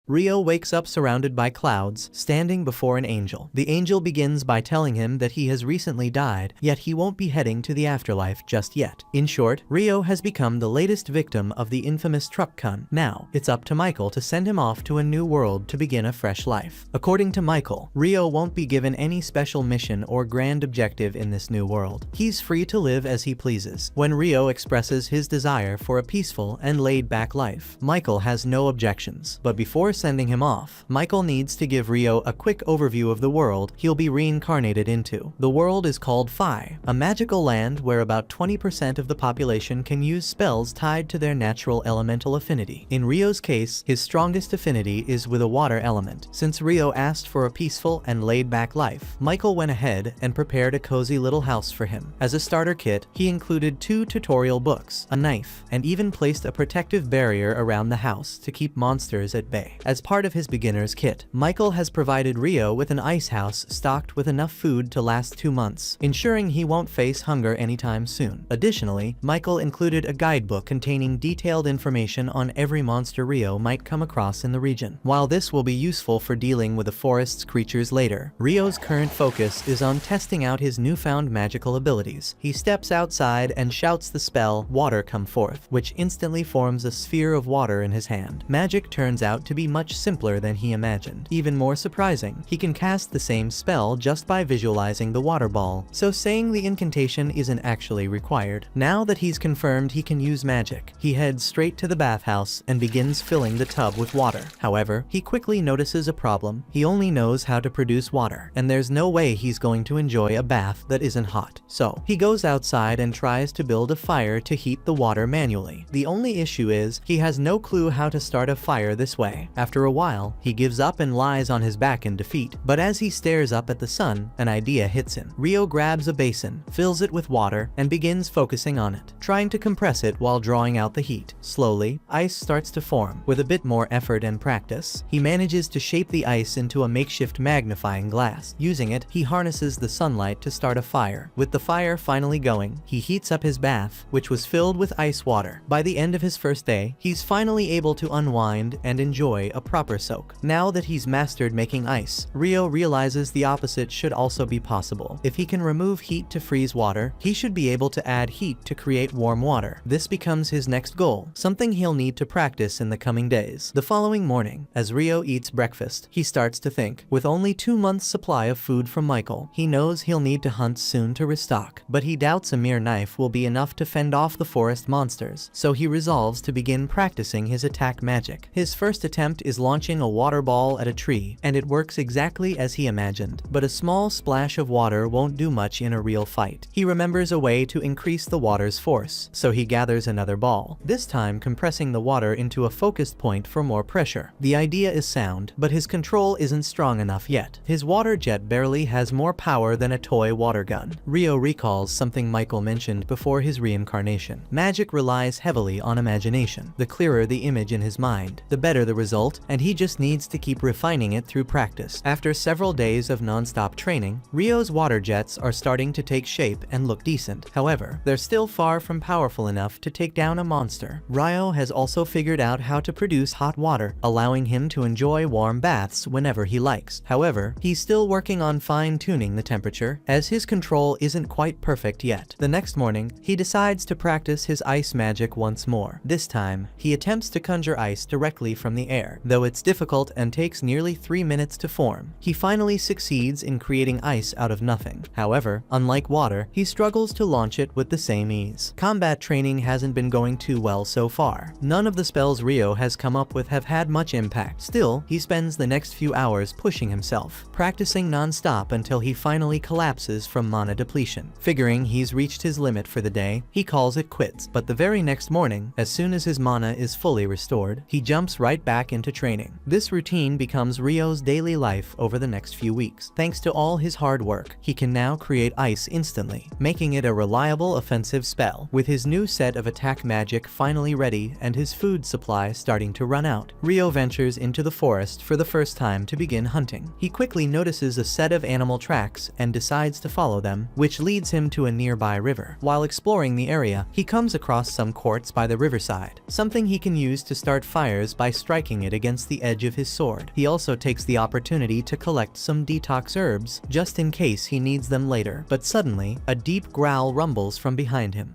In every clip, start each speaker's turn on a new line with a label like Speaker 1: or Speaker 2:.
Speaker 1: Rio wakes up surrounded by clouds, standing before an angel. The angel begins by telling him that he has recently died, yet he won't be heading to the afterlife just yet. In short, Rio has become the latest victim of the infamous truck con. Now, it's up to Michael to send him off to a new world to begin a fresh life. According to Michael, Rio won't be given any special mission or grand objective in this new world. He's free to live as he pleases. When Rio expresses his desire for a peaceful and laid-back life, Michael has no objections. But before sending him off, Michael needs to give Rio a quick overview of the world he'll be reincarnated into. The world is called Phi, a magical land where about 20% of the population can use spells tied to their natural elemental affinity. In Rio's case, his strongest affinity is with a water element. Since Rio asked for a peaceful and laid-back life, Michael went ahead and prepared a cozy little house for him. As a starter kit, he included 2 tutorial books, a knife, and even placed a protective barrier around the house to keep monsters at bay. As part of his beginner's kit, Michael has provided Rio with an ice house stocked with enough food to last 2 months, ensuring he won't face hunger anytime soon. Additionally, Michael included a guidebook containing detailed information on every monster Rio might come across in the region. While this will be useful for dealing with the forest's creatures later, Rio's current focus is on testing out his newfound magical abilities. He steps outside and shouts the spell, "Water come forth," which instantly forms a sphere of water in his hand. Magic turns out to be much simpler than he imagined. Even more surprising, he can cast the same spell just by visualizing the water ball, so saying the incantation isn't actually required. Now that he's confirmed he can use magic, he heads straight to the bathhouse and begins filling the tub with water. However, he quickly notices a problem. He only knows how to produce water, and there's no way he's going to enjoy a bath that isn't hot. So, he goes outside and tries to build a fire to heat the water manually. The only issue is, he has no clue how to start a fire this way. After a while, he gives up and lies on his back in defeat. But as he stares up at the sun, an idea hits him. Rio grabs a basin, fills it with water, and begins focusing on it, trying to compress it while drawing out the heat. Slowly, ice starts to form. With a bit more effort and practice, he manages to shape the ice into a makeshift magnifying glass. Using it, he harnesses the sunlight to start a fire. With the fire finally going, he heats up his bath, which was filled with ice water. By the end of his first day, he's finally able to unwind and enjoy a proper soak. Now that he's mastered making ice, Rio realizes the opposite should also be possible. If he can remove heat to freeze water, he should be able to add heat to create warm water. This becomes his next goal, something he'll need to practice in the coming days. The following morning, as Rio eats breakfast, he starts to think. With only 2 months' supply of food from Michael, he knows he'll need to hunt soon to restock. But he doubts a mere knife will be enough to fend off the forest monsters, so he resolves to begin practicing his attack magic. His first attempt is launching a water ball at a tree, and it works exactly as he imagined. But a small splash of water won't do much in a real fight. He remembers a way to increase the water's force, so he gathers another ball, this time compressing the water into a focused point for more pressure. The idea is sound, but his control isn't strong enough yet. His water jet barely has more power than a toy water gun. Rio recalls something Michael mentioned before his reincarnation. Magic relies heavily on imagination. The clearer the image in his mind, the better the result, and he just needs to keep refining it through practice. After several days of non-stop training, Rio's water jets are starting to take shape and look decent. However, they're still far from powerful enough to take down a monster. Rio has also figured out how to produce hot water, allowing him to enjoy warm baths whenever he likes. However, he's still working on fine-tuning the temperature, as his control isn't quite perfect yet. The next morning, he decides to practice his ice magic once more. This time, he attempts to conjure ice directly from the air, though it's difficult and takes nearly 3 minutes to form. He finally succeeds in creating ice out of nothing. However, unlike water, he struggles to launch it with the same ease. Combat training hasn't been going too well so far. None of the spells Rio has come up with have had much impact. Still, he spends the next few hours pushing himself, practicing non-stop until he finally collapses from mana depletion. Figuring he's reached his limit for the day, he calls it quits. But the very next morning, as soon as his mana is fully restored, he jumps right back into training. This routine becomes Rio's daily life over the next few weeks. Thanks to all his hard work, he can now create ice instantly, making it a reliable offensive spell. With his new set of attack magic finally ready and his food supply starting to run out, Rio ventures into the forest for the first time to begin hunting. He quickly notices a set of animal tracks and decides to follow them, which leads him to a nearby river. While exploring the area, he comes across some quartz by the riverside, something he can use to start fires by striking it against the edge of his sword. He also takes the opportunity to collect some detox herbs, just in case he needs them later. But suddenly, a deep growl rumbles from behind him.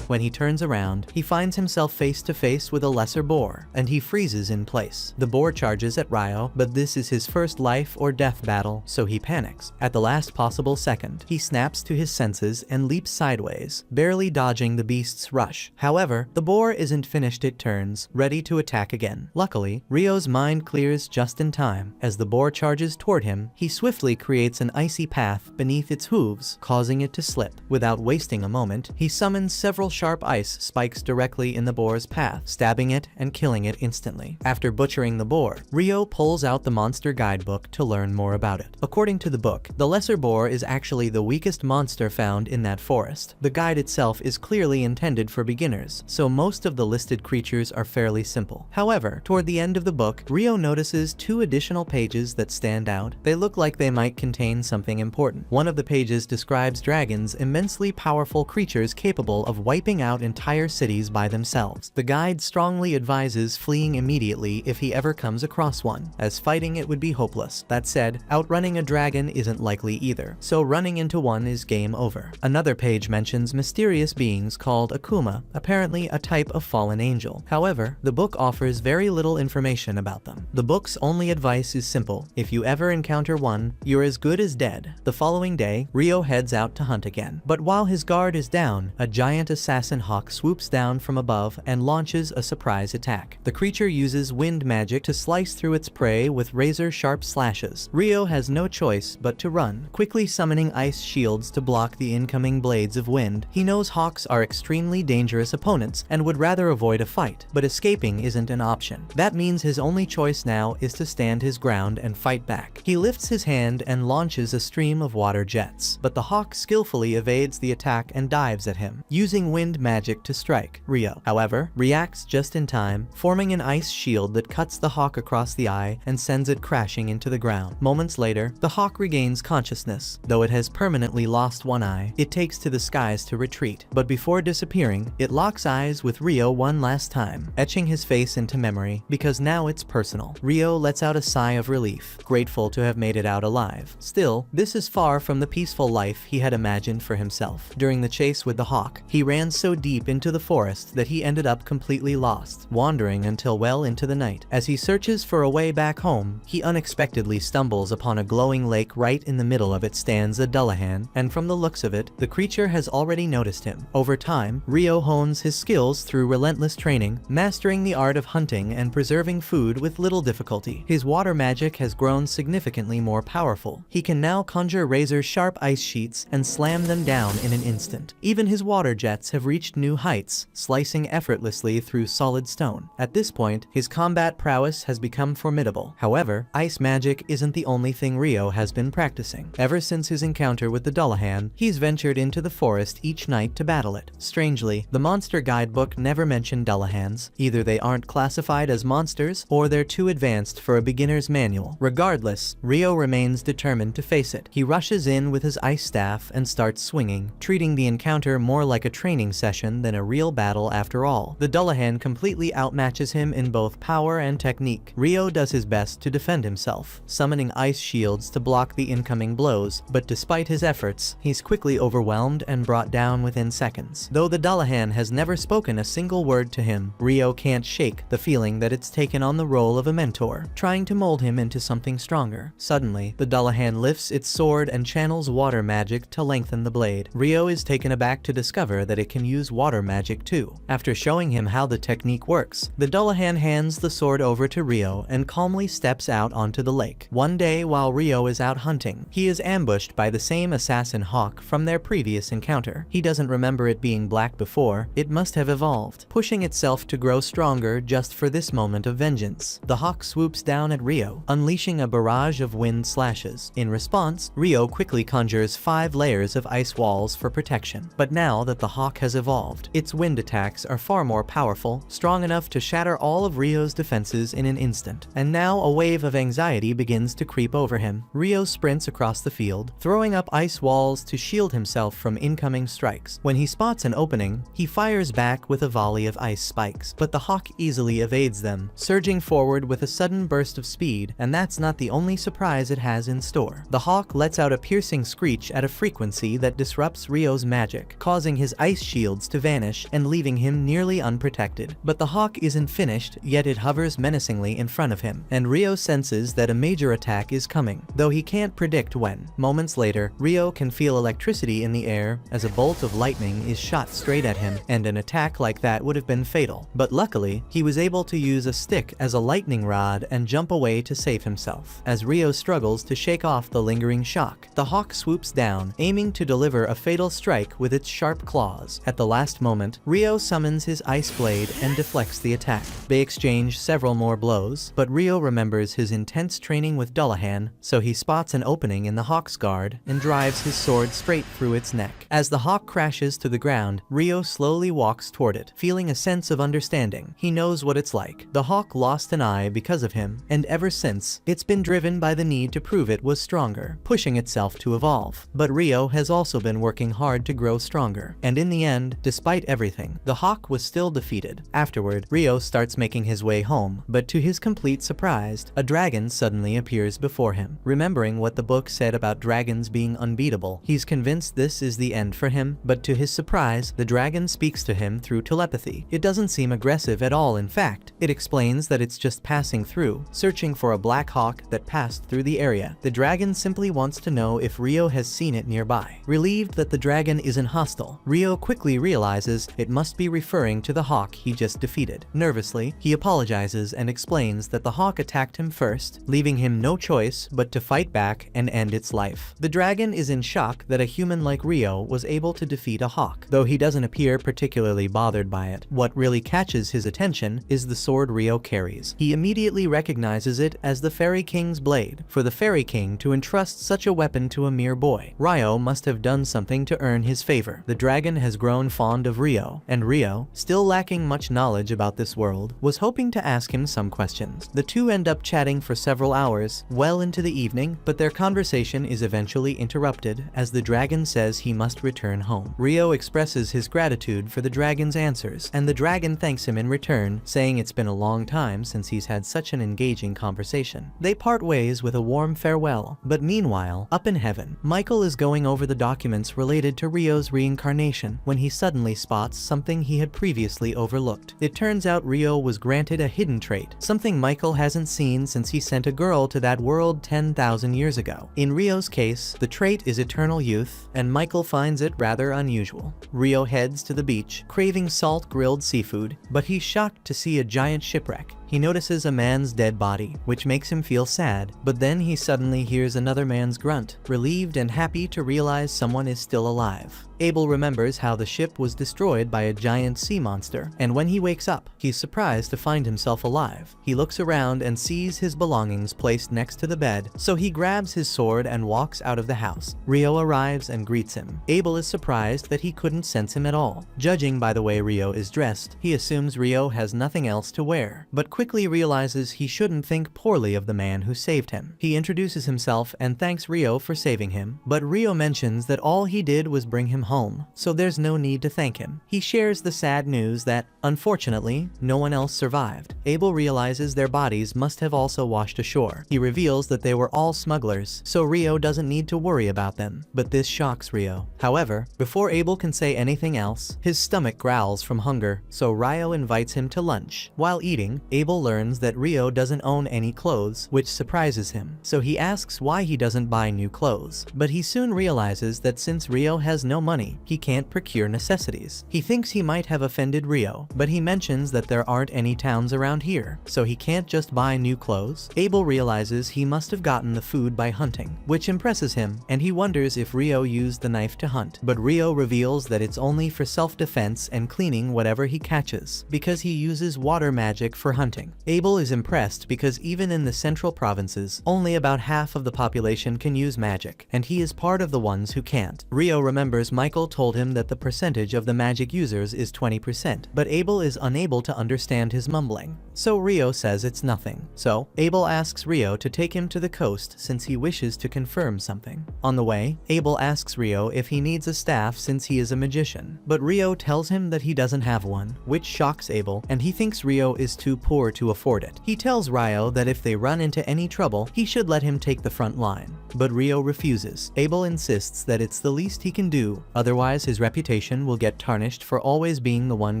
Speaker 1: When he turns around, he finds himself face to face with a lesser boar, and he freezes in place. The boar charges at Ryo, but this is his first life or death battle, so he panics. At the last possible second, he snaps to his senses and leaps sideways, barely dodging the beast's rush. However, the boar isn't finished. It turns, ready to attack again. Luckily, Ryo's mind clears just in time. As the boar charges toward him, he swiftly creates an icy path beneath its hooves, causing it to slip. Without wasting a moment, he summons several sharp ice spikes directly in the boar's path, stabbing it and killing it instantly. After butchering the boar, Ryo pulls out the monster guidebook to learn more about it. According to the book, the lesser boar is actually the weakest monster found in that forest. The guide itself is clearly intended for beginners, so most of the listed creatures are fairly simple. However, toward the end of the book, Ryo notices 2 additional pages that stand out. They look like they might contain something important. One of the pages describes dragons, immensely powerful creatures capable of wiping out entire cities by themselves. The guide strongly advises fleeing immediately if he ever comes across one, as fighting it would be hopeless. That said, outrunning a dragon isn't likely either, so running into one is game over. Another page mentions mysterious beings called Akuma, apparently a type of fallen angel. However, the book offers very little information about them. The book's only advice is simple: if you ever encounter one, you're as good as dead. The following day, Ryo heads out to hunt again. But while his guard is down, a giant assassin hawk swoops down from above and launches a surprise attack. The creature uses wind magic to slice through its prey with razor-sharp slashes. Ryo has no choice but to run, quickly summoning ice shields to block the incoming blades of wind. He knows hawks are extremely dangerous opponents and would rather avoid a fight, but escaping isn't an option. That means his only choice now is to stand his ground and fight back. He lifts his hand and launches a stream of water jets, but the hawk skillfully evades the attack and dives at him, using wind magic to strike. Ryo, however, reacts just in time, forming an ice shield that cuts the hawk across the eye and sends it crashing into the ground. Moments later, the hawk regains consciousness. Though it has permanently lost one eye, it takes to the skies to retreat. But before disappearing, it locks eyes with Ryo one last time, etching his face into memory, because now it's personal. Ryo lets out a sigh of relief, grateful to have made it out alive. Still, this is far from the peaceful life he had imagined for himself. During the chase with the hawk, he ran so deep into the forest that he ended up completely lost, wandering until well into the night. As he searches for a way back home, he unexpectedly stumbles upon a glowing lake. Right in the middle of it stands a Dullahan, and from the looks of it, the creature has already noticed him. Over time, Ryo hones his skills through relentless training, mastering the art of hunting and preserving food with little difficulty. His water magic has grown significantly more powerful. He can now conjure razor-sharp ice sheets and slam them down in an instant. Even his water jets have reached new heights, slicing effortlessly through solid stone. At this point, his combat prowess has become formidable. However, ice magic isn't the only thing Ryo has been practicing. Ever since his encounter with the Dullahan, he's ventured into the forest each night to battle it. Strangely, the monster guidebook never mentioned Dullahans. Either they aren't classified as monsters, or they're too advanced for a beginner's manual. Regardless, Ryo remains determined to face it. He rushes in with his ice staff and starts swinging, treating the encounter more like a training session than a real battle after all. The Dullahan completely outmatches him in both power and technique. Ryo does his best to defend himself, summoning ice shields to block the incoming blows, but despite his efforts, he's quickly overwhelmed and brought down within seconds. Though the Dullahan has never spoken a single word to him, Ryo can't shake the feeling that it's taken on the role of a mentor, trying to mold him into something stronger. Suddenly, the Dullahan lifts its sword and channels water magic to lengthen the blade. Ryo is taken aback to discover that it can use water magic too. After showing him how the technique works, the Dullahan hands the sword over to Ryo and calmly steps out onto the lake. One day, while Ryo is out hunting, he is ambushed by the same assassin hawk from their previous encounter. He doesn't remember it being black before. It must have evolved, pushing itself to grow stronger just for this moment of vengeance. The hawk swoops down at Ryo, unleashing a barrage of wind slashes. In response, Ryo quickly conjures 5 layers of ice walls for protection. But now that the hawk has evolved. Its wind attacks are far more powerful, strong enough to shatter all of Rio's defenses in an instant. And now a wave of anxiety begins to creep over him. Rio sprints across the field, throwing up ice walls to shield himself from incoming strikes. When he spots an opening, he fires back with a volley of ice spikes, but the hawk easily evades them, surging forward with a sudden burst of speed, and that's not the only surprise it has in store. The hawk lets out a piercing screech at a frequency that disrupts Rio's magic, causing his ice shields to vanish and leaving him nearly unprotected. But the hawk isn't finished, yet it hovers menacingly in front of him, and Rio senses that a major attack is coming, though he can't predict when. Moments later, Rio can feel electricity in the air as a bolt of lightning is shot straight at him, and an attack like that would have been fatal. But luckily, he was able to use a stick as a lightning rod and jump away to save himself. As Rio struggles to shake off the lingering shock, the hawk swoops down, aiming to deliver a fatal strike with its sharp claws. At the last moment, Rio summons his ice blade and deflects the attack. They exchange several more blows, but Rio remembers his intense training with Dullahan, so he spots an opening in the hawk's guard and drives his sword straight through its neck. As the hawk crashes to the ground, Rio slowly walks toward it, feeling a sense of understanding. He knows what it's like. The hawk lost an eye because of him, and ever since, it's been driven by the need to prove it was stronger, pushing itself to evolve. But Rio has also been working hard to grow stronger, and in the end, despite everything, the hawk was still defeated. Afterward, Rio starts making his way home, but to his complete surprise, a dragon suddenly appears before him. Remembering what the book said about dragons being unbeatable, he's convinced this is the end for him, but to his surprise, the dragon speaks to him through telepathy. It doesn't seem aggressive at all. In fact, it explains that it's just passing through, searching for a black hawk that passed through the area. The dragon simply wants to know if Rio has seen it nearby. Relieved that the dragon isn't hostile, Rio quickly realizes it must be referring to the hawk he just defeated. Nervously, he apologizes and explains that the hawk attacked him first, leaving him no choice but to fight back and end its life. The dragon is in shock that a human like Rio was able to defeat a hawk, though he doesn't appear particularly bothered by it. What really catches his attention is the sword Rio carries. He immediately recognizes it as the Fairy King's blade. For the Fairy King to entrust such a weapon to a mere boy, Rio must have done something to earn his favor. The dragon has grown fond of Rio, and Rio, still lacking much knowledge about this world, was hoping to ask him some questions. The two end up chatting for several hours, well into the evening, but their conversation is eventually interrupted as the dragon says he must return home. Rio expresses his gratitude for the dragon's answers, and the dragon thanks him in return, saying it's been a long time since he's had such an engaging conversation. They part ways with a warm farewell, but meanwhile, up in heaven, Michael is going over the documents related to Rio's reincarnation when he suddenly spots something he had previously overlooked. It turns out Rio was granted a hidden trait, something Michael hasn't seen since he sent a girl to that world 10,000 years ago. In Rio's case, the trait is eternal youth, and Michael finds it rather unusual. Rio heads to the beach, craving salt grilled seafood, but he's shocked to see a giant shipwreck. He notices a man's dead body, which makes him feel sad, but then he suddenly hears another man's grunt, relieved and happy to realize someone is still alive. Abel remembers how the ship was destroyed by a giant sea monster, and when he wakes up, he's surprised to find himself alive. He looks around and sees his belongings placed next to the bed, so he grabs his sword and walks out of the house. Rio arrives and greets him. Abel is surprised that he couldn't sense him at all. Judging by the way Rio is dressed, he assumes Rio has nothing else to wear, but quickly realizes he shouldn't think poorly of the man who saved him. He introduces himself and thanks Rio for saving him, but Rio mentions that all he did was bring him home, so there's no need to thank him. He shares the sad news that, unfortunately, no one else survived. Abel realizes their bodies must have also washed ashore. He reveals that they were all smugglers, so Rio doesn't need to worry about them, but this shocks Rio. However, before Abel can say anything else, his stomach growls from hunger, so Rio invites him to lunch. While eating, Abel learns that Rio doesn't own any clothes, which surprises him, so he asks why he doesn't buy new clothes. But he soon realizes that since Rio has no money, he can't procure necessities. He thinks he might have offended Rio, but he mentions that there aren't any towns around here, so he can't just buy new clothes. Abel realizes he must have gotten the food by hunting, which impresses him, and he wonders if Rio used the knife to hunt. But Rio reveals that it's only for self-defense and cleaning whatever he catches, because he uses water magic for hunting. hunting. Abel is impressed because even in the central provinces, only about half of the population can use magic, and he is part of the ones who can't. Rio remembers Michael told him that the percentage of the magic users is 20%, but Abel is unable to understand his mumbling. So Rio says it's nothing. So Abel asks Rio to take him to the coast since he wishes to confirm something. On the way, Abel asks Rio if he needs a staff since he is a magician, but Rio tells him that he doesn't have one, which shocks Abel, and he thinks Rio is too poor to afford it. He tells Rio that if they run into any trouble, he should let him take the front line. But Rio refuses. Abel insists that it's the least he can do, otherwise his reputation will get tarnished for always being the one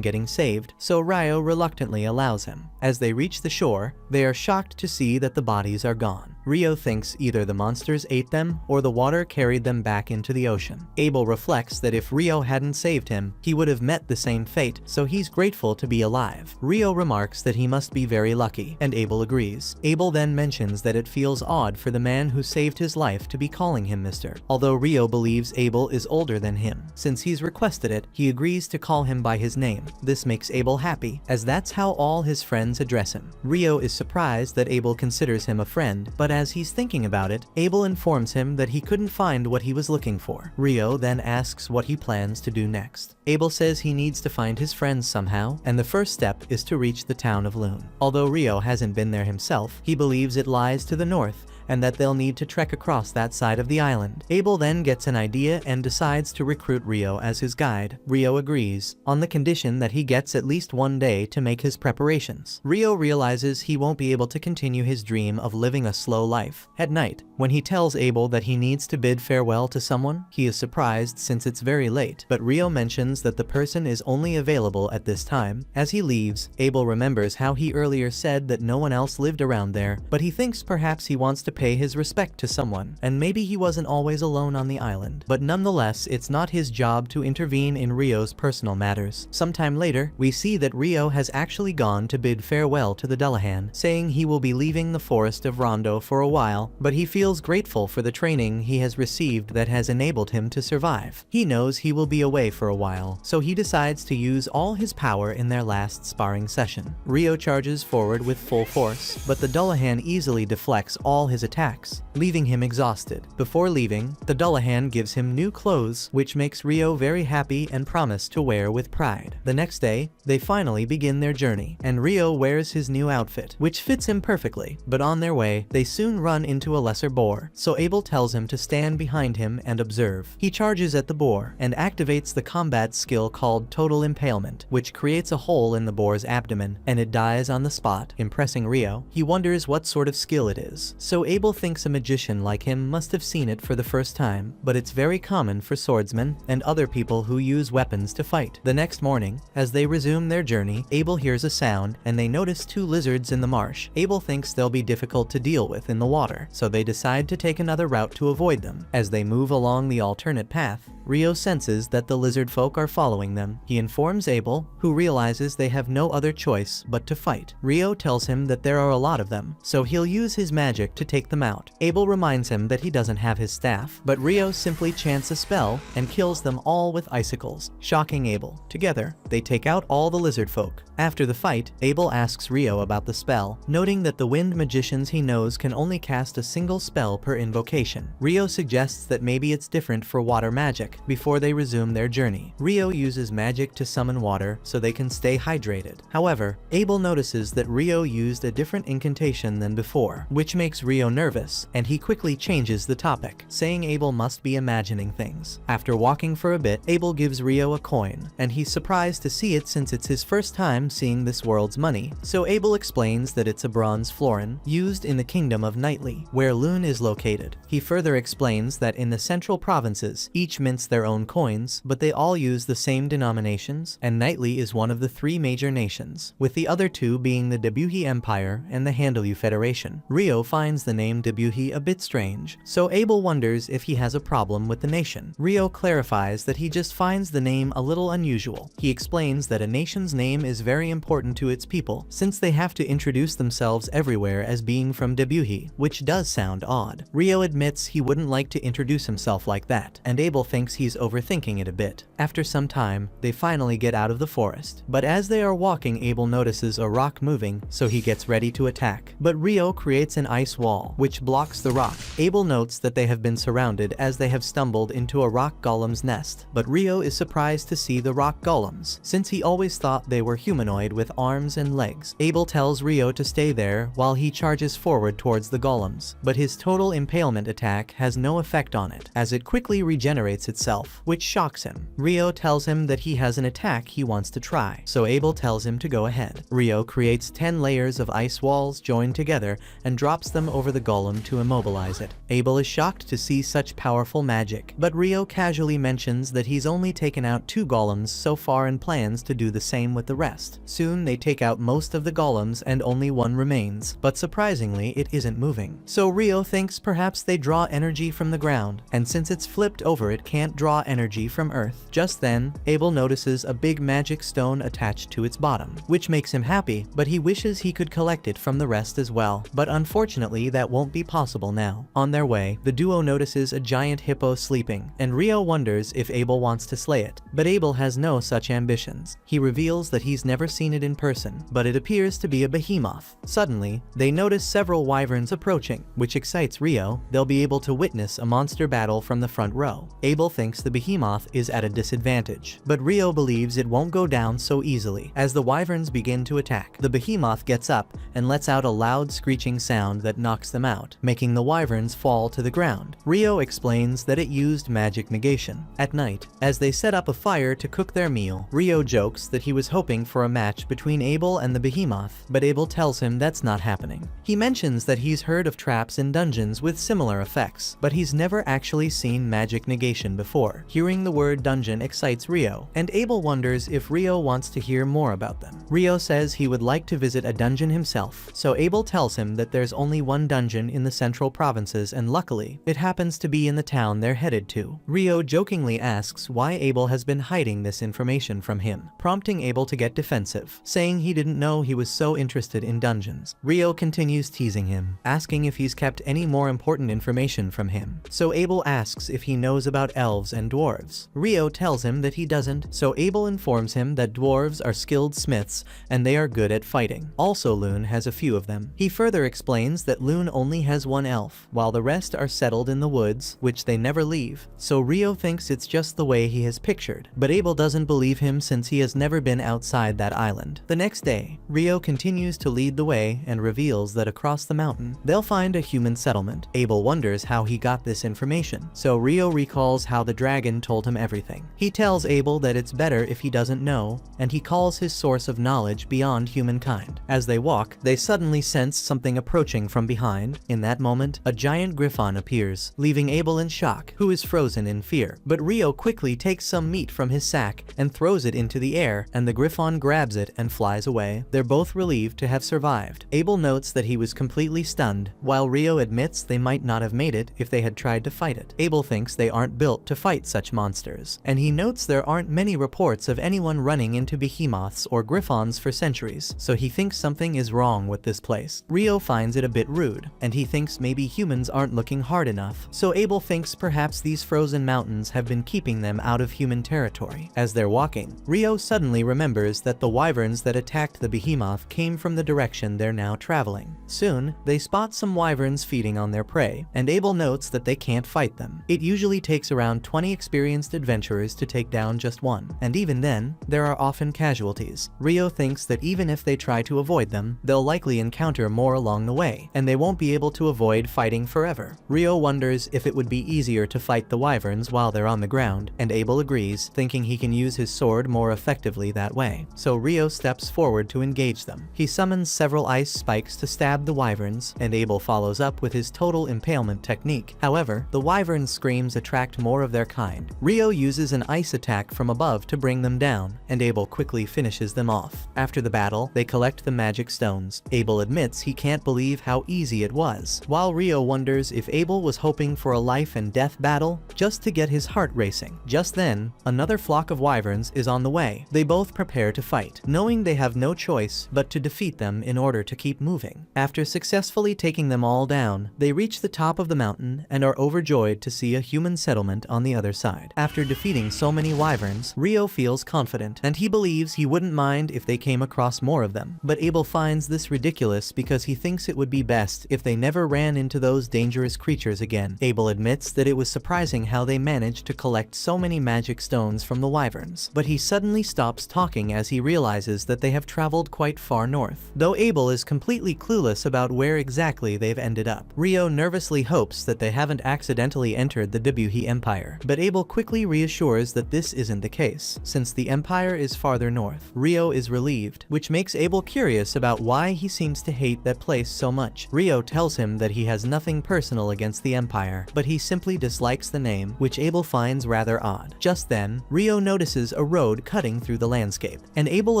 Speaker 1: getting saved, so Rio reluctantly allows him. As they reach the shore, they are shocked to see that the bodies are gone. Rio thinks either the monsters ate them or the water carried them back into the ocean. Abel reflects that if Rio hadn't saved him, he would have met the same fate, so he's grateful to be alive. Rio remarks that he must be very lucky, and Abel agrees. Abel then mentions that it feels odd for the man who saved his life to be calling him Mr. Although Rio believes Abel is older than him. Since he's requested it, he agrees to call him by his name. This makes Abel happy, as that's how all his friends address him. Rio is surprised that Abel considers him a friend, but as he's thinking about it, Abel informs him that he couldn't find what he was looking for. Rio then asks what he plans to do next. Abel says he needs to find his friends somehow, and the first step is to reach the town of Loon. Although Rio hasn't been there himself, he believes it lies to the north, and that they'll need to trek across that side of the island. Abel then gets an idea and decides to recruit Rio as his guide. Rio agrees, on the condition that he gets at least one day to make his preparations. Rio realizes he won't be able to continue his dream of living a slow life. At night, when he tells Abel that he needs to bid farewell to someone, he is surprised since it's very late, but Rio mentions that the person is only available at this time. As he leaves, Abel remembers how he earlier said that no one else lived around there, but he thinks perhaps he wants to pay his respect to someone, and maybe he wasn't always alone on the island. But nonetheless, it's not his job to intervene in Rio's personal matters. Sometime later, we see that Rio has actually gone to bid farewell to the Dullahan, saying he will be leaving the forest of Rondo for a while, but he feels grateful for the training he has received that has enabled him to survive. He knows he will be away for a while, so he decides to use all his power in their last sparring session. Rio charges forward with full force, but the Dullahan easily deflects all his attacks, leaving him exhausted. Before leaving, the Dullahan gives him new clothes, which makes Rio very happy and promise to wear with pride. The next day, they finally begin their journey, and Rio wears his new outfit, which fits him perfectly, but on their way, they soon run into a lesser boar, so Abel tells him to stand behind him and observe. He charges at the boar, and activates the combat skill called Total Impalement, which creates a hole in the boar's abdomen, and it dies on the spot, impressing Rio. He wonders what sort of skill it is, so Abel thinks a magician like him must have seen it for the first time, but it's very common for swordsmen and other people who use weapons to fight. The next morning, as they resume their journey, Abel hears a sound, and they notice two lizards in the marsh. Abel thinks they'll be difficult to deal with in the water, so they decide to take another route to avoid them. As they move along the alternate path, Rio senses that the lizard folk are following them. He informs Abel, who realizes they have no other choice but to fight. Rio tells him that there are a lot of them, so he'll use his magic to take them out. Abel reminds him that he doesn't have his staff, but Rio simply chants a spell and kills them all with icicles, shocking Abel. Together, they take out all the lizard folk. After the fight, Abel asks Rio about the spell, noting that the wind magicians he knows can only cast a single spell per invocation. Rio suggests that maybe it's different for water magic. Before they resume their journey, Rio uses magic to summon water so they can stay hydrated. However, Abel notices that Rio used a different incantation than before, which makes Rio nervous, and he quickly changes the topic, saying Abel must be imagining things. After walking for a bit, Abel gives Rio a coin, and he's surprised to see it since it's his first time seeing this world's money. So Abel explains that it's a bronze florin, used in the kingdom of Knightly, where Loon is located. He further explains that in the central provinces, each mints their own coins, but they all use the same denominations, and Knightly is one of the three major nations, with the other two being the Debuhi Empire and the Handelu Federation. Rio finds the name Debuhi a bit strange, so Abel wonders if he has a problem with the nation. Rio clarifies that he just finds the name a little unusual. He explains that a nation's name is very important to its people, since they have to introduce themselves everywhere as being from Debuhi, which does sound odd. Rio admits he wouldn't like to introduce himself like that, and Abel thinks he's overthinking it a bit. After some time, they finally get out of the forest. But as they are walking, Abel notices a rock moving, so he gets ready to attack. But Rio creates an ice wall, which blocks the rock. Abel notes that they have been surrounded as they have stumbled into a rock golem's nest. But Rio is surprised to see the rock golems, since he always thought they were humanoid with arms and legs. Abel tells Rio to stay there while he charges forward towards the golems, but his total impalement attack has no effect on it, as it quickly regenerates itself, which shocks him. Rio tells him that he has an attack he wants to try, so Abel tells him to go ahead. Rio creates 10 layers of ice walls joined together and drops them over the golem to immobilize it. Abel is shocked to see such powerful magic, but Rio casually mentions that he's only taken out 2 golems so far and plans to do the same with the rest. Soon they take out most of the golems and only one remains, but surprisingly it isn't moving. So Rio thinks perhaps they draw energy from the ground, and since it's flipped over it can't draw energy from Earth. Just then, Abel notices a big magic stone attached to its bottom, which makes him happy, but he wishes he could collect it from the rest as well. But unfortunately that won't be possible now. On their way, the duo notices a giant hippo sleeping, and Rio wonders if Abel wants to slay it. But Abel has no such ambitions. He reveals that he's never seen it in person, but it appears to be a behemoth. Suddenly, they notice several wyverns approaching, which excites Rio. They'll be able to witness a monster battle from the front row. Abel thinks the behemoth is at a disadvantage, but Rio believes it won't go down so easily. As the wyverns begin to attack, the behemoth gets up and lets out a loud screeching sound that knocks them out, making the wyverns fall to the ground. Rio explains that it used magic negation. At night, as they set up a fire to cook their meal, Rio jokes that he was hoping for a match between Abel and the behemoth, but Abel tells him that's not happening. He mentions that he's heard of traps in dungeons with similar effects, but he's never actually seen magic negation before. Hearing the word dungeon excites Rio, and Abel wonders if Rio wants to hear more about them. Rio says he would like to visit a dungeon himself, so Abel tells him that there's only one dungeon in the central provinces, and luckily, it happens to be in the town they're headed to. Rio jokingly asks why Abel has been hiding this information from him, prompting Abel to get defensive, saying he didn't know he was so interested in dungeons. Rio continues teasing him, asking if he's kept any more important information from him. So Abel asks if he knows about elves and dwarves. Rio tells him that he doesn't, so Abel informs him that dwarves are skilled smiths and they are good at fighting. Also, Loon has a few of them. He further explains that Loon only has one elf, while the rest are settled in the woods, which they never leave. So Rio thinks it's just the way he has pictured, but Abel doesn't believe him since he has never been outside that island. The next day, Rio continues to lead the way and reveals that across the mountain, they'll find a human settlement. Abel wonders how he got this information, so Rio recalls how the dragon told him everything. He tells Abel that it's better if he doesn't know, and he calls his source of knowledge beyond humankind. As they walk, they suddenly sense something approaching from behind. In that moment, a giant griffon appears, leaving Abel in shock, who is frozen in fear. But Rio quickly takes some meat from his sack and throws it into the air, and the griffon grabs it and flies away. They're both relieved to have survived. Abel notes that he was completely stunned, while Rio admits they might not have made it if they had tried to fight it. Abel thinks they aren't built to fight such monsters, and he notes there aren't many reports of anyone running into behemoths or griffons for centuries, so he thinks something is wrong with this place. Rio finds it a bit rude, and he thinks maybe humans aren't looking hard enough, so Abel thinks perhaps these frozen mountains have been keeping them out of human territory. As they're walking, Rio suddenly remembers that the wyverns that attacked the behemoth came from the direction they're now traveling. Soon, they spot some wyverns feeding on their prey, and Abel notes that they can't fight them. It usually takes around 20 experienced adventurers to take down just one, and even then, there are often casualties. Rio thinks that even if they try to avoid them, they'll likely encounter more along the way, and they won't be able to avoid fighting forever. Rio wonders if it would be easier to fight the wyverns while they're on the ground, and Abel agrees, thinking he can use his sword more effectively that way. So Rio steps forward to engage them. He summons several ice spikes to stab the wyverns, and Abel follows up with his total impalement technique. However, the wyvern's screams attract more of their kind. Rio uses an ice attack from above to bring them down, and Abel quickly finishes them off. After the battle, they collect the magic stones. Abel admits he can't believe how easy it was. While while Rio wonders if Abel was hoping for a life and death battle just to get his heart racing. Just then, another flock of wyverns is on the way. They both prepare to fight, knowing they have no choice but to defeat them in order to keep moving. After successfully taking them all down, they reach the top of the mountain and are overjoyed to see a human settlement on the other side. After defeating so many wyverns, Rio feels confident, and he believes he wouldn't mind if they came across more of them. But Abel finds this ridiculous because he thinks it would be best if they never ran into those dangerous creatures again. Abel admits that it was surprising how they managed to collect so many magic stones from the wyverns, but he suddenly stops talking as he realizes that they have traveled quite far north. Though Abel is completely clueless about where exactly they've ended up, Rio nervously hopes that they haven't accidentally entered the Debuhi Empire, but Abel quickly reassures that this isn't the case, since the Empire is farther north. Rio is relieved, which makes Abel curious about why he seems to hate that place so much. Rio tells him that he has nothing personal against the Empire, but he simply dislikes the name, which Abel finds rather odd. Just then, Rio notices a road cutting through the landscape, and Abel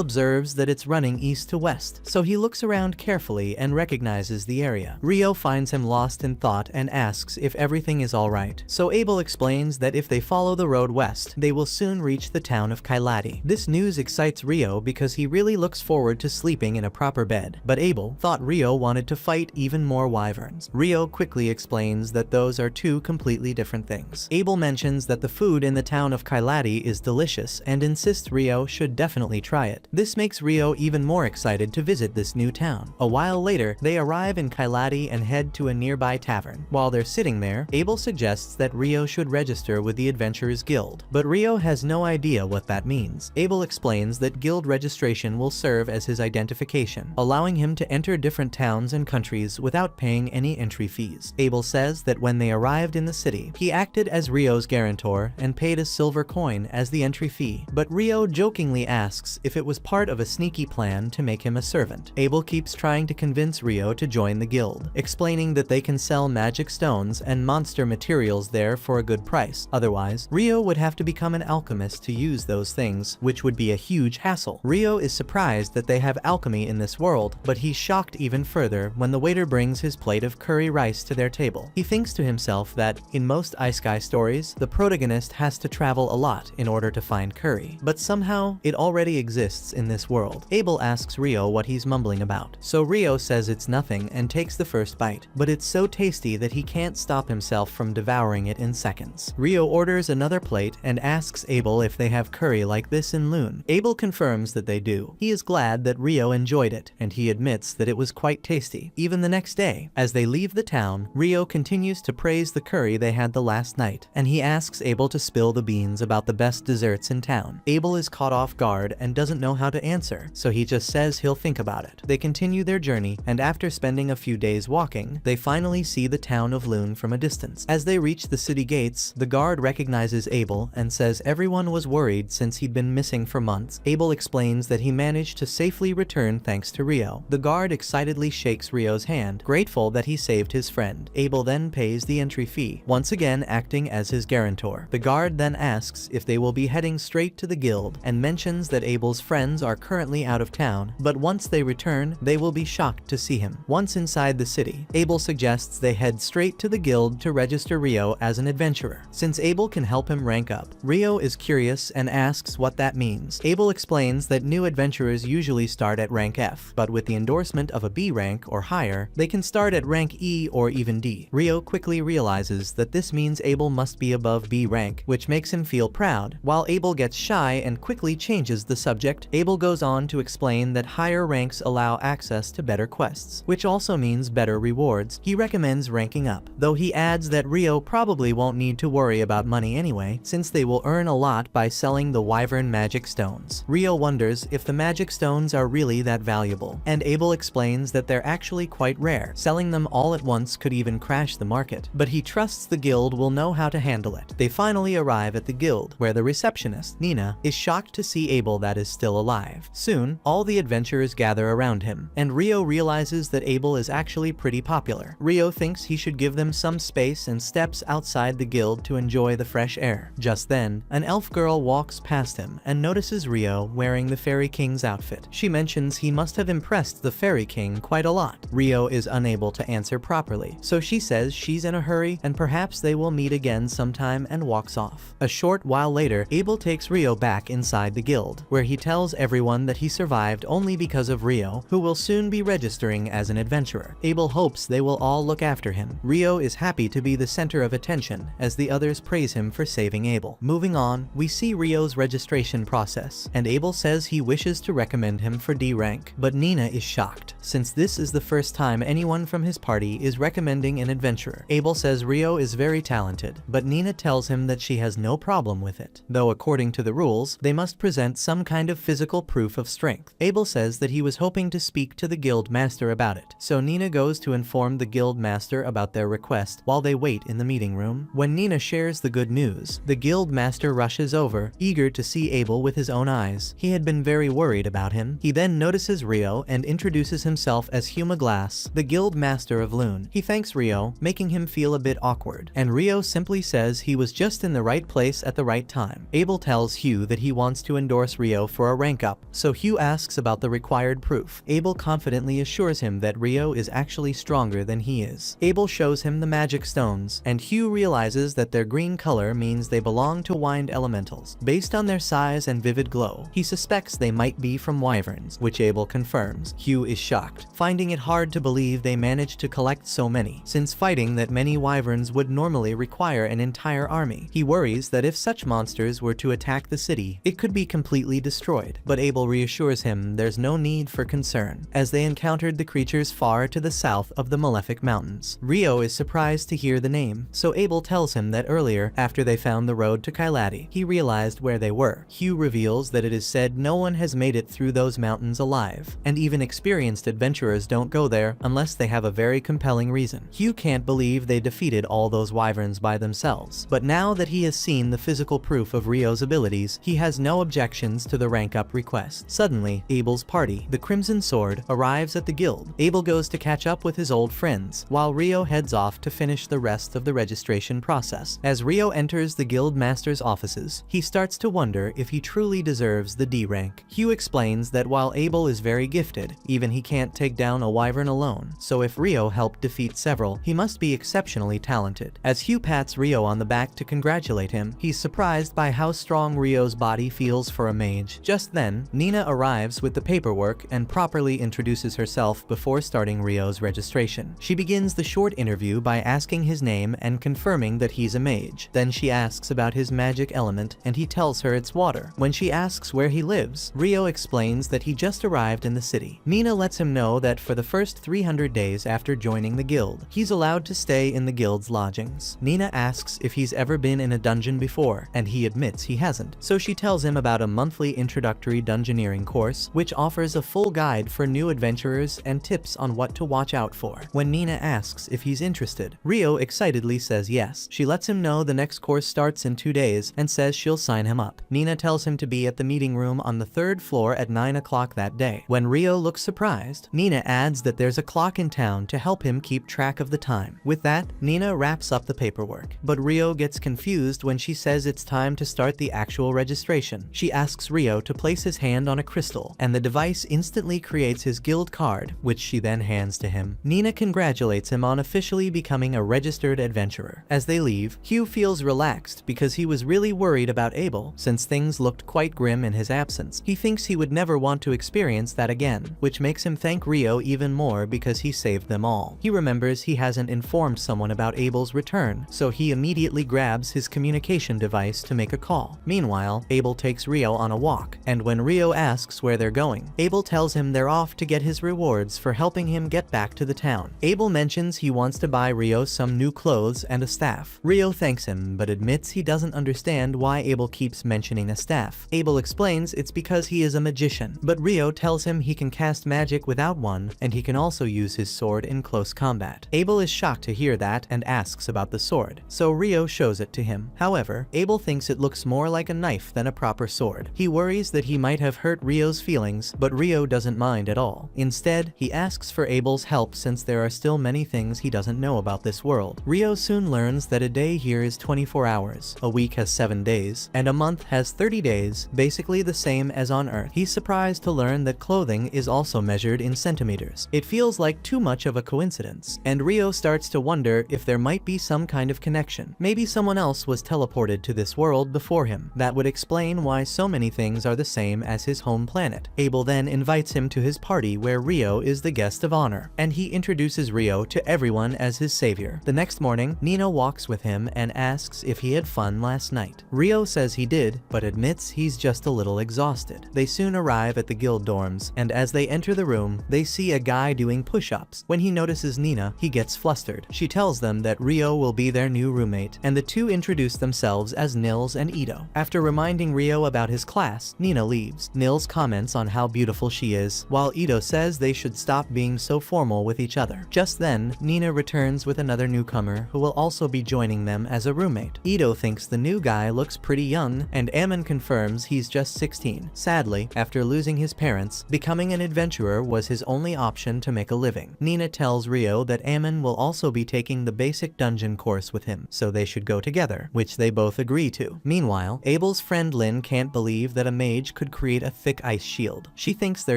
Speaker 1: observes that it's running east to west, so he looks around carefully and recognizes the area. Rio finds him lost in thought and asks if everything is alright, so Abel explains that if they follow the road west, they will soon reach the town of Kylatti. This news excites Rio because he really looks forward to sleeping in a proper bed, but Abel thought Rio wanted to fight even more wyverns. Rio quickly explains that those are two completely different things. Abel mentions that the food in the town of Kylatti is delicious and insists Rio should definitely try it. This makes Rio even more excited to visit this new town. A while later, they arrive in Kylatti and head to a nearby tavern. While they're sitting there, Abel suggests that Rio should register with the Adventurers Guild, but Rio has no idea what that means. Abel explains that guild registration will serve as his identification, allowing him to enter different towns and countries without paying any entry fees. Abel says that when they arrived in the city, he acted as Rio's guarantor and paid a silver coin as the entry fee, but Rio jokingly asks if it was part of a sneaky plan to make him a servant. Abel keeps trying to convince Rio to join the guild, explaining that they can sell magic stones and monster materials there for a good price. Otherwise, Rio would have to become an alchemist to use those things, which would be a huge hassle. Rio is surprised that they have alchemy in this world, but he's shocked even further when the waiter brings his plate of curry rice to their table. He thinks to himself that, in most Isekai stories, the protagonist has to travel a lot in order to find curry, but somehow it already exists in this world. Abel asks Rio what he's mumbling about, so Rio says it's nothing and takes the first bite, but it's so tasty that he can't stop himself from devouring it in seconds. Rio orders another plate and asks Abel if they have curry like this in Loon. Abel confirms that they do. He is glad that Rio enjoyed it, and he admits that it was quite tasty. Even the next day, as they leave the town, Rio continues to praise the curry they had the last night, and he asks Abel to spill the beans about the best desserts in town. Abel is caught off guard and doesn't know how to answer, so he just says he'll think about it. They continue their journey, and after spending a few days walking, they finally see the town of Loon from a distance. As they reach the city gates, the guard recognizes Abel and says everyone was worried since he'd been missing for months. Abel explains that he managed to safely return thanks to Rio. The guard excitedly shakes Rio's hand, grateful that he saved his friend. Abel then pays the entry fee, once again acting as his guarantor. The guard then asks if they will be heading straight to the guild, and mentions that Abel's friends are currently out of town, but once they return, they will be shocked to see him. Once inside the city, Abel suggests they head straight to the guild to register Rio as an adventurer. Since Abel can help him rank up, Rio is curious and asks what that means. Abel explains that new adventurers usually start at rank F, but with the endorsement of a B rank or higher, they can start at rank E or even D. Rio quickly realizes that this means Abel must be above B rank, which makes him feel proud. While Abel gets shy and quickly changes the subject, Abel goes on to explain that higher ranks allow access to better quests, which also means better rewards. He recommends ranking up, though he adds that Rio probably won't need to worry about money anyway, since they will earn a lot by selling the wyvern magic stones. Rio wonders if the magic stones are really that valuable, and Abel explains that they're actually quite rare. Selling them all at once could even crash the market, but he trusts the guild will know how to handle it. They finally arrive at the guild, where the receptionist, Nina, is shocked to see Abel that is still alive. Soon, all the adventurers gather around him, and Rio realizes that Abel is actually pretty popular. Rio thinks he should give them some space and steps outside the guild to enjoy the fresh air. Just then, an elf girl walks past him and notices Rio wearing the Fairy King's outfit. She mentions he must have impressed the Fairy King quite a lot. Rio is unable to answer answer properly, so she says she's in a hurry and perhaps they will meet again sometime and walks off. A short while later, Abel takes Rio back inside the guild, where he tells everyone that he survived only because of Rio, who will soon be registering as an adventurer. Abel hopes they will all look after him. Rio is happy to be the center of attention as the others praise him for saving Abel. Moving on, we see Rio's registration process, and Abel says he wishes to recommend him for D rank, but Nina is shocked, since this is the first time anyone from his party is recommending an adventurer. Abel says Rio is very talented, but Nina tells him that she has no problem with it, though according to the rules, they must present some kind of physical proof of strength. Abel says that he was hoping to speak to the guild master about it, so Nina goes to inform the guild master about their request while they wait in the meeting room. When Nina shares the good news, the guild master rushes over, eager to see Abel with his own eyes. He had been very worried about him. He then notices Rio and introduces himself as Huma Glass, the guild master of Loon. He thanks Rio, making him feel a bit awkward, and Rio simply says he was just in the right place at the right time. Abel tells Hugh that he wants to endorse Rio for a rank up, so Hugh asks about the required proof. Abel confidently assures him that Rio is actually stronger than he is. Abel shows him the magic stones, and Hugh realizes that their green color means they belong to wind elementals. Based on their size and vivid glow, he suspects they might be from wyverns, which Abel confirms. Hugh is shocked, finding it hard to believe they managed to collect so many, since fighting that many wyverns would normally require an entire army. He worries that if such monsters were to attack the city, it could be completely destroyed, but Abel reassures him there's no need for concern, as they encountered the creatures far to the south of the Malefic Mountains. Rio is surprised to hear the name, so Abel tells him that earlier, after they found the road to Kylatti, he realized where they were. Hugh reveals that it is said no one has made it through those mountains alive, and even experienced adventurers don't go there unless they have a very compelling reason. Hugh can't believe they defeated all those wyverns by themselves, but now that he has seen the physical proof of Rio's abilities, he has no objections to the rank up request. Suddenly, Abel's party, the Crimson Sword, arrives at the guild. Abel goes to catch up with his old friends, while Rio heads off to finish the rest of the registration process. As Rio enters the guild master's offices, he starts to wonder if he truly deserves the D rank. Hugh explains that while Abel is very gifted, even he can't take down a wyvern alone, so if Rio helped defeat several, he must be exceptionally talented. As Hugh pats Rio on the back to congratulate him, he's surprised by how strong Rio's body feels for a mage. Just then, Nina arrives with the paperwork and properly introduces herself before starting Rio's registration. She begins the short interview by asking his name and confirming that he's a mage. Then she asks about his magic element, and he tells her it's water. When she asks where he lives, Rio explains that he just arrived in the city. Nina lets him know that for the first 300 days after joining the guild, he's allowed to stay in the guild's lodgings. Nina asks if he's ever been in a dungeon before, and he admits he hasn't, so she tells him about a monthly introductory dungeoneering course, which offers a full guide for new adventurers and tips on what to watch out for. When Nina asks if he's interested, Rio excitedly says yes. She lets him know the next course starts in 2 days and says she'll sign him up. Nina tells him to be at the meeting room on the 3rd floor at 9 o'clock that day. When Rio looks surprised, Nina adds that there's a clock in town to help him keep track of the time. With that, Nina wraps up the paperwork, but Rio gets confused when she says it's time to start the actual registration. She asks Rio to place his hand on a crystal, and the device instantly creates his guild card, which she then hands to him. Nina congratulates him on officially becoming a registered adventurer. As they leave, Hugh feels relaxed because he was really worried about Abel, since things looked quite grim in his absence. He thinks he would never want to experience that again, which makes him thank Rio even more because he saved them all. He remembers he hasn't informed someone about Abel's return, so he immediately grabs his communication device to make a call. Meanwhile, Abel takes Rio on a walk, and when Rio asks where they're going, Abel tells him they're off to get his rewards for helping him get back to the town. Abel mentions he wants to buy Rio some new clothes and a staff. Rio thanks him, but admits he doesn't understand why Abel keeps mentioning a staff. Abel explains it's because he is a magician, but Rio tells him he can cast magic without one, and he can also use his sword in close combat. Abel is shocked to hear that and asks about the sword, so Rio shows it to him. However, Abel thinks it looks more like a knife than a proper sword. He worries that he might have hurt Rio's feelings, but Rio doesn't mind at all. Instead, he asks for Abel's help since there are still many things he doesn't know about this world. Rio soon learns that a day here is 24 hours, a week has 7 days, and a month has 30 days, basically the same as on Earth. He's surprised to learn that clothing is also measured in centimeters. It feels like too much of a coincidence. And Rio starts to wonder if there might be some kind of connection. Maybe someone else was teleported to this world before him. That would explain why so many things are the same as his home planet. Abel then invites him to his party where Rio is the guest of honor, and he introduces Rio to everyone as his savior. The next morning, Nina walks with him and asks if he had fun last night. Rio says he did, but admits he's just a little exhausted. They soon arrive at the guild dorms, and as they enter the room, they see a guy doing push-ups. When he notices Nina, he gets flustered. She tells them that Rio will be their new roommate, and the two introduce themselves as Nils and Ito. After reminding Rio about his class, Nina leaves. Nils comments on how beautiful she is, while Ito says they should stop being so formal with each other. Just then, Nina returns with another newcomer who will also be joining them as a roommate. Ito thinks the new guy looks pretty young, and Ammon confirms he's just 16. Sadly, after losing his parents, becoming an adventurer was his only option to make a living. Nina tells Rio that Ammon will also be taking the basic dungeon course with him, so they should go together, which they both agree to. Meanwhile, Abel's friend Lynn can't believe that a mage could create a thick ice shield. She thinks they're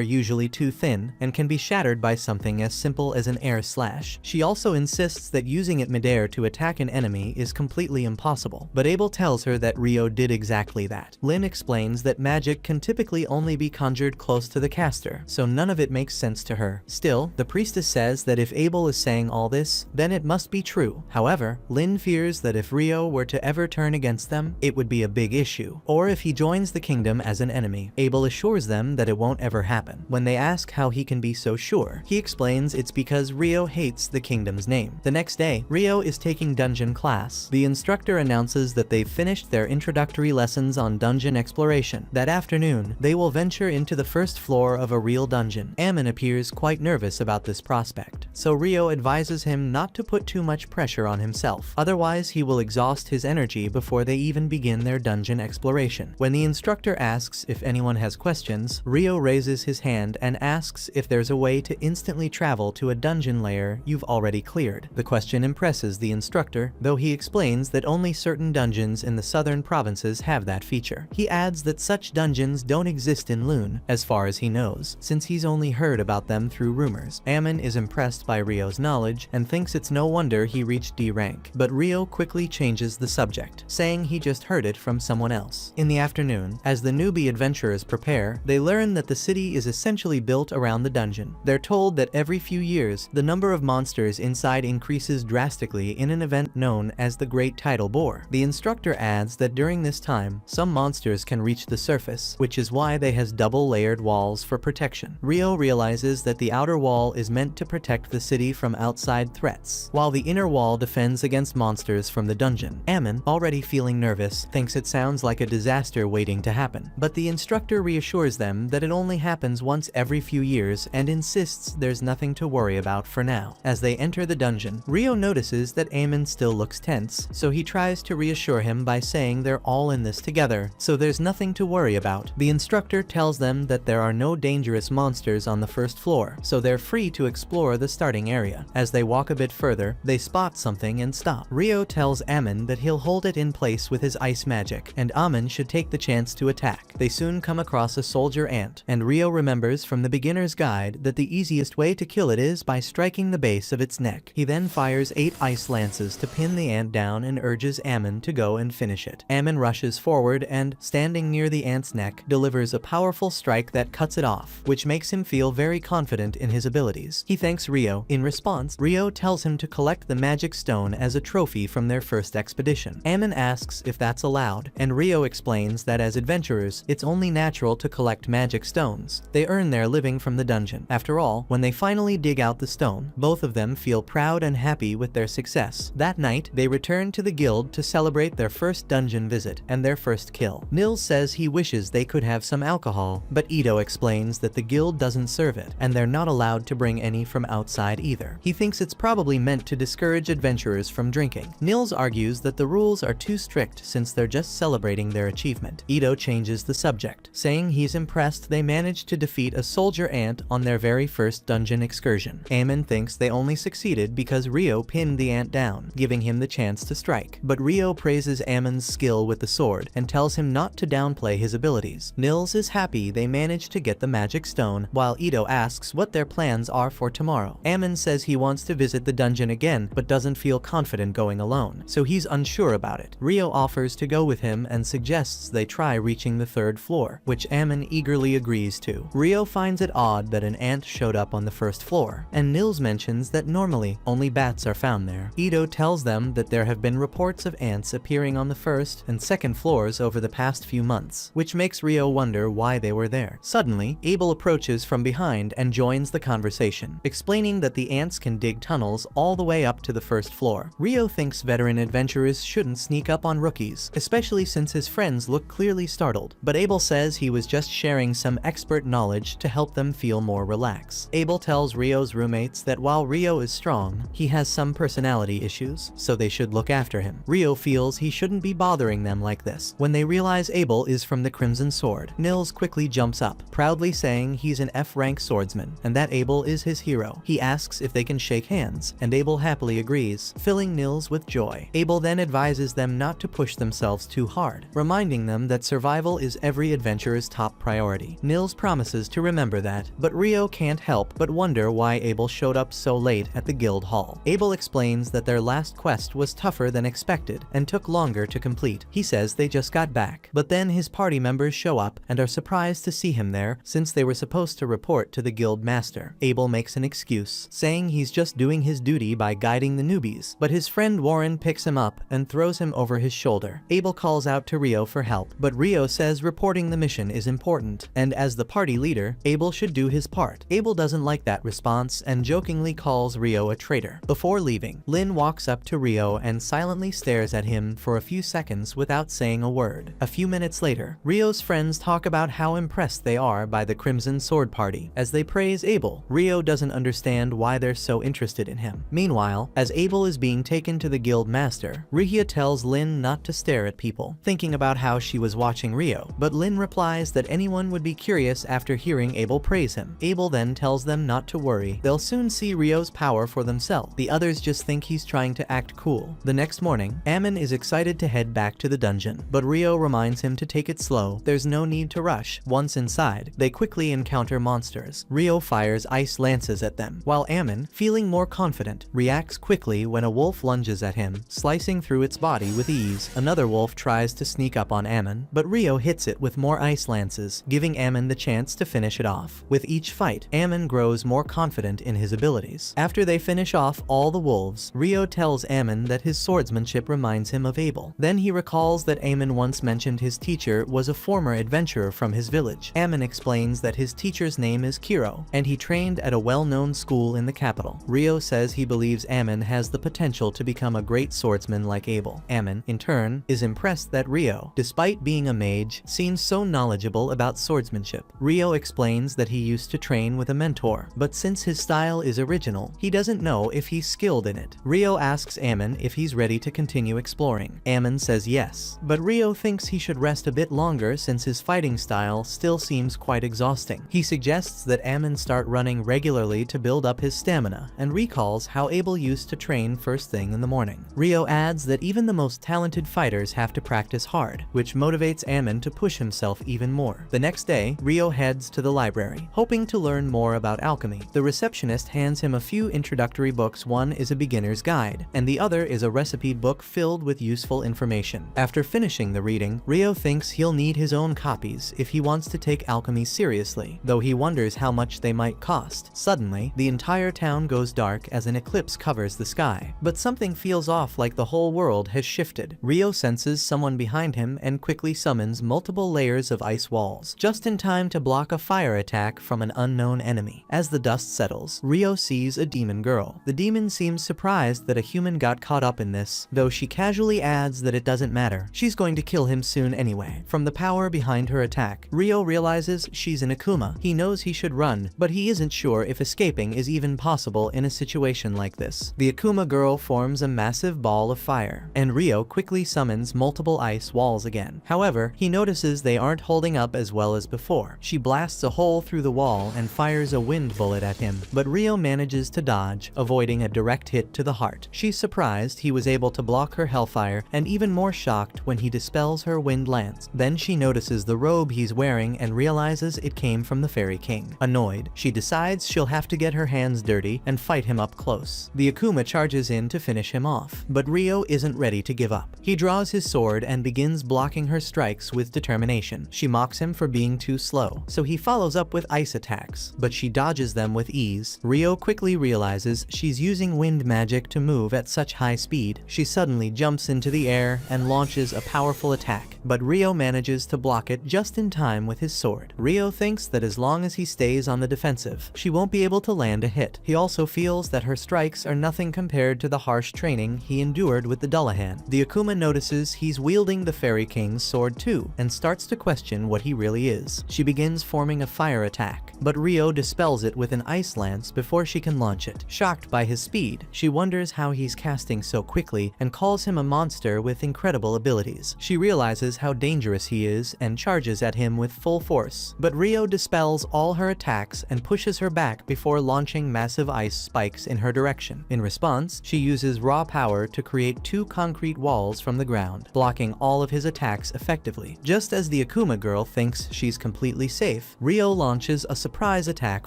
Speaker 1: usually too thin and can be shattered by something as simple as an air slash. She also insists that using it midair to attack an enemy is completely impossible, but Abel tells her that Rio did exactly that. Lynn explains that magic can typically only be conjured close to the caster, so none of it makes sense to her. Still, the priestess says that if Abel is saying all this, then it must be true. However, Lynn fears that if Rio were to ever turn against them, it would be a big issue, or if he joins the kingdom as an enemy. Abel assures them that it won't ever happen. When they ask how he can be so sure, he explains it's because Rio hates the kingdom's name. The next day, Rio is taking dungeon class. The instructor announces that they've finished their introductory lessons on dungeon exploration. That afternoon, they will venture into the first floor of a real dungeon. Ammon appears quite nervous about this prospect, so Rio advises him not to put too much pressure on himself, otherwise he will exhaust his energy before they even begin their dungeon exploration. When the instructor asks if anyone has questions, Rio raises his hand and asks if there's a way to instantly travel to a dungeon layer you've already cleared. The question impresses the instructor, though he explains that only certain dungeons in the southern provinces have that feature. He adds that such dungeons don't exist in Lune, as far as he knows, since he's only heard about them through rumors. Ammon is impressed by Rio's knowledge and thinks it's no wonder he reached D rank, but Rio quickly changes the subject, saying he just heard it from someone else. In the afternoon, as the newbie adventurers prepare, they learn that the city is essentially built around the dungeon. They're told that every few years, the number of monsters inside increases drastically in an event known as the Great Tidal Bore. The instructor adds that during this time, some monsters can reach the surface, which is why they has double-layered walls for protection. Rio realizes that the outer wall is meant to protect the city from outside threats, while the inner wall defends against monsters from the dungeon. Ammon, already feeling nervous, thinks it sounds like a disaster waiting to happen, but the instructor reassures them that it only happens once every few years and insists there's nothing to worry about for now. As they enter the dungeon, Rio notices that Ammon still looks tense, so he tries to reassure him by saying they're all in this together, so there's nothing to worry about. The instructor tells them that there are no dangerous monsters on the first floor, so they're free to explore the starting area. As they walk a bit further, they spot something and stop. Rio tells Ammon that he'll hold it in place with his ice magic, and Ammon should take the chance to attack. They soon come across a soldier ant, and Rio remembers from the beginner's guide that the easiest way to kill it is by striking the base of its neck. He then fires 8 ice lances to pin the ant down and urges Ammon to go and finish it. Ammon rushes forward and, standing near the ant's neck, delivers a powerful strike that cuts it off, which makes him feel very confident in his abilities. He thanks Rio. In response, Rio tells him to collect the magic stone as a trophy from their first expedition. Ammon asks if that's allowed, and Rio explains that as adventurers, it's only natural to collect magic stones. They earn their living from the dungeon. After all, when they finally dig out the stone, both of them feel proud and happy with their success. That night, they return to the guild to celebrate their first dungeon visit and their first kill. Nils says he wishes they could have some alcohol, but Ito explains that the guild doesn't serve it, and they're not allowed to bring any from outside either. He thinks it's probably meant to discourage adventurers from drinking. Nils argues that the rules are too strict since they're just celebrating their achievement. Ito changes the subject, saying he's impressed they managed to defeat a soldier ant on their very first dungeon excursion. Ammon thinks they only succeeded because Rio pinned the ant down, giving him the chance to strike. But Rio praises Ammon's skill with the sword and tells him not to downplay his abilities. Nils is happy they managed to get the magic stone, while Ito asks what their plans are for tomorrow. Ammon says he wants to visit the dungeon again but doesn't feel confident going alone, so he's unsure about it. Rio offers to go with him and suggests they try reaching the 3rd floor, which Ammon eagerly agrees to. Rio finds it odd that an ant showed up on the 1st floor, and Nils mentions that normally only bats are found there. Ito tells them that there have been reports of ants appearing on the 1st and 2nd floors over the past few months, which makes Rio wonder why they were there. Suddenly, Abel approaches from behind and joins the conversation, explaining that the ants can dig tunnels all the way up to the 1st floor. Rio thinks veteran adventurers shouldn't sneak up on rookies, especially since his friends look clearly startled, but Abel says he was just sharing some expert knowledge to help them feel more relaxed. Abel tells Rio's roommates that while Rio is strong, he has some personality issues, so they should look after him. Rio feels he shouldn't be bothering them like this. When they realize Abel is from the Crimson Sword, Nils quickly jumps up, proudly saying he's an F-rank swordsman, and that Abel is his hero. He asks if they can shake hands, and Abel happily agrees, filling Nils with joy. Abel then advises them not to push themselves too hard, reminding them that survival is every adventurer's top priority. Nils promises to remember that, but Rio can't help but wonder why Abel showed up so late at the guild hall. Abel explains that their last quest was tougher than expected and took longer to complete. He says they just got back, but then his party members show up and are surprised to see him there since they were supposed to report to the guild master. Abel makes an excuse, saying he's just doing his duty by guiding the newbies, but his friend Warren picks him up and throws him over his shoulder. Abel calls out to Rio for help, but Rio says reporting the mission is important, and as the party leader, Abel should do his part. Abel doesn't like that response and jokingly calls Rio a traitor. Before leaving, Lynn walks up to Rio and silently stares at him for a few seconds without saying a word. A few minutes later, Rio's friends talk about how impressed they are by the Crimson Sword party. As they praise Abel, Rio doesn't understand why they're so interested in him. Meanwhile, as Abel is being taken to the guild master, Rigia tells Lynn not to stare at people, thinking about how she was watching Rio, but Lynn replies that anyone would be curious after hearing Abel praise him. Abel then tells them not to worry, they'll soon see Rio's power for themselves. The others just think he's trying to act cool. The next morning, Ammon is excited to head back to the dungeon, but Rio reminds him to take it slow. There's no need to rush. Once inside, they quickly encounter monsters. Rio fires ice lances at them, while Ammon, feeling more confident, reacts quickly when a wolf lunges at him, slicing through its body with ease. Another wolf tries to sneak up on Ammon, but Rio hits it with more ice lances, giving Ammon the chance to finish it off. With each fight, Ammon grows more confident in his abilities. After they finish off all the wolves, Rio tells Ammon that his swordsmanship reminds him of Abel. Then he recalls that Ammon once mentioned his teacher was a former adventurer from his village. Ammon explains that his teacher's name is Kiro, and he trained at a well-known school in the capital. Rio says he believes Ammon has the potential to become a great swordsman like Abel. Ammon, in turn, is impressed that Rio, despite being a mage, seems so knowledgeable about swordsmanship. Rio explains that he used to train with a mentor, but since his style is original, he doesn't know if he's skilled in it. Rio asks Ammon if he's ready to continue exploring. Ammon says yes, but Rio thinks he should rest a bit longer since his fighting style still seems quite exhausting. He suggests that Ammon start running regularly to build up his stamina, and recalls how Abel used to train first thing in the morning. Rio adds that even the most talented fighters have to practice hard, which motivates Ammon to push himself even more. The next day, Rio heads to the library, hoping to learn more about alchemy. The receptionist hands him a few introductory books. One is a beginner's guide, and the other is a recipe book filled with useful information. After finishing the reading, Rio thinks he'll need his own copies if he wants to take alchemy seriously, though he wonders how much they might cost. Suddenly, the entire town goes dark as an eclipse covers the sky, but something feels off, like the whole world has shifted. Rio senses someone behind him and quickly summons multiple layers of ice walls, just in time to block a fire attack from an unknown enemy. As the dust settles, Rio sees a demon girl. The demon seems surprised that a human got caught up in this, though she casually adds that it doesn't matter. She's going to kill him soon anyway. From the power behind her attack, Rio realizes she's an Akuma. He knows he should run, but he isn't sure if escaping is even possible in a situation like this. The Akuma girl forms a massive ball of fire, and Rio quickly summons multiple ice walls again. However, he notices they aren't holding up as well as before. She blasts a hole through the wall and fires a wind bullet at him, but Rio manages to dodge, avoiding a direct hit to the heart. She's surprised he was able to block her hellfire, and even more shocked when he dispels her wind lance. Then she notices the robe he's wearing and realizes it came from the Fairy King. Annoyed, she decides she'll have to get her hands hands dirty and fight him up close. The Akuma charges in to finish him off, but Rio isn't ready to give up. He draws his sword and begins blocking her strikes with determination. She mocks him for being too slow, so he follows up with ice attacks, but she dodges them with ease. Rio quickly realizes she's using wind magic to move at such high speed. She suddenly jumps into the air and launches a powerful attack, but Rio manages to block it just in time with his sword. Rio thinks that as long as he stays on the defensive, she won't be able to land a hit. He also feels that her strikes are nothing compared to the harsh training he endured with the Dullahan. The Akuma notices he's wielding the Fairy King's sword too, and starts to question what he really is. She begins forming a fire attack, but Rio dispels it with an ice lance before she can launch it. Shocked by his speed, she wonders how he's casting so quickly and calls him a monster with incredible abilities. She realizes how dangerous he is and charges at him with full force, but Rio dispels all her attacks and pushes her back before launching massive ice spikes in her direction. In response, she uses raw power to create 2 concrete walls from the ground, blocking all of his attacks effectively. Just as the Akuma girl thinks she's completely safe, Rio launches a surprise attack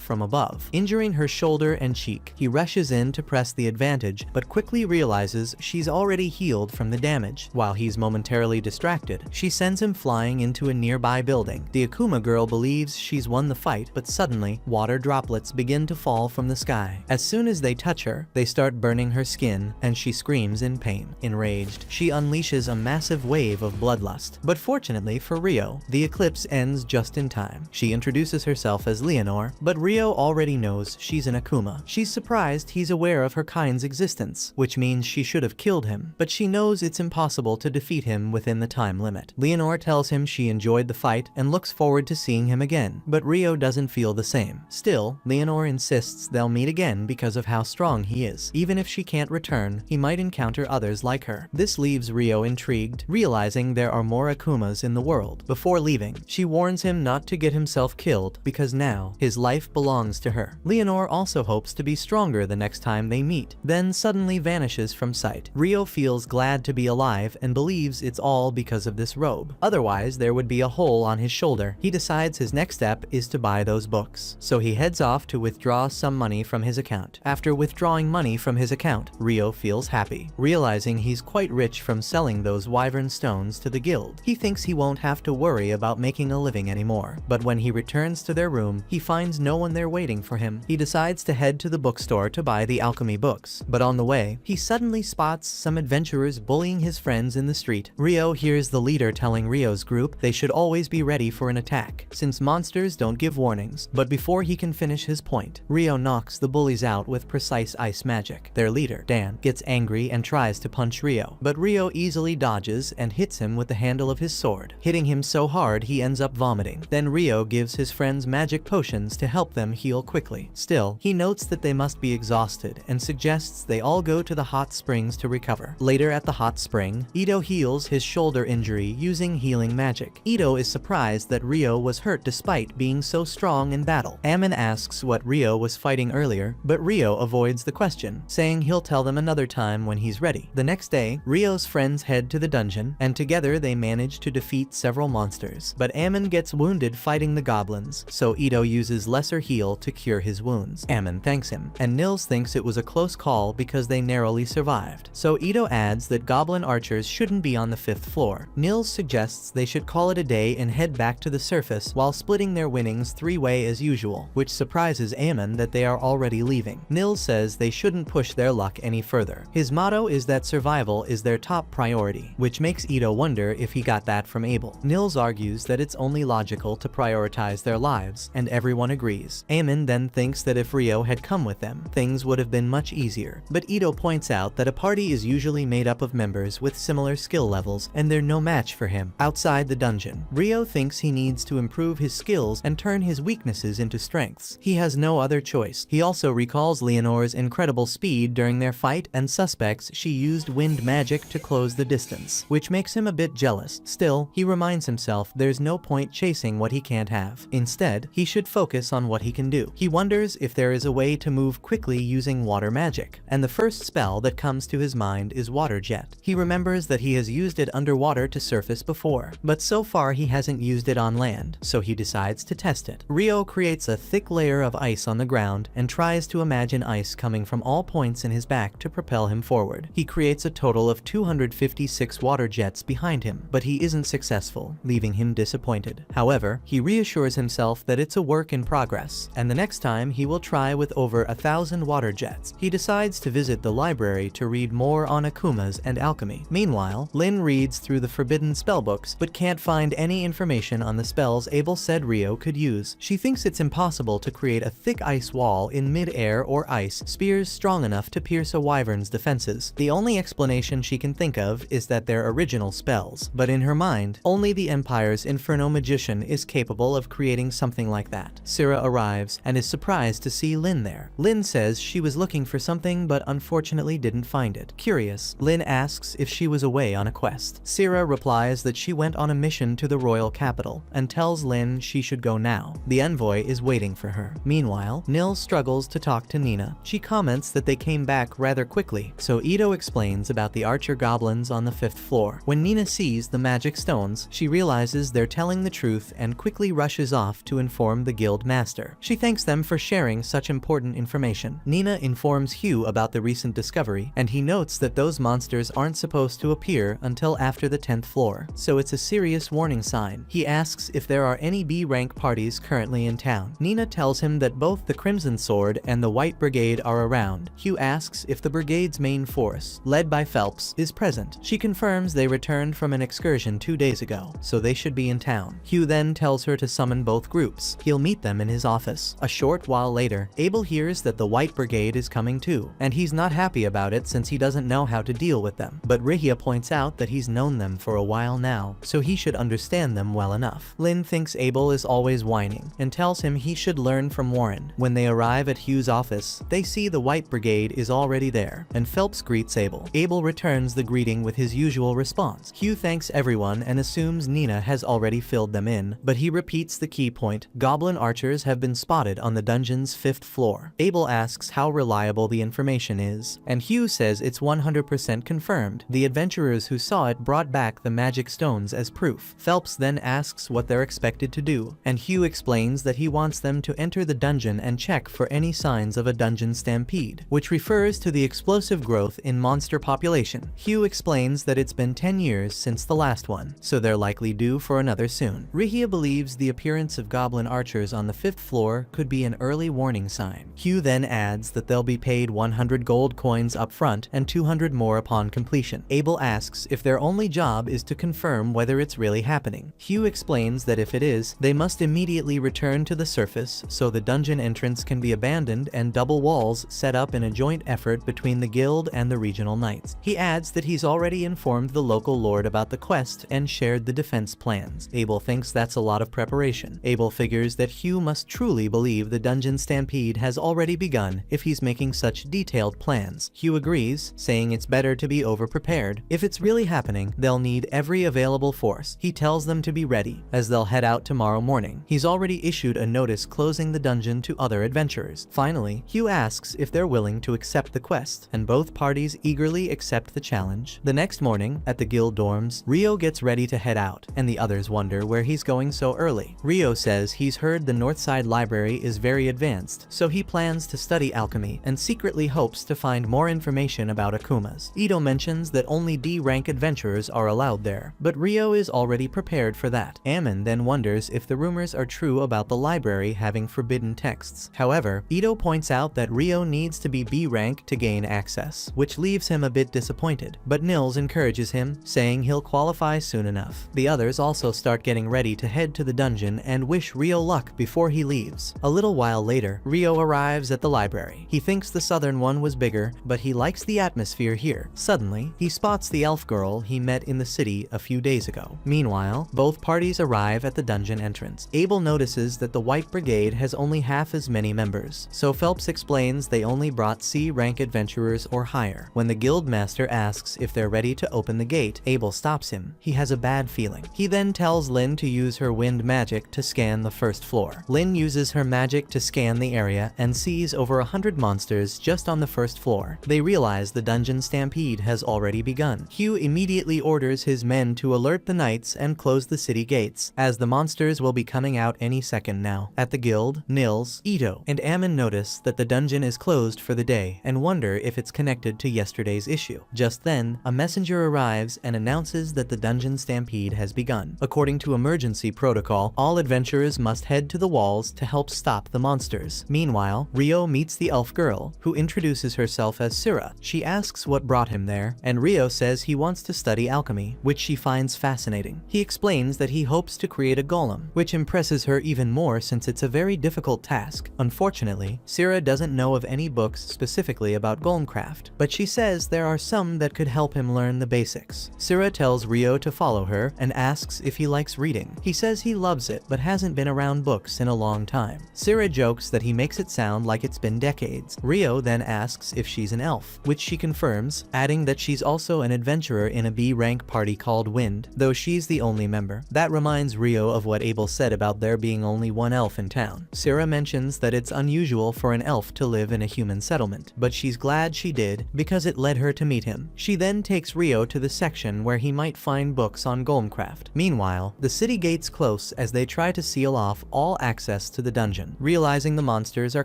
Speaker 1: from above, injuring her shoulder and cheek. He rushes in to press the advantage, but quickly realizes she's already healed from the damage. While he's momentarily distracted, she sends him flying into a nearby building. The Akuma girl believes she's won the fight, but suddenly, water droplets begin to fall from the sky. As soon as they touch her, they start burning her skin, and she screams in pain. Enraged, she unleashes a massive wave of bloodlust. But fortunately for Rio, the eclipse ends just in time. She introduces herself as Leonor, but Rio already knows she's an Akuma. She's surprised he's aware of her kind's existence, which means she should have killed him, but she knows it's impossible to defeat him within the time limit. Leonor tells him she enjoyed the fight and looks forward to seeing him again, but Rio doesn't feel the same. Still, Leonor insists they'll meet again because of how strong he is. Even if she can't return, he might encounter others like her. This leaves Rio intrigued, realizing there are more Akumas in the world. Before leaving, she warns him not to get himself killed because now his life belongs to her. Leonor also hopes to be stronger the next time they meet, then suddenly vanishes from sight. Rio feels glad to be alive and believes it's all because of this robe. Otherwise, there would be a hole on his shoulder. He decides his next step is to buy those books, so he heads off to withdraw some money from his account. After withdrawing money from his account, Rio feels happy, realizing he's quite rich from selling those wyvern stones to the guild. He thinks he won't have to worry about making a living anymore, but when he returns to their room, he finds no one there waiting for him. He decides to head to the bookstore to buy the alchemy books, but on the way, he suddenly spots some adventurers bullying his friends in the street. Rio hears the leader telling Rio's group they should always be ready for an attack, since monsters don't give warnings. But before he can finish his point, Rio knocks the bullies out with precise ice magic. Their leader, Dan, gets angry and tries to punch Rio, but Rio easily dodges and hits him with the handle of his sword, hitting him so hard he ends up vomiting. Then Rio gives his friends magic potions to help them heal quickly. Still, he notes that they must be exhausted and suggests they all go to the hot springs to recover. Later at the hot spring, Ito heals his shoulder injury using healing magic. Ito is surprised that Rio was hurt despite being so strong in battle. Ammon asks what Rio was fighting earlier, but Rio avoids the question, saying he'll tell them another time when he's ready. The next day, Rio's friends head to the dungeon, and together they manage to defeat several monsters. But Ammon gets wounded fighting the goblins, so Ito uses lesser heal to cure his wounds. Ammon thanks him, and Nils thinks it was a close call because they narrowly survived. So Ito adds that goblin archers shouldn't be on the 5th floor. Nils suggests they should call it a day and head back to the surface while splitting their winnings 3-way as usual, which surprises Ammon that they are already leaving. Nils says they shouldn't push their luck any further. His motto is that survival is their top priority, which makes Ito wonder if he got that from Abel. Nils argues that it's only logical to prioritize their lives, and everyone agrees. Ammon then thinks that if Rio had come with them, things would have been much easier. But Ito points out that a party is usually made up of members with similar skill levels, and they're no match for him. Outside the dungeon, Rio thinks he needs to improve his skills and turn his weaknesses into strengths. He has no other choice. He also recalls Leonor's incredible speed during their fight and suspects she used wind magic to close the distance, which makes him a bit jealous. Still, he reminds himself there's no point chasing what he can't have. Instead, he should focus on what he can do. He wonders if there is a way to move quickly using water magic, and the first spell that comes to his mind is Water Jet. He remembers that he has used it underwater to surface before, but so far he hasn't used it on land, so he decides to test it. Rio creates a thick layer of ice on the ground ground and tries to imagine ice coming from all points in his back to propel him forward. He creates a total of 256 water jets behind him, but he isn't successful, leaving him disappointed. However, he reassures himself that it's a work in progress, and the next time he will try with over 1,000 water jets. He decides to visit the library to read more on akumas and alchemy. Meanwhile, Lynn reads through the forbidden spellbooks but can't find any information on the spells Abel said Rio could use. She thinks it's impossible to create a thick ice wall in mid-air or ice spears strong enough to pierce a wyvern's defenses. The only explanation she can think of is that they're original spells, but in her mind, only the Empire's Inferno magician is capable of creating something like that. Syrah arrives and is surprised to see Lynn there. Lynn says she was looking for something but unfortunately didn't find it. Curious, Lynn asks if she was away on a quest. Syrah replies that she went on a mission to the royal capital and tells Lynn she should go now. The envoy is waiting for her. Meanwhile, Nils struggles to talk to Nina. She comments that they came back rather quickly, so Ito explains about the archer goblins on the 5th floor. When Nina sees the magic stones, she realizes they're telling the truth and quickly rushes off to inform the guild master. She thanks them for sharing such important information. Nina informs Hugh about the recent discovery, and he notes that those monsters aren't supposed to appear until after the 10th floor, so it's a serious warning sign. He asks if there are any B-rank parties currently in town. Nina tells him that both the Crimson Sword and the White Brigade are around. Hugh asks if the brigade's main force, led by Phelps, is present. She confirms they returned from an excursion 2 days ago, so they should be in town. Hugh then tells her to summon both groups. He'll meet them in his office. A short while later, Abel hears that the White Brigade is coming too, and he's not happy about it since he doesn't know how to deal with them. But Rihia points out that he's known them for a while now, so he should understand them well enough. Lynn thinks Abel is always whining, and tells him he should learn from Warren. When they arrive at Hugh's office, they see the White Brigade is already there, and Phelps greets Abel. Abel returns the greeting with his usual response. Hugh thanks everyone and assumes Nina has already filled them in, but he repeats the key point: goblin archers have been spotted on the dungeon's 5th floor. Abel asks how reliable the information is, and Hugh says it's 100% confirmed. The adventurers who saw it brought back the magic stones as proof. Phelps then asks what they're expected to do, and Hugh explains that he wants them to enter the dungeon and check for any signs of a dungeon stampede, which refers to the explosive growth in monster population. Hugh explains that it's been 10 years since the last one, so they're likely due for another soon. Rihia believes the appearance of goblin archers on the 5th floor could be an early warning sign. Hugh then adds that they'll be paid 100 gold coins up front and 200 more upon completion. Abel asks if their only job is to confirm whether it's really happening. Hugh explains that if it is, they must immediately return to the surface so the dungeon entrance can be abandoned and double walls set up in a joint effort between the guild and the regional knights. He adds that he's already informed the local lord about the quest and shared the defense plans. Abel thinks that's a lot of preparation. Abel figures that Hugh must truly believe the dungeon stampede has already begun if he's making such detailed plans. Hugh agrees, saying it's better to be over-prepared. If it's really happening, they'll need every available force. He tells them to be ready, as they'll head out tomorrow morning. He's already issued a notice closing the dungeon to other adventurers. Finally, Hugh asks if they're willing to accept the quest, and both parties eagerly accept the challenge. The next morning, at the guild dorms, Rio gets ready to head out, and the others wonder where he's going so early. Rio says he's heard the Northside Library is very advanced, so he plans to study alchemy, and secretly hopes to find more information about akumas. Ito mentions that only D-rank adventurers are allowed there, but Rio is already prepared for that. Ammon then wonders if the rumors are true about the library having forbidden texts. However, Ito points out that Rio needs to be B-rank to gain access, which leaves him a bit disappointed, but Nils encourages him, saying he'll qualify soon enough. The others also start getting ready to head to the dungeon and wish Rio luck before he leaves. A little while later, Rio arrives at the library. He thinks the southern one was bigger, but he likes the atmosphere here. Suddenly, he spots the elf girl he met in the city a few days ago. Meanwhile, both parties arrive at the dungeon entrance. Abel notices that the White Brigade has only half as many members, so Phelps explains they only brought C-rank adventurers or higher. When the guild master asks if they're ready to open the gate, Abel stops him. He has a bad feeling. He then tells Lynn to use her wind magic to scan the 1st floor. Lynn uses her magic to scan the area and sees over 100 monsters just on the 1st floor. They realize the dungeon stampede has already begun. Hugh immediately orders his men to alert the knights and close the city gates, as the monsters will be coming out any second now. At the guild, Nils, Ito, Rio and Ammon notice that the dungeon is closed for the day and wonder if it's connected to yesterday's issue. Just then, a messenger arrives and announces that the dungeon stampede has begun. According to emergency protocol, all adventurers must head to the walls to help stop the monsters. Meanwhile, Rio meets the elf girl, who introduces herself as Syrah. She asks what brought him there, and Rio says he wants to study alchemy, which she finds fascinating. He explains that he hopes to create a golem, which impresses her even more since it's a very difficult task. Unfortunately, Syrah doesn't know of any books specifically about golemcraft, but she says there are some that could help him learn the basics. Syrah tells Rio to follow her and asks if he likes reading. He says he loves it but hasn't been around books in a long time. Syrah jokes that he makes it sound like it's been decades. Rio then asks if she's an elf, which she confirms, adding that she's also an adventurer in a B-rank party called Wind, though she's the only member. That reminds Rio of what Abel said about there being only one elf in town. Syrah mentions that it's unusual for an elf to live in a human settlement, but she's glad she did because it led her to meet him. She then takes Rio to the section where he might find books on golemcraft. Meanwhile, the city gates close as they try to seal off all access to the dungeon. Realizing the monsters are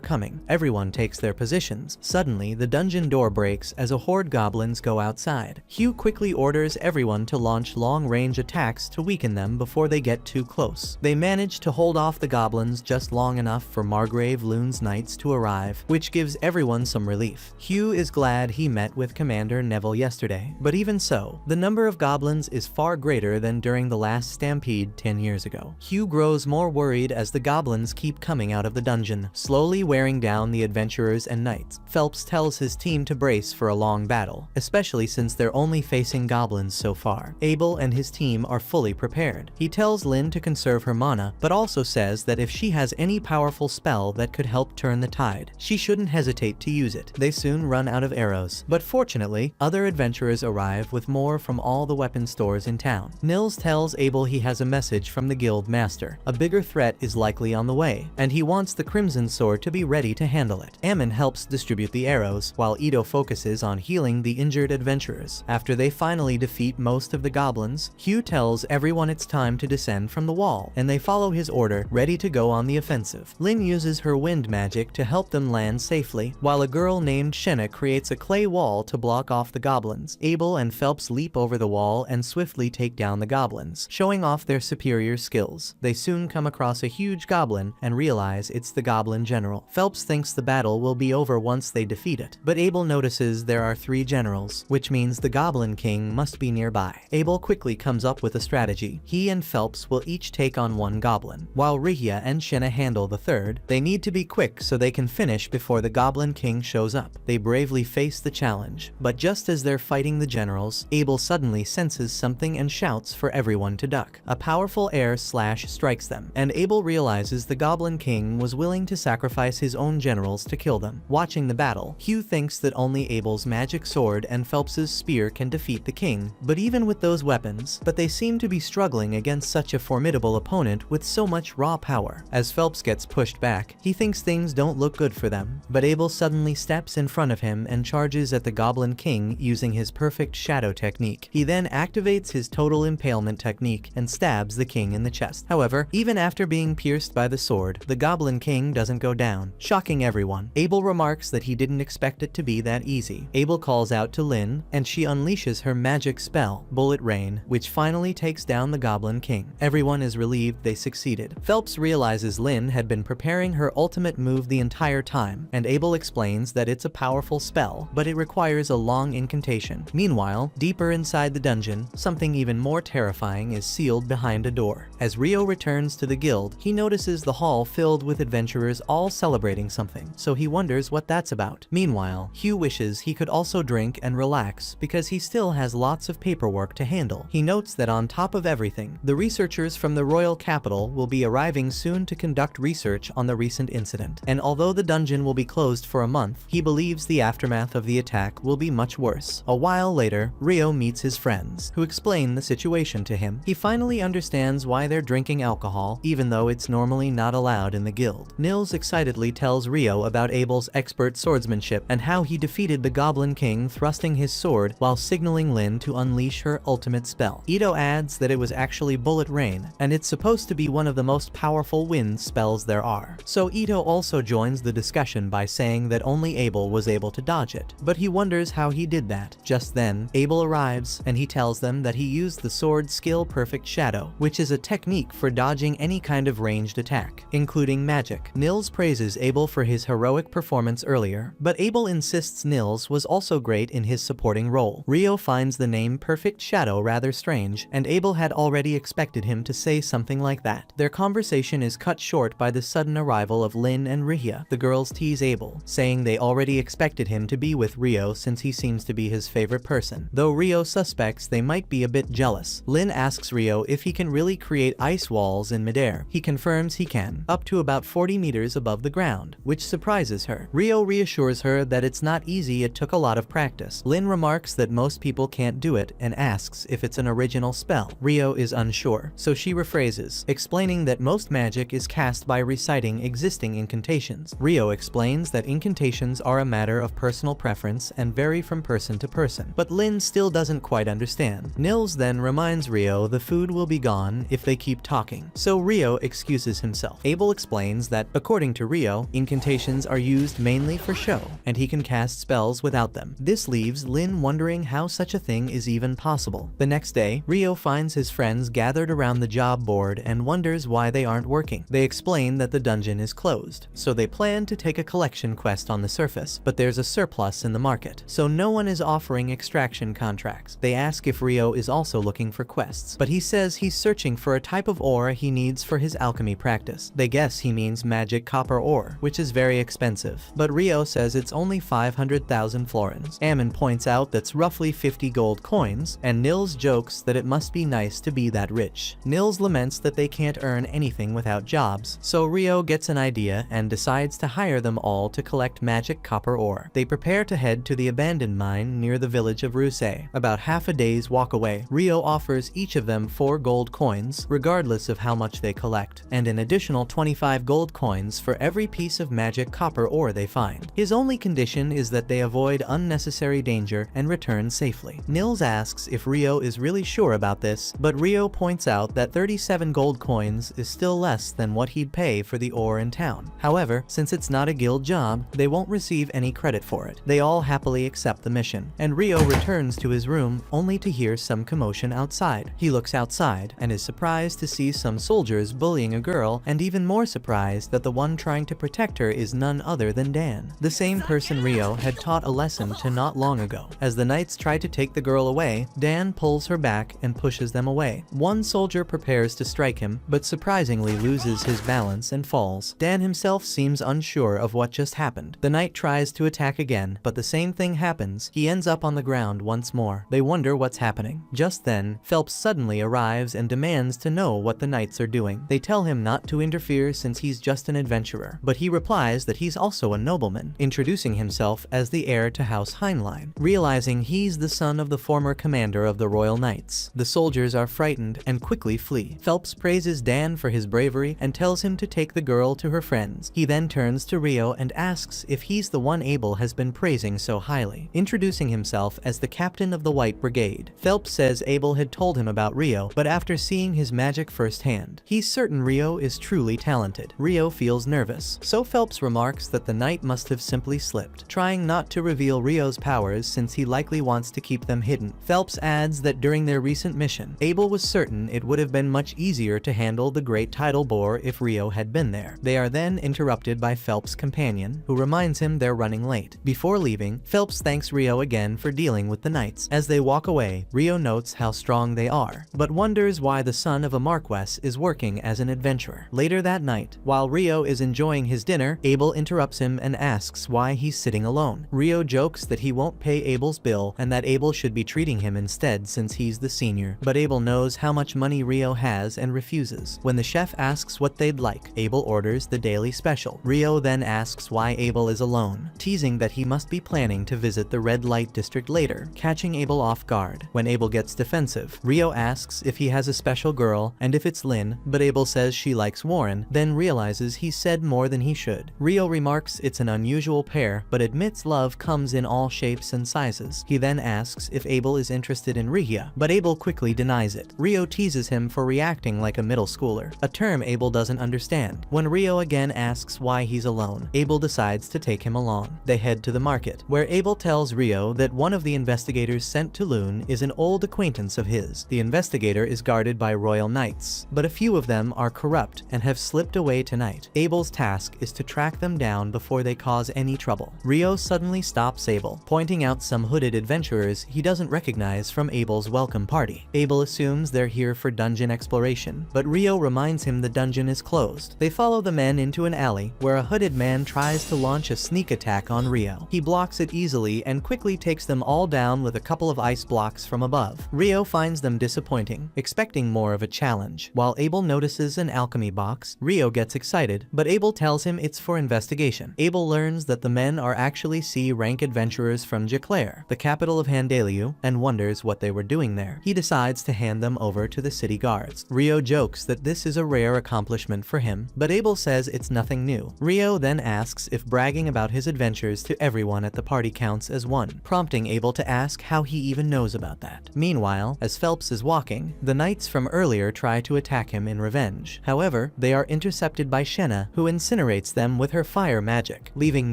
Speaker 1: coming, everyone takes their positions. Suddenly, the dungeon door breaks as a horde goblins go outside. Hugh quickly orders everyone to launch long-range attacks to weaken them before they get too close. They manage to hold off the goblins just long enough for Margrave Loon's knights to arrive, which gives everyone some relief. Hugh is glad he met with Commander Neville yesterday, but even so, the number of goblins is far greater than during the last stampede 10 years ago. Hugh grows more worried as the goblins keep coming out of the dungeon, slowly wearing down the adventurers and knights. Phelps tells his team to brace for a long battle, especially since they're only facing goblins so far. Abel and his team are fully prepared. He tells Lynn to conserve her mana, but also says that if she has any powerful spell that could help turn the tide, she shouldn't hesitate to use it. They soon run out of arrows, but fortunately, other adventurers arrive with more from all the weapon stores in town. Nils tells Abel he has a message from the guild master. A bigger threat is likely on the way, and he wants the Crimson Sword to be ready to handle it. Ammon helps distribute the arrows, while Ito focuses on healing the injured adventurers. After they finally defeat most of the goblins, Hugh tells everyone it's time to descend from the wall, and they follow his order, ready to go on the offensive. Lynn uses her wind magic to help them land safely, while a girl named Shenna creates a clay wall to block off the goblins. Abel and Phelps leap over the wall and swiftly take down the goblins, showing off their superior skills. They soon come across a huge goblin and realize it's the Goblin General. Phelps thinks the battle will be over once they defeat it, but Abel notices there are 3 generals, which means the Goblin King must be nearby. Abel quickly comes up with a strategy. He and Phelps will each take on 1 goblin, while Rihia and Shenna handle the 3rd. They need to be quick so they can finish before the Goblin King shows up. They bravely face the challenge, but just as they're fighting the generals, Abel suddenly senses something and shouts for everyone to duck. A powerful air slash strikes them, and Abel realizes the Goblin King was willing to sacrifice his own generals to kill them. Watching the battle, Hugh thinks that only Abel's magic sword and Phelps's spear can defeat the king, but even with those weapons, they seem to be struggling against such a formidable opponent with so much raw power. As Phelps gets pushed back, he thinks things don't look good for them, but Abel suddenly steps in front of him and charges at the Goblin King using his perfect shadow technique. He then activates his total impalement technique and stabs the king in the chest. However, even after being pierced by the sword, the Goblin King doesn't go down, shocking everyone. Abel remarks that he didn't expect it to be that easy. Abel calls out to Lynn, and she unleashes her magic spell, Bullet Rain, which finally takes down the Goblin King. Everyone is relieved they succeeded. Phelps realizes Lynn had been preparing her ultimate move the entire time, and Abel explains that it's a powerful spell, but it requires a long incantation. Meanwhile, deeper inside the dungeon, something even more terrifying is sealed behind a door. As Rio returns to the guild, he notices the hall filled with adventurers all celebrating something, so he wonders what that's about. Meanwhile, Hugh wishes he could also drink and relax because he still has lots of paperwork to handle. He notes that on top of everything, the researchers from the royal capital will be arriving soon to conduct research on the recent incident, and although the dungeon will be closed for a month, he believes the aftermath of the attack will be much worse. A while later, Rio meets his friends, who explain the situation to him. He finally understands why they're drinking alcohol, even though it's normally not allowed in the guild. Nils excitedly tells Rio about Abel's expert swordsmanship and how he defeated the Goblin King thrusting his sword while signaling Lynn to unleash her ultimate spell. Ito adds that it was actually Bullet Rain, and it's supposed to be one of the most powerful wind spells there are. So Ito Rito also joins the discussion by saying that only Abel was able to dodge it, but he wonders how he did that. Just then, Abel arrives, and he tells them that he used the sword skill Perfect Shadow, which is a technique for dodging any kind of ranged attack, including magic. Nils praises Abel for his heroic performance earlier, but Abel insists Nils was also great in his supporting role. Rio finds the name Perfect Shadow rather strange, and Abel had already expected him to say something like that. Their conversation is cut short by the sudden arrival of Lynn and Rihia. The girls tease Abel, saying they already expected him to be with Rio since he seems to be his favorite person, though Rio suspects they might be a bit jealous. Lynn asks Rio if he can really create ice walls in midair. He confirms he can, up to about 40 meters above the ground, which surprises her. Rio reassures her that it's not easy, it took a lot of practice. Lynn remarks that most people can't do it and asks if it's an original spell. Rio is unsure, so she rephrases, explaining that most magic is cast by reciting existing incantations. Rio explains that incantations are a matter of personal preference and vary from person to person, but Lynn still doesn't quite understand. Nils then reminds Rio the food will be gone if they keep talking, so Rio excuses himself. Abel explains that, according to Rio, incantations are used mainly for show, and he can cast spells without them. This leaves Lynn wondering how such a thing is even possible. The next day, Rio finds his friends gathered around the job board and wonders why they aren't working. They explain that the dungeon is closed, so they plan to take a collection quest on the surface, but there's a surplus in the market, so no one is offering extraction contracts. They ask if Rio is also looking for quests, but he says he's searching for a type of ore he needs for his alchemy practice. They guess he means magic copper ore, which is very expensive, but Rio says it's only 500,000 florins. Ammon points out that's roughly 50 gold coins, and Nils jokes that it must be nice to be that rich. Nils laments that they can't earn anything without jobs, so Rio gets an idea and decides to hire them all to collect magic copper ore. They prepare to head to the abandoned mine near the village of Ruse. About half a day's walk away, Rio offers each of them 4 gold coins, regardless of how much they collect, and an additional 25 gold coins for every piece of magic copper ore they find. His only condition is that they avoid unnecessary danger and return safely. Nils asks if Rio is really sure about this, but Rio points out that 37 gold coins is still less than what he'd pay for the ore in town. However, since it's not a guild job, they won't receive any credit for it. They all happily accept the mission, and Rio returns to his room only to hear some commotion outside. He looks outside and is surprised to see some soldiers bullying a girl, and even more surprised that the one trying to protect her is none other than Dan, the same person Rio had taught a lesson to not long ago. As the knights try to take the girl away, Dan pulls her back and pushes them away. One soldier prepares to strike him, but surprisingly loses his balance and falls. Dan himself seems unsure of what just happened. The knight tries to attack again, but the same thing happens. He ends up on the ground once more. They wonder what's happening. Just then, Phelps suddenly arrives and demands to know what the knights are doing. They tell him not to interfere since he's just an adventurer, but he replies that he's also a nobleman, introducing himself as the heir to House Heinlein, realizing he's the son of the former commander of the Royal Knights. The soldiers are frightened and quickly flee. Phelps praises Dan for his bravery and tells him to take the girl to her friends. He then turns to Rio and asks if he's the one Abel has been praising so highly, introducing himself as the captain of the White Brigade. Phelps says Abel had told him about Rio, but after seeing his magic firsthand, he's certain Rio is truly talented. Rio feels nervous, so Phelps remarks that the knight must have simply slipped, trying not to reveal Rio's powers since he likely wants to keep them hidden. Phelps adds that during their recent mission, Abel was certain it would have been much easier to handle the great tidal bore if Rio had been there. They are then interrupted by Phelps' companion, who reminds him they're running late. Before leaving, Phelps thanks Rio again for dealing with the knights. As they walk away, Rio notes how strong they are, but wonders why the son of a Marquess is working as an adventurer. Later that night, while Rio is enjoying his dinner, Abel interrupts him and asks why he's sitting alone. Rio jokes that he won't pay Abel's bill and that Abel should be treating him instead since he's the senior, but Abel knows how much money Rio has and refuses. When the chef asks what they'd like, Abel orders the daily special. Rio then asks why Abel is alone, teasing that he must be planning to visit the red light district later, catching Abel off guard. When Abel gets defensive, Rio asks if he has a special girl and if it's Lynn, but Abel says she likes Warren, then realizes he said more than he should. Rio remarks it's an unusual pair, but admits love comes in all shapes and sizes. He then asks if Abel is interested in Rihia, but Abel quickly denies it. Rio teases him for reacting like a middle schooler, a term Abel doesn't understand. When Rio again again asks why he's alone. Abel decides to take him along. They head to the market, where Abel tells Rio that one of the investigators sent to Loon is an old acquaintance of his. The investigator is guarded by royal knights, but a few of them are corrupt and have slipped away tonight. Abel's task is to track them down before they cause any trouble. Rio suddenly stops Abel, pointing out some hooded adventurers he doesn't recognize from Abel's welcome party. Abel assumes they're here for dungeon exploration, but Rio reminds him the dungeon is closed. They follow the men into an alley where a hooded man tries to launch a sneak attack on Rio. He blocks it easily and quickly takes them all down with a couple of ice blocks from above. Rio finds them disappointing, expecting more of a challenge. While Abel notices an alchemy box, Rio gets excited, but Abel tells him it's for investigation. Abel learns that the men are actually C-rank adventurers from Jaclair, the capital of Handaliu, and wonders what they were doing there. He decides to hand them over to the city guards. Rio jokes that this is a rare accomplishment for him, but Abel says it's nothing new. Rio then asks if bragging about his adventures to everyone at the party counts as one, prompting Abel to ask how he even knows about that. Meanwhile, as Phelps is walking, the knights from earlier try to attack him in revenge. However, they are intercepted by Shenna, who incinerates them with her fire magic, leaving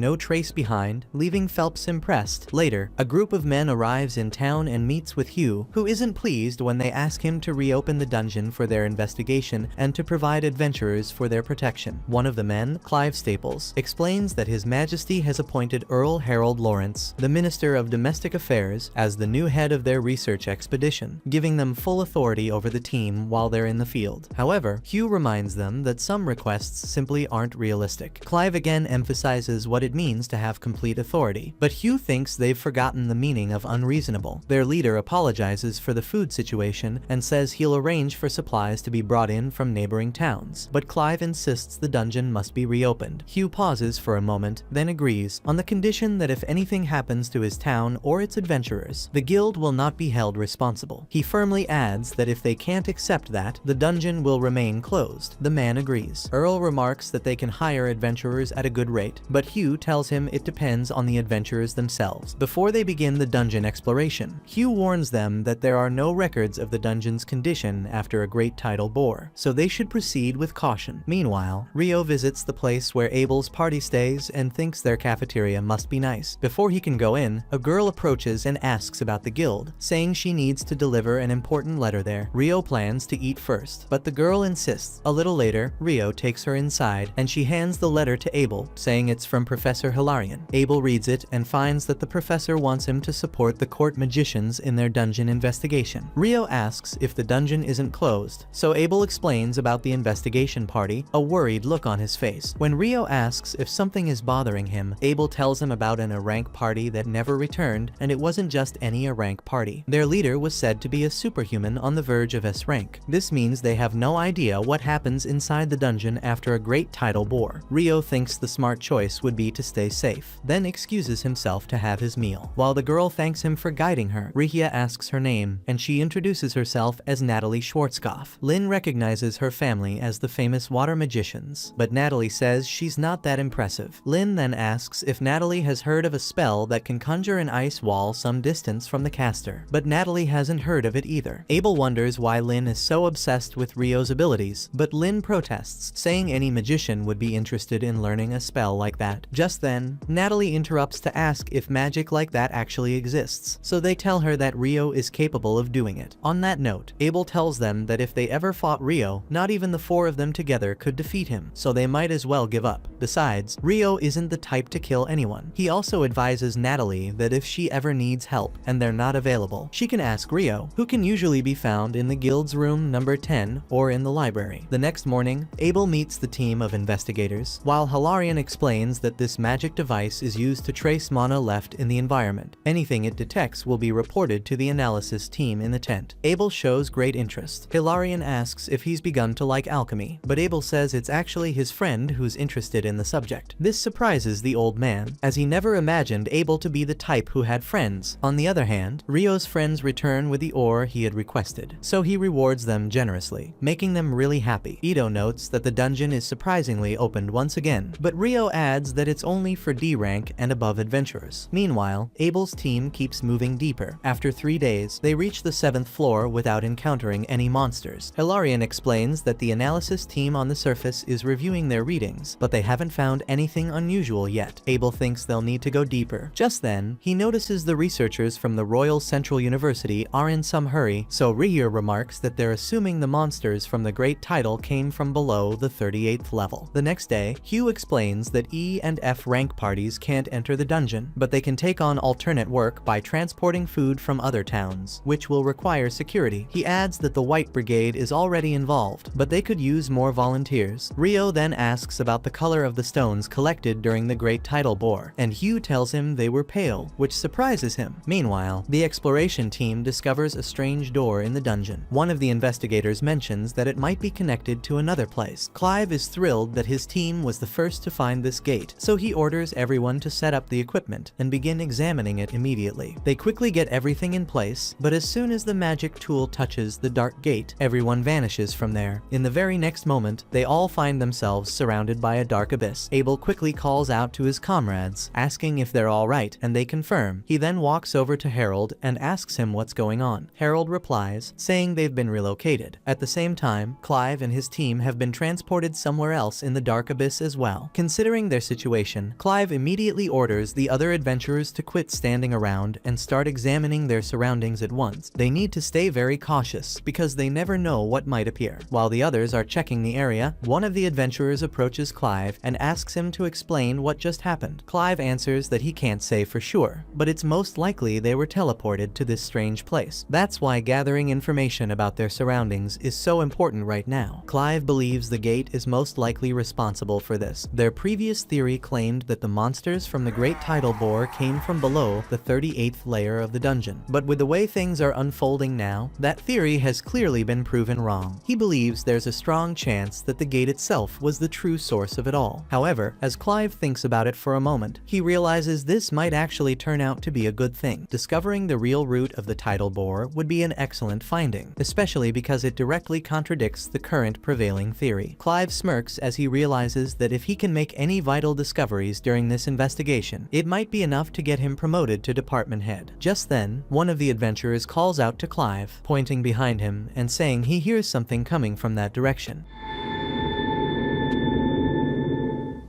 Speaker 1: no trace behind, leaving Phelps impressed. Later, a group of men arrives in town and meets with Hugh, who isn't pleased when they ask him to reopen the dungeon for their investigation and to provide adventurers for their protection. One of the men, Clive Staples, explains that His Majesty has appointed Earl Harold Lawrence, the Minister of Domestic Affairs, as the new head of their research expedition, giving them full authority over the team while they're in the field. However, Hugh reminds them that some requests simply aren't realistic. Clive again emphasizes what it means to have complete authority, but Hugh thinks they've forgotten the meaning of unreasonable. Their leader apologizes for the food situation and says he'll arrange for supplies to be brought in from neighboring towns, but Clive insists the dungeon must be reopened. Hugh pauses for a moment, then agrees, on the condition that if anything happens to his town or its adventurers, the guild will not be held responsible. He firmly adds that if they can't accept that, the dungeon will remain closed. The man agrees. Earl remarks that they can hire adventurers at a good rate, but Hugh tells him it depends on the adventurers themselves. Before they begin the dungeon exploration, Hugh warns them that there are no records of the dungeon's condition after a great tidal bore, so they should proceed with caution. Meanwhile, Rio visits the place where Abel's party stays and thinks their cafeteria must be nice. Before he can go in, a girl approaches and asks about the guild, saying she needs to deliver an important letter there. Rio plans to eat first, but the girl insists. A little later, Rio takes her inside, and she hands the letter to Abel, saying it's from Professor Hilarion. Abel reads it and finds that the professor wants him to support the court magicians in their dungeon investigation. Rio asks if the dungeon isn't closed, so Abel explains about the investigation party, a worried look on his face. When Rio asks if something is bothering him, Abel tells him about an A-rank party that never returned, and it wasn't just any A-rank party. Their leader was said to be a superhuman on the verge of S-rank. This means they have no idea what happens inside the dungeon after a great tidal bore. Rio thinks the smart choice would be to stay safe, then excuses himself to have his meal. While the girl thanks him for guiding her, Rihia asks her name, and she introduces herself as Natalie Schwarzkopf. Lynn recognizes her family as the famous water magicians, but Natalie says she's not that impressive. Lynn then asks if Natalie has heard of a spell that can conjure an ice wall some distance from the caster, but Natalie hasn't heard of it either. Abel wonders why Lynn is so obsessed with Rio's abilities, but Lynn protests, saying any magician would be interested in learning a spell like that. Just then, Natalie interrupts to ask if magic like that actually exists, so they tell her that Rio is capable of doing it. On that note, Abel tells them that if they ever fought Rio, not even the four of them together could defeat him, so they might as well give up. Besides, Rio isn't the type to kill anyone. He also advises Natalie that if she ever needs help and they're not available, she can ask Rio, who can usually be found in the guild's room number 10 or in the library. The next morning, Abel meets the team of investigators, while Hilarion explains that this magic device is used to trace mana left in the environment. Anything it detects will be reported to the analysis team in the tent. Abel shows great interest. Hilarion asks if he's begun to like alchemy, but Abel says it's actually his friend who's interested in the subject. This surprises the old man, as he never imagined Abel to be the type who had friends. On the other hand, Rio's friends return with the ore he had requested, so he rewards them generously, making them really happy. Ito notes that the dungeon is surprisingly opened once again, but Rio adds that it's only for D-rank and above adventurers. Meanwhile, Abel's team keeps moving deeper. After 3 days, they reach the 7th floor without encountering any monsters. Hilarion explains that the analysis team on the surface is reviewing continuing their readings, but they haven't found anything unusual yet. Abel thinks they'll need to go deeper. Just then, he notices the researchers from the Royal Central University are in some hurry, so Rio remarks that they're assuming the monsters from the Great Tidal came from below the 38th level. The next day, Hugh explains that E and F rank parties can't enter the dungeon, but they can take on alternate work by transporting food from other towns, which will require security. He adds that the White Brigade is already involved, but they could use more volunteers. Rio then asks about the color of the stones collected during the Great Tidal Bore, and Hugh tells him they were pale, which surprises him. Meanwhile, the exploration team discovers a strange door in the dungeon. One of the investigators mentions that it might be connected to another place. Clive is thrilled that his team was the first to find this gate, so he orders everyone to set up the equipment and begin examining it immediately. They quickly get everything in place, but as soon as the magic tool touches the dark gate, everyone vanishes from there. In the very next moment, they all find themselves surrounded by a dark abyss. Abel quickly calls out to his comrades, asking if they're alright, and they confirm. He then walks over to Harold and asks him what's going on. Harold replies, saying they've been relocated. At the same time, Clive and his team have been transported somewhere else in the dark abyss as well. Considering their situation, Clive immediately orders the other adventurers to quit standing around and start examining their surroundings at once. They need to stay very cautious because they never know what might appear. While the others are checking the area, one of the adventurers approaches Clive and asks him to explain what just happened. Clive answers that he can't say for sure, but it's most likely they were teleported to this strange place. That's why gathering information about their surroundings is so important right now. Clive believes the gate is most likely responsible for this. Their previous theory claimed that the monsters from the Great Tidal Bore came from below the 38th layer of the dungeon. But with the way things are unfolding now, that theory has clearly been proven wrong. He believes there's a strong chance that the gate itself was the true source of it all. However, as Clive thinks about it for a moment, he realizes this might actually turn out to be a good thing. Discovering the real root of the Tidal Bore would be an excellent finding, especially because it directly contradicts the current prevailing theory. Clive smirks as he realizes that if he can make any vital discoveries during this investigation, it might be enough to get him promoted to department head. Just then, one of the adventurers calls out to Clive, pointing behind him and saying he hears something coming from that direction.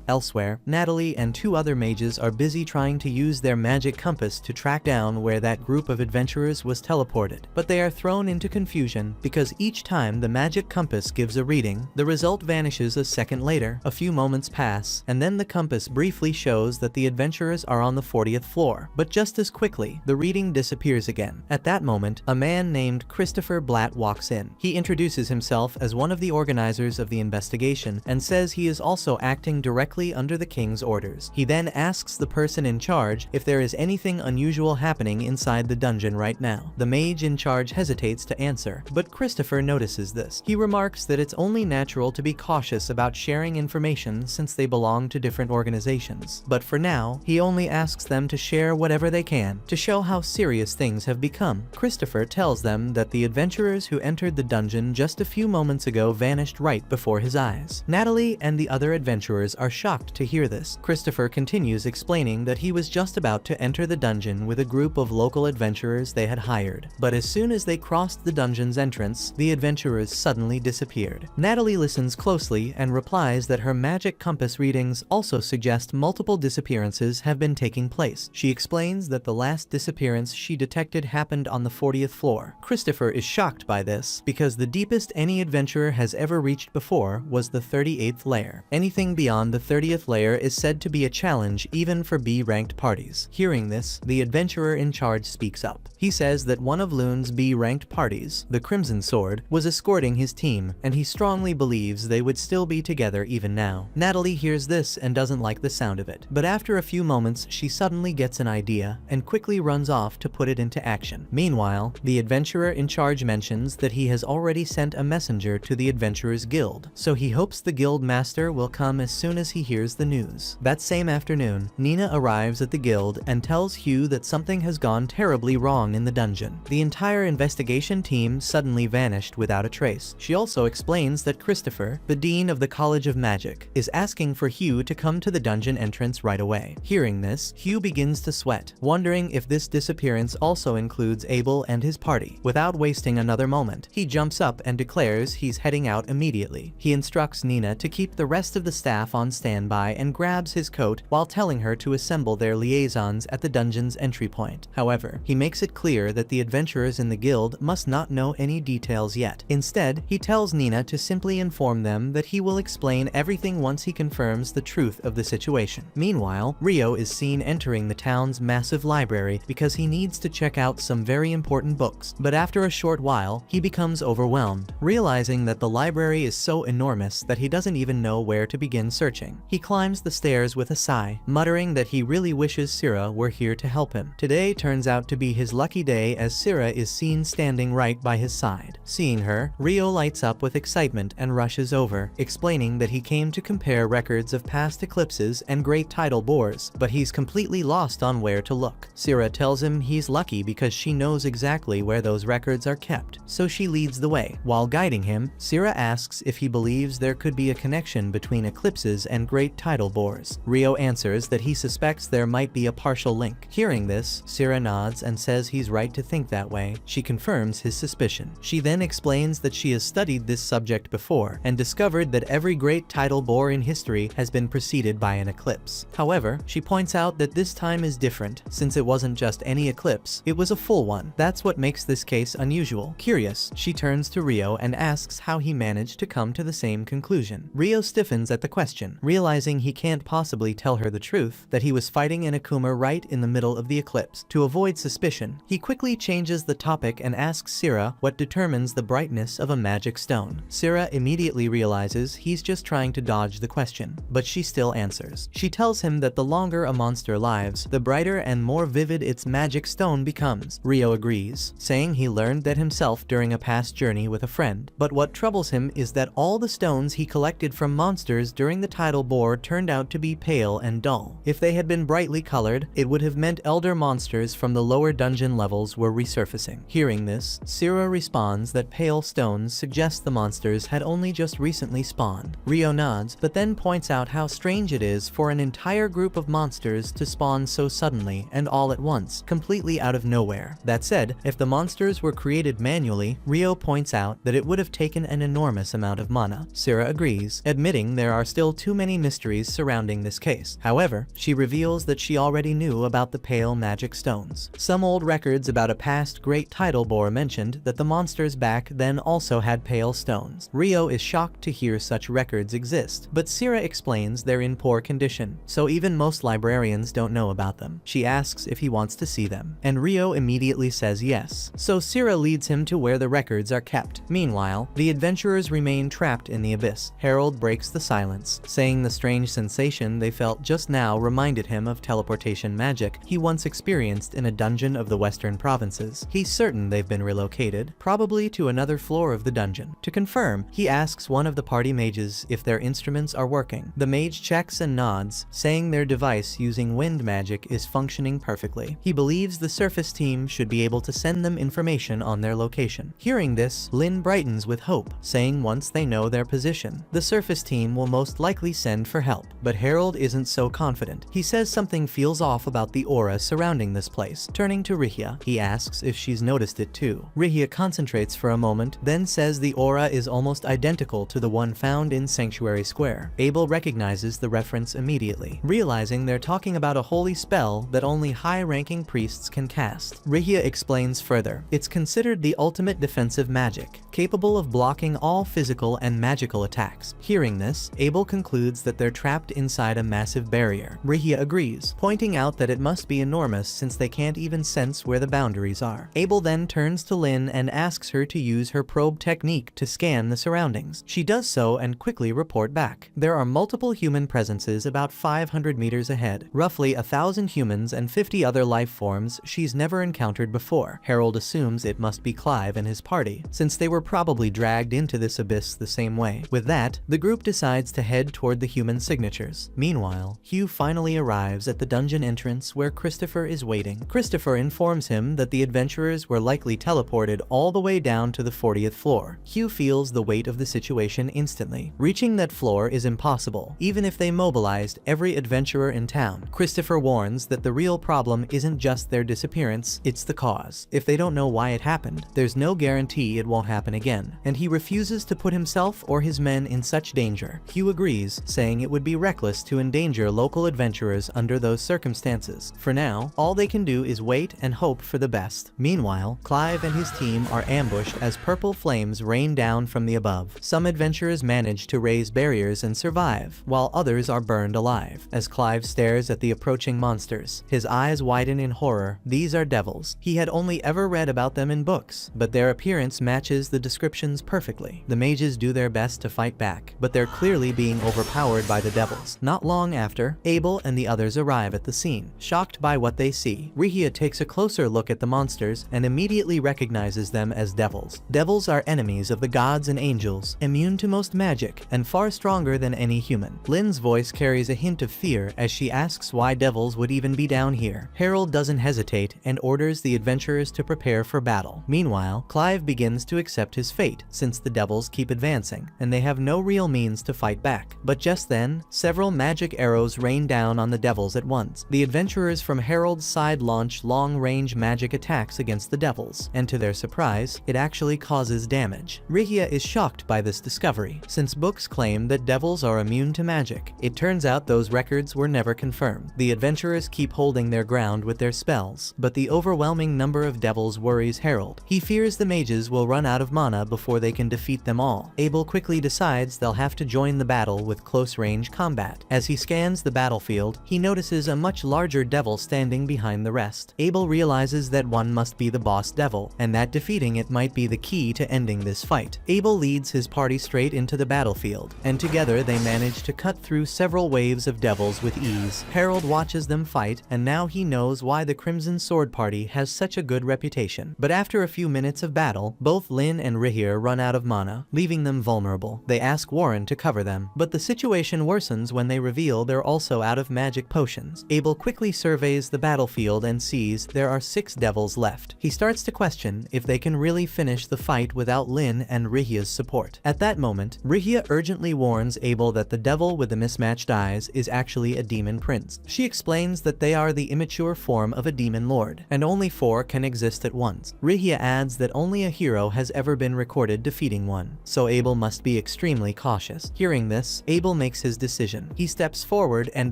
Speaker 1: Elsewhere, Natalie and two other mages are busy trying to use their magic compass to track down where that group of adventurers was teleported, but they are thrown into confusion because each time the magic compass gives a reading, the result vanishes a second later. A few moments pass, and then the compass briefly shows that the adventurers are on the 40th floor, but just as quickly, the reading disappears again. At that moment, a man named Christopher Blatt walks in. He introduces himself as one of the organizers of the investigation and says he is also acting directly under the king's orders. He then asks the person in charge if there is anything unusual happening inside the dungeon right now. The mage in charge hesitates to answer, but Christopher notices this. He remarks that it's only natural to be cautious about sharing information since they belong to different organizations. But for now, he only asks them to share whatever they can to show how serious things have become. Christopher tells them that the adventurers who entered the dungeon just a few moments ago vanished right before his eyes. Natalie and the other adventurers are shocked to hear this. Christopher continues explaining that he was just about to enter the dungeon with a group of local adventurers they had hired, but as soon as they crossed the dungeon's entrance, the adventurers suddenly disappeared. Natalie listens closely and replies that her magic compass readings also suggest multiple disappearances have been taking place. She explains that the last disappearance she detected happened on the 40th floor. Christopher is shocked by this because the deepest any adventurer has ever reached before was the 38th layer. Anything beyond the 30th layer is said to be a challenge even for B-ranked parties. Hearing this, the adventurer in charge speaks up. He says that one of Loon's B-ranked parties, the Crimson Sword, was escorting his team, and he strongly believes they would still be together even now. Natalie hears this and doesn't like the sound of it, but after a few moments she suddenly gets an idea and quickly runs off to put it into action. Meanwhile, the adventurer in charge mentions that he has already sent a messenger to the Adventurers Guild, so he hopes the guild master will come as soon as he hears the news. That same afternoon, Nina arrives at the guild and tells Hugh that something has gone terribly wrong in the dungeon. The entire investigation team suddenly vanished without a trace. She also explains that Christopher, the dean of the College of Magic, is asking for Hugh to come to the dungeon entrance right away. Hearing this, Hugh begins to sweat, wondering if this disappearance also includes Abel and his party. Without wasting another moment, he jumps up and declares he's heading out immediately. He instructs Nina to keep the rest of the staff on standby and grabs his coat while telling her to assemble their liaisons at the dungeon's entry point. However, he makes it clear that the adventurers in the guild must not know any details yet. Instead, he tells Nina to simply inform them that he will explain everything once he confirms the truth of the situation. Meanwhile, Rio is seen entering the town's massive library because he needs to check out some very important books, but after a short while, he becomes overwhelmed, realizing that the library is so enormous that he doesn't even know where to begin searching. He climbs the stairs with a sigh, muttering that he really wishes Syrah were here to help him. Today turns out to be his lucky day as Syrah is seen standing right by his side. Seeing her, Rio lights up with excitement and rushes over, explaining that he came to compare records of past eclipses and great tidal bores, but he's completely lost on where to look. Syrah tells him he's lucky because she knows exactly where those records are kept, so she leads the way. While guiding him, Syrah asks if he believes there could be a connection between eclipses and great tidal bores. Rio answers that he suspects there might be a partial link. Hearing this, Syrah nods and says he's right to think that way. She confirms his suspicion. She then explains that she has studied this subject before and discovered that every great tidal bore in history has been preceded by an eclipse. However, she points out that this time is different, since it wasn't just any eclipse, it was a full one. That's what makes this case unusual. Curious, she turns to Rio and asks how he managed to come to the same conclusion. Rio stiffens at the question, realizing he can't possibly tell her the truth, that he was fighting in Akuma right in the middle of the eclipse. To avoid suspicion, he quickly changes the topic and asks Syrah what determines the brightness of a magic stone. Syrah immediately realizes he's just trying to dodge the question, but she still answers. She tells him that the longer a monster lives, the brighter and more vivid its magic stone becomes. Rio agrees, saying he learned that himself during a past journey with a friend. But what troubles him is that all the stones he collected from monsters during the tidal bore turned out to be pale and dull. If they had been brightly colored, it would have meant elder monsters from the lower dungeon levels were resurfacing. Hearing this, Syrah responds that pale stones suggest the monsters had only just recently spawned. Rio nods, but then points out how strange it is for an entire group of monsters to spawn so suddenly and all at once, completely out of nowhere. That said, if the monsters were created manually, Rio points out that it would have taken an enormous amount of mana. Syrah agrees, admitting there are still too many mysteries surrounding this case. However, she reveals that she already knew about the pale magic stones. Some old records about a past great tidal bore mentioned that the monsters back then also had pale stones. Rio is shocked to hear such records exist, but Syrah explains they're in poor condition, so even most librarians don't know about them. She asks if he wants to see them, and Rio immediately says yes, so Syrah leads him to where the records are kept. Meanwhile, the adventurers remain trapped in the abyss. Harold breaks the silence, saying the strange sensation they felt just now reminded him of teleportation magic he once experienced in a dungeon of the western provinces. He's certain they've been relocated, probably to another floor of the dungeon. To confirm, he asks one of the party mages if their instruments are working. The mage checks and nods, saying their device using wind magic is functioning perfectly. He believes the surface team should be able to send them information on their location. Hearing this, Lynn brightens with hope, saying once they know their position, the surface team will most likely send for help. But Harold isn't so confident. He says something feels off about the aura surrounding this place. Turning to Rihia, he asks if she's noticed it too. Rihia concentrates for a moment, then says the aura is almost identical to the one found in Sanctuary Square. Abel recognizes the reference immediately, realizing they're talking about a holy spell that only high-ranking priests can cast. Rihia explains further, it's considered the ultimate defensive magic, capable of blocking all physical and magical attacks. Hearing this, Abel concludes that they're trapped inside a massive barrier. Rihia agrees, pointing out that it must be enormous since they can't even sense where the boundaries are. Abel then turns to Lynn and asks her to use her probe technique to scan the surroundings. She does so and quickly report back. There are multiple human presences about 500 meters ahead, roughly 1,000 humans and 50 other life forms she's never encountered before. Harold assumes it must be Clive and his party, since they were probably dragged into this abyss the same way. With that, the group decides to head toward the human signatures. Meanwhile, Hugh finally arrives at the dungeon entrance where Christopher is waiting. Christopher informs him that the adventurers were likely teleported all the way down to the 40th floor. Hugh feels the weight of the situation instantly. Reaching that floor is impossible, even if they mobilized every adventurer in town. Christopher warns that the real problem isn't just their disappearance, it's the cause. If they don't know why it happened, there's no guarantee it won't happen again, and he refuses to put himself or his men in such danger. Hugh agrees, saying it would be reckless to endanger local adventurers under those circumstances. For now, all they can do is wait and hope for the best. Meanwhile, Clive and his team are ambushed as purple flames rain down from the above. Some adventurers manage to raise barriers and survive, while others are burned alive. As Clive stares at the approaching monsters, his eyes widen in horror. These are devils. He had only ever read about them in books, but their appearance matches the descriptions perfectly. The mages do their best to fight back, but they're clearly being overpowered by the devils. Not long after, Abel and the others arrive at the scene. Shocked by what they see, Rihia takes a closer look at the monsters and immediately recognizes them as devils. Devils are enemies of the gods and angels, immune to most magic, and far stronger than any human. Lynn's voice carries a hint of fear as she asks why devils would even be down here. Harold doesn't hesitate and orders the adventurers to prepare for battle. Meanwhile, Clive begins to accept his fate, since the devils keep advancing, and they have no real means to fight back. But just then, several magic arrows rain down on the devils at once. The adventurers from Harold's side launch long-range magic attacks against the devils, and to their surprise, it actually causes damage. Rihia is shocked by this discovery, since books claim that devils are immune to magic. It turns out those records were never confirmed. The adventurers keep holding their ground with their spells, but the overwhelming number of devils worries Harold. He fears the mages will run out of mana before they can defeat them all. Abel quickly decides they'll have to join the battle with close-range combat. As he scans the battlefield, he notices a much larger devil standing behind the rest. Abel realizes that one must be the boss devil, and that defeating it might be the key to ending this fight. Abel leads his party straight into the battlefield, and together they manage to cut through several waves of devils with ease. Harold watches them fight, and now he knows why the Crimson Sword Party has such a good reputation. But after a few minutes of battle, both Lynn and Rihir run out of mana, leaving them vulnerable. They ask Warren to cover them, but the situation worsens when they reveal they're also out of magic potions. Abel quickly surveys the battlefield and sees there are 6 devils left. He starts to question if they can really finish the fight without Lynn and Rihir's support. At that moment, Rihia urgently warns Abel that the devil with the mismatched eyes is actually a demon prince. She explains that they are the immature form of a demon lord, and only 4 can exist at once. Rihia adds that only a hero has ever been recorded defeating one, so Abel must be extremely cautious. Hearing this, Abel makes his decision. He steps forward and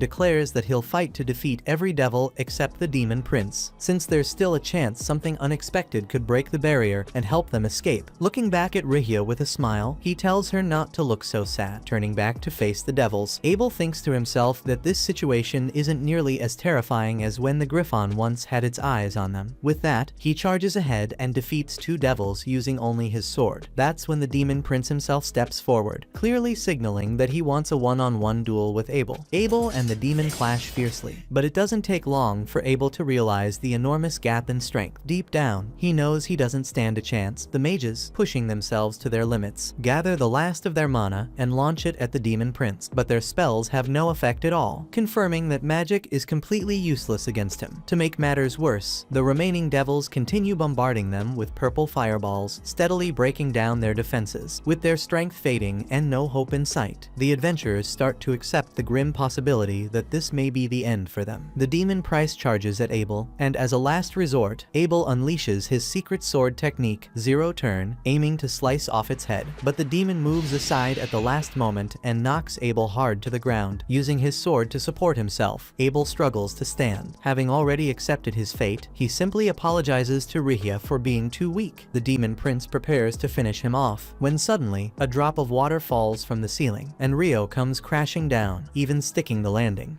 Speaker 1: declares that he'll fight to defeat every devil except the demon prince, since there's still a chance something unexpected could break the barrier and help them escape. Looking back at Rihia with a smile, he tells her not to look so sad. Turning back to face the devils, Abel thinks to himself that this situation isn't nearly as terrifying as when the Griffon once had its eyes on them. With that, he charges ahead and defeats 2 devils using only his sword. That's when the demon prince himself steps forward, clearly signaling that he wants a one-on-one duel with Abel. Abel and the demon clash fiercely, but it doesn't take long for Abel to realize the enormous gap in strength. Deep down, he knows he doesn't stand a chance. The mages, pushing themselves to their limits, gather the last of their mana and launch it at the demon prince, but their spells have no effect at all, confirming that magic is completely useless against him. To make matters worse, the remaining devils continue bombarding them with purple fireballs, steadily breaking down their defenses. With their strength fading and no hope in sight, the adventurers start to accept the grim possibility that this may be the end for them. The demon prince charges at Abel, and as a last resort, Abel unleashes his secret sword technique, Zero Turn, aiming to slice off its head. But the demon moves aside at the last moment and knocks Abel hard to the ground. Using his sword to support himself, Abel struggles to stand. Having already accepted his fate, he simply apologizes to Rihia for being too weak. The demon prince prepares to finish him off, when suddenly, a drop of water falls from the ceiling, and Rio comes crashing down, even sticking the landing.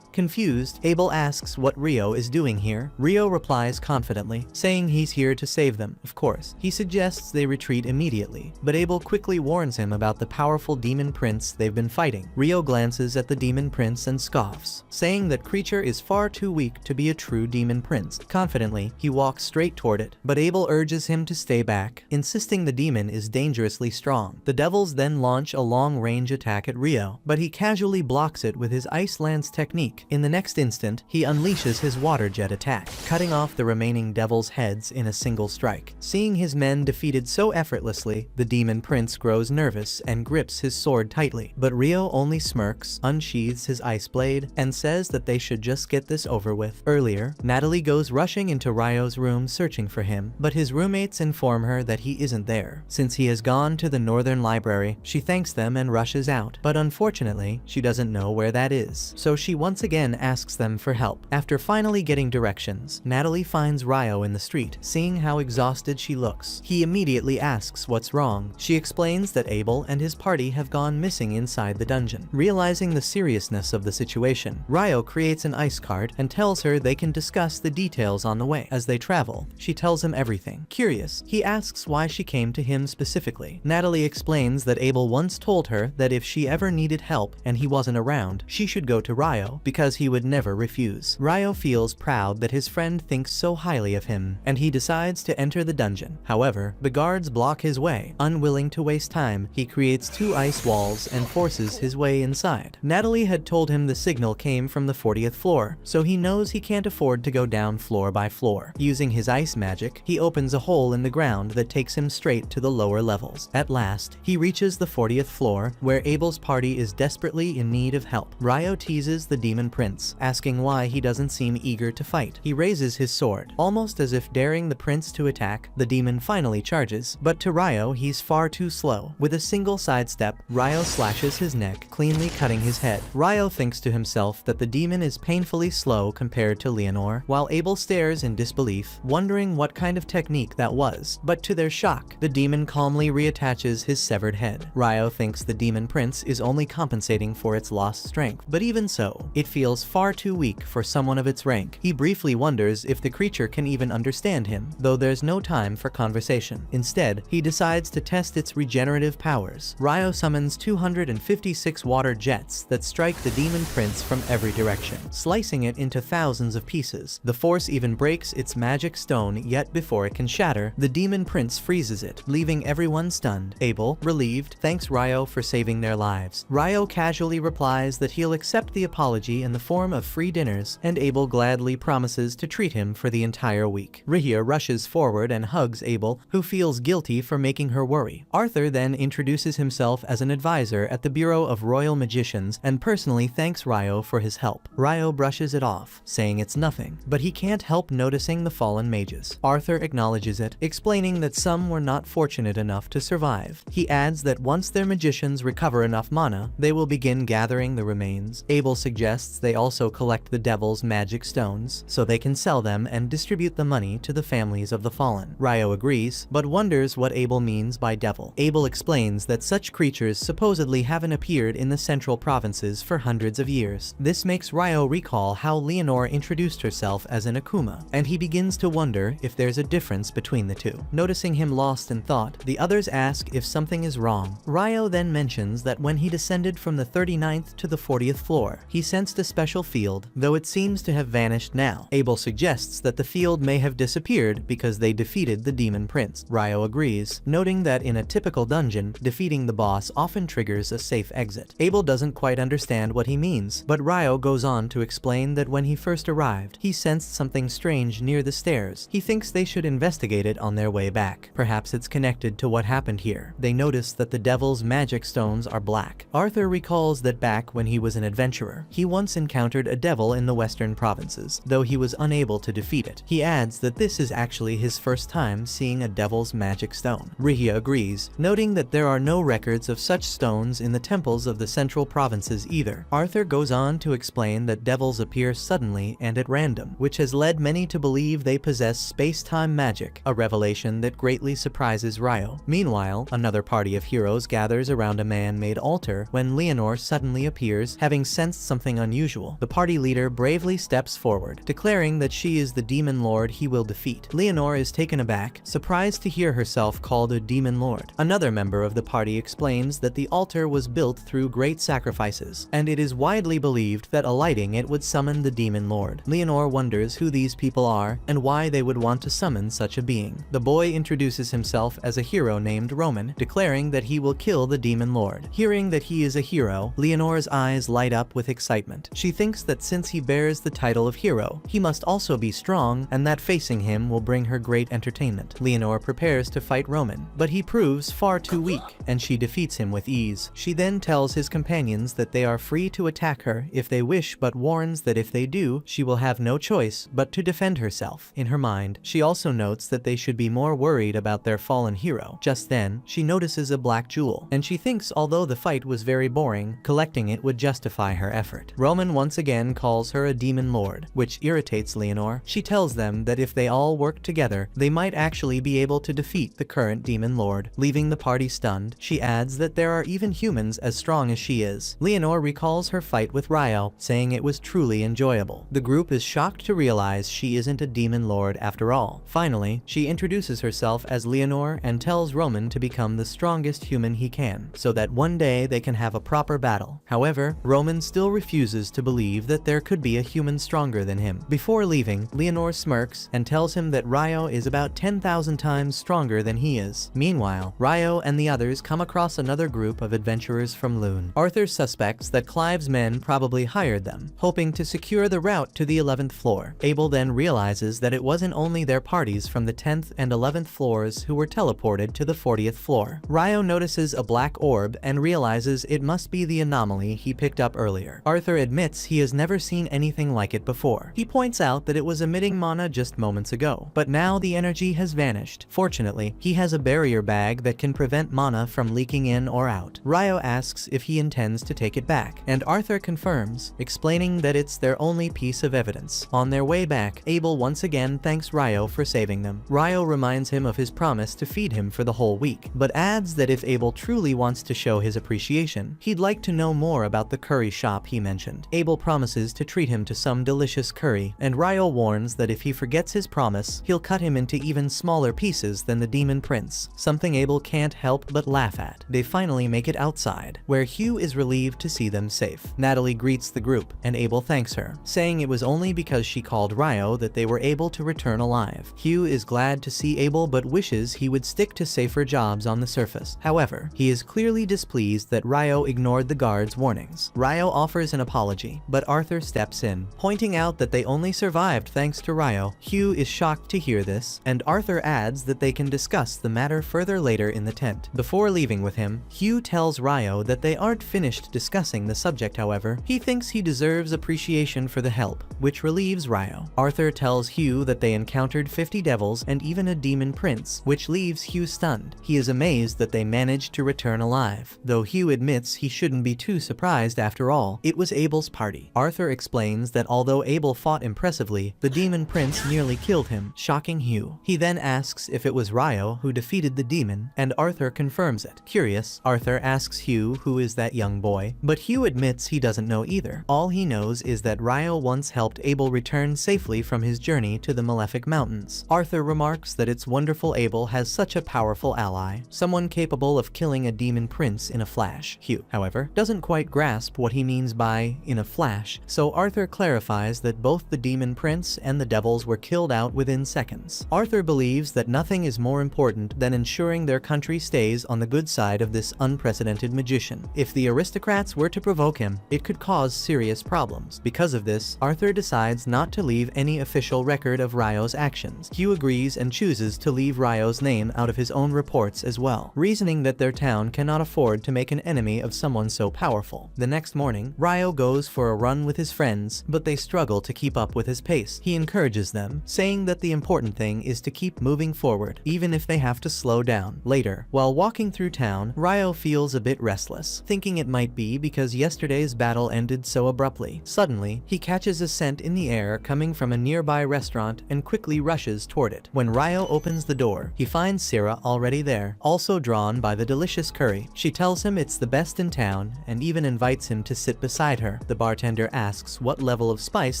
Speaker 1: Confused, Abel asks what Rio is doing here. Rio replies confidently, saying he's here to save them, of course. He suggests they retreat immediately, but Abel quickly warns him about the powerful demon prince they've been fighting. Rio glances at the demon prince and scoffs, saying that creature is far too weak to be a true demon prince. Confidently, he walks straight toward it, but Abel urges him to stay back, insisting the demon is dangerously strong. The devils then launch a long-range attack at Rio, but he casually blocks it with his Ice Lance technique. In the next instant, he unleashes his water jet attack, cutting off the remaining devils' heads in a single strike. Seeing his men defeated so effortlessly, the demon prince grows nervous and grips his sword tightly. But Rio only smirks, unsheathes his ice blade, and says that they should just get this over with. Earlier, Natalie goes rushing into Ryo's room searching for him, but his roommates inform her that he isn't there. Since he has gone to the Northern Library, she thanks them and rushes out, but unfortunately, she doesn't know where that is. So she once again asks them for help. After finally getting directions, Natalie finds Ryo in the street. Seeing how exhausted she looks, he immediately asks what's wrong. She explains that Abel and his party have gone missing inside the dungeon. Realizing the seriousness of the situation, Ryo creates an ice cart and tells her they can discuss the details on the way. As they travel, she tells him everything. Curious, he asks why she came to him specifically. Natalie explains that Abel once told her that if she ever needed help and he wasn't around, she should go to Ryo because he would never refuse. Ryo feels proud that his friend thinks so highly of him, and he decides to enter the dungeon. However, the guards block his way. Unwilling to waste time, he creates 2 ice walls and forces his way inside. Natalie had told him the signal came from the 40th floor, so he knows he can't afford to go down floor by floor. Using his ice magic, he opens a hole in the ground that takes him straight to the lower levels. At last, he reaches the 40th floor, where Abel's party is desperately in need of help. Ryo teases the demon prince, asking why he doesn't seem eager to fight. He raises his sword, almost as if daring the prince to attack. The demon finally charges, but to Ryo, he's far too slow. With a single sidestep, Ryo slashes his neck, cleanly cutting his head. Ryo thinks to himself that the demon is painfully slow compared to Leonor, while Abel stares in disbelief, wondering what kind of technique that was. But to their shock, the demon calmly reattaches his severed head. Ryo thinks the demon prince is only compensating for its lost strength, but even so, it feels far too weak for someone of its rank. He briefly wonders if the creature can even understand him, though there's no time for conversation. Instead, he decides to test its regenerative powers. Ryo summons 256 water jets that strike the demon prince from every direction, slicing it into thousands of pieces. The force even breaks its magic stone, yet before it can shatter, the demon prince freezes it, leaving everyone stunned. Abel, relieved, thanks Ryo for saving their lives. Ryo casually replies that he'll accept the apology in the form of free dinners, and Abel gladly promises to treat him for the entire week. Rihia rushes forward and hugs Abel, who feels guilty for making her worry. Arthur then introduces himself as an advisor at the Bureau of Royal Magicians and personally thanks Ryo for his help. Ryo brushes it off, saying it's nothing, but he can't help noticing the fallen mages. Arthur acknowledges it, explaining that some were not fortunate enough to survive. He adds that once their magicians recover enough mana, they will begin gathering the remains. Abel suggests they also collect the devil's magic stones, so they can sell them and distribute the money to the families of the fallen. Ryo agrees, but wonders what Abel means by devil. Abel explains that such creatures supposedly haven't appeared in the central provinces for hundreds of years. This makes Ryo recall how Leonor introduced herself as an Akuma, and he begins to wonder if there's a difference between the two. Noticing him lost in thought, the others ask if something is wrong. Ryo then mentions that when he descended from the 39th to the 40th floor, he sensed a special field, though it seems to have vanished now. Abel suggests that the field may have disappeared because they defeated the demon prince. Ryo agrees, noting that in a typical dungeon, defeating the boss often triggers a safe exit. Abel doesn't quite understand what he means, but Ryo goes on to explain that when he first arrived, he sensed something strange near the stairs. He thinks they should investigate it on their way back. Perhaps it's connected to what happened here. They notice that the devil's magic stones are black. Arthur recalls that back when he was an adventurer, he once encountered a devil in the western provinces, though he was unable to defeat it. He adds that this is actually his first time seeing a devil's magic stone. Rihia agrees, noting that there are no records of such stones in the temples of the central provinces either. Arthur goes on to explain that devils appear suddenly and at random, which has led many to believe they possess space-time magic, a revelation that greatly surprises Ryo. Meanwhile, another party of heroes gathers around a man-made altar when Leonor suddenly appears, having sensed something unusual usual. The party leader bravely steps forward, declaring that she is the demon lord he will defeat. Leonore is taken aback, surprised to hear herself called a demon lord. Another member of the party explains that the altar was built through great sacrifices, and it is widely believed that alighting it would summon the demon lord. Leonore wonders who these people are and why they would want to summon such a being. The boy introduces himself as a hero named Roman, declaring that he will kill the demon lord. Hearing that he is a hero, Leonore's eyes light up with excitement. She thinks that since he bears the title of hero, he must also be strong, and that facing him will bring her great entertainment. Leonore prepares to fight Roman, but he proves far too weak, and she defeats him with ease. She then tells his companions that they are free to attack her if they wish, but warns that if they do, she will have no choice but to defend herself. In her mind, she also notes that they should be more worried about their fallen hero. Just then, she notices a black jewel, and she thinks although the fight was very boring, collecting it would justify her effort. Roman once again calls her a demon lord, which irritates Leonore. She tells them that if they all work together, they might actually be able to defeat the current demon lord. Leaving the party stunned, she adds that there are even humans as strong as she is. Leonore recalls her fight with Ryo, saying it was truly enjoyable. The group is shocked to realize she isn't a demon lord after all. Finally, she introduces herself as Leonore and tells Roman to become the strongest human he can, so that one day they can have a proper battle. However, Roman still refuses to believe that there could be a human stronger than him. Before leaving, Leonore smirks and tells him that Ryo is about 10,000 times stronger than he is. Meanwhile, Ryo and the others come across another group of adventurers from Lune. Arthur suspects that Clive's men probably hired them, hoping to secure the route to the 11th floor. Abel then realizes that it wasn't only their parties from the 10th and 11th floors who were teleported to the 40th floor. Ryo notices a black orb and realizes it must be the anomaly he picked up earlier. Arthur admits he has never seen anything like it before. He points out that it was emitting mana just moments ago, but now the energy has vanished. Fortunately, he has a barrier bag that can prevent mana from leaking in or out. Ryo asks if he intends to take it back, and Arthur confirms, explaining that it's their only piece of evidence. On their way back, Abel once again thanks Ryo for saving them. Ryo reminds him of his promise to feed him for the whole week, but adds that if Abel truly wants to show his appreciation, he'd like to know more about the curry shop he mentioned. Abel promises to treat him to some delicious curry, and Ryo warns that if he forgets his promise, he'll cut him into even smaller pieces than the demon prince, something Abel can't help but laugh at. They finally make it outside, where Hugh is relieved to see them safe. Natalie greets the group, and Abel thanks her, saying it was only because she called Ryo that they were able to return alive. Hugh is glad to see Abel but wishes he would stick to safer jobs on the surface. However, he is clearly displeased that Ryo ignored the guard's warnings. Ryo offers an apology, but Arthur steps in, pointing out that they only survived thanks to Ryo. Hugh is shocked to hear this, and Arthur adds that they can discuss the matter further later in the tent. Before leaving with him, Hugh tells Ryo that they aren't finished discussing the subject. However, he thinks he deserves appreciation for the help, which relieves Ryo. Arthur tells Hugh that they encountered 50 devils and even a demon prince, which leaves Hugh stunned. He is amazed that they managed to return alive, though Hugh admits he shouldn't be too surprised after all. It was Abel's party. Arthur explains that although Abel fought impressively, the demon prince nearly killed him, shocking Hugh. He then asks if it was Ryo who defeated the demon, and Arthur confirms it. Curious, Arthur asks Hugh who is that young boy, but Hugh admits he doesn't know either. All he knows is that Ryo once helped Abel return safely from his journey to the Malefic Mountains. Arthur remarks that it's wonderful Abel has such a powerful ally, someone capable of killing a demon prince in a flash. Hugh, however, doesn't quite grasp what he means by in a flash, so Arthur clarifies that both the demon prince and the devils were killed out within seconds. Arthur believes that nothing is more important than ensuring their country stays on the good side of this unprecedented magician. If the aristocrats were to provoke him, it could cause serious problems. Because of this, Arthur decides not to leave any official record of Ryo's actions. Hugh agrees and chooses to leave Ryo's name out of his own reports as well, reasoning that their town cannot afford to make an enemy of someone so powerful. The next morning, Ryo goes for a run with his friends, but they struggle to keep up with his pace. He encourages them, saying that the important thing is to keep moving forward, even if they have to slow down. Later, while walking through town, Ryo feels a bit restless, thinking it might be because yesterday's battle ended so abruptly. Suddenly, he catches a scent in the air coming from a nearby restaurant and quickly rushes toward it. When Ryo opens the door, he finds Sarah already there, also drawn by the delicious curry. She tells him it's the best in town and even invites him to sit beside her. The bartender asks what level of spice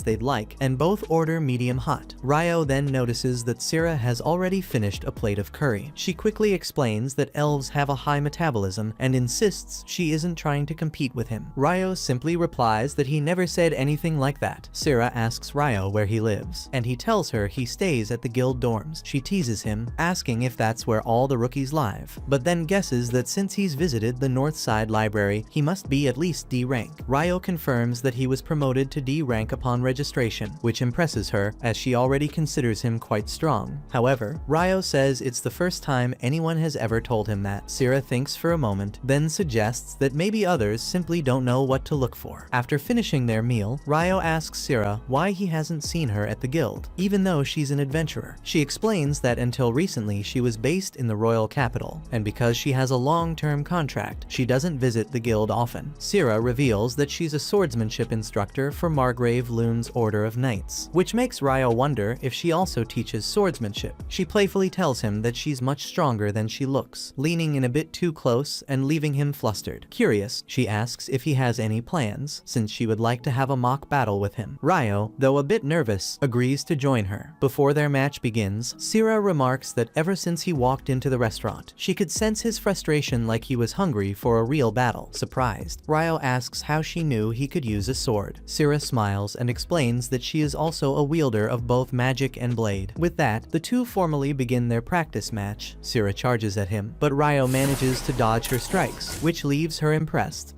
Speaker 1: they'd like, and both order medium hot. Ryo then notices that Syrah has already finished a plate of curry. She quickly explains that elves have a high metabolism and insists she isn't trying to compete with him. Ryo simply replies that he never said anything like that. Syrah asks Ryo where he lives, and he tells her he stays at the guild dorms. She teases him, asking if that's where all the rookies live, but then guesses that since he's visited the North Side Library, he must be at least D rank. Ryo confirms that he was promoted to D rank upon registration, which impresses her, as she already considers him quite strong. However, Ryo says it's the first time anyone has ever told him that. Syrah thinks for a moment, then suggests that maybe others simply don't know what to look for. After finishing their meal, Ryo asks Syrah why he hasn't seen her at the guild, even though she's an adventurer. She explains that until recently she was based in the royal capital, and because she has a long-term contract, she doesn't visit the guild often. Syrah reveals that she's a swordsmanship instructor for Margrave Lune's Order of Knights, which makes Ryo wonder if she also teaches swordsmanship. She playfully tells him that she's much stronger than she looks, leaning in a bit too close and leaving him flustered. Curious, she asks if he has any plans, since she would like to have a mock battle with him. Ryo, though a bit nervous, agrees to join her. Before their match begins, Syrah remarks that ever since he walked into the restaurant, she could sense his frustration, like he was hungry for a real battle. Surprised, Ryo asks how she knew he could use a sword. Syrah smiles and explains that she is also a wielder of both magic and blade. With that, the two formally begin their practice match. Syrah charges at him, but Ryo manages to dodge her strikes, which leaves her impressed.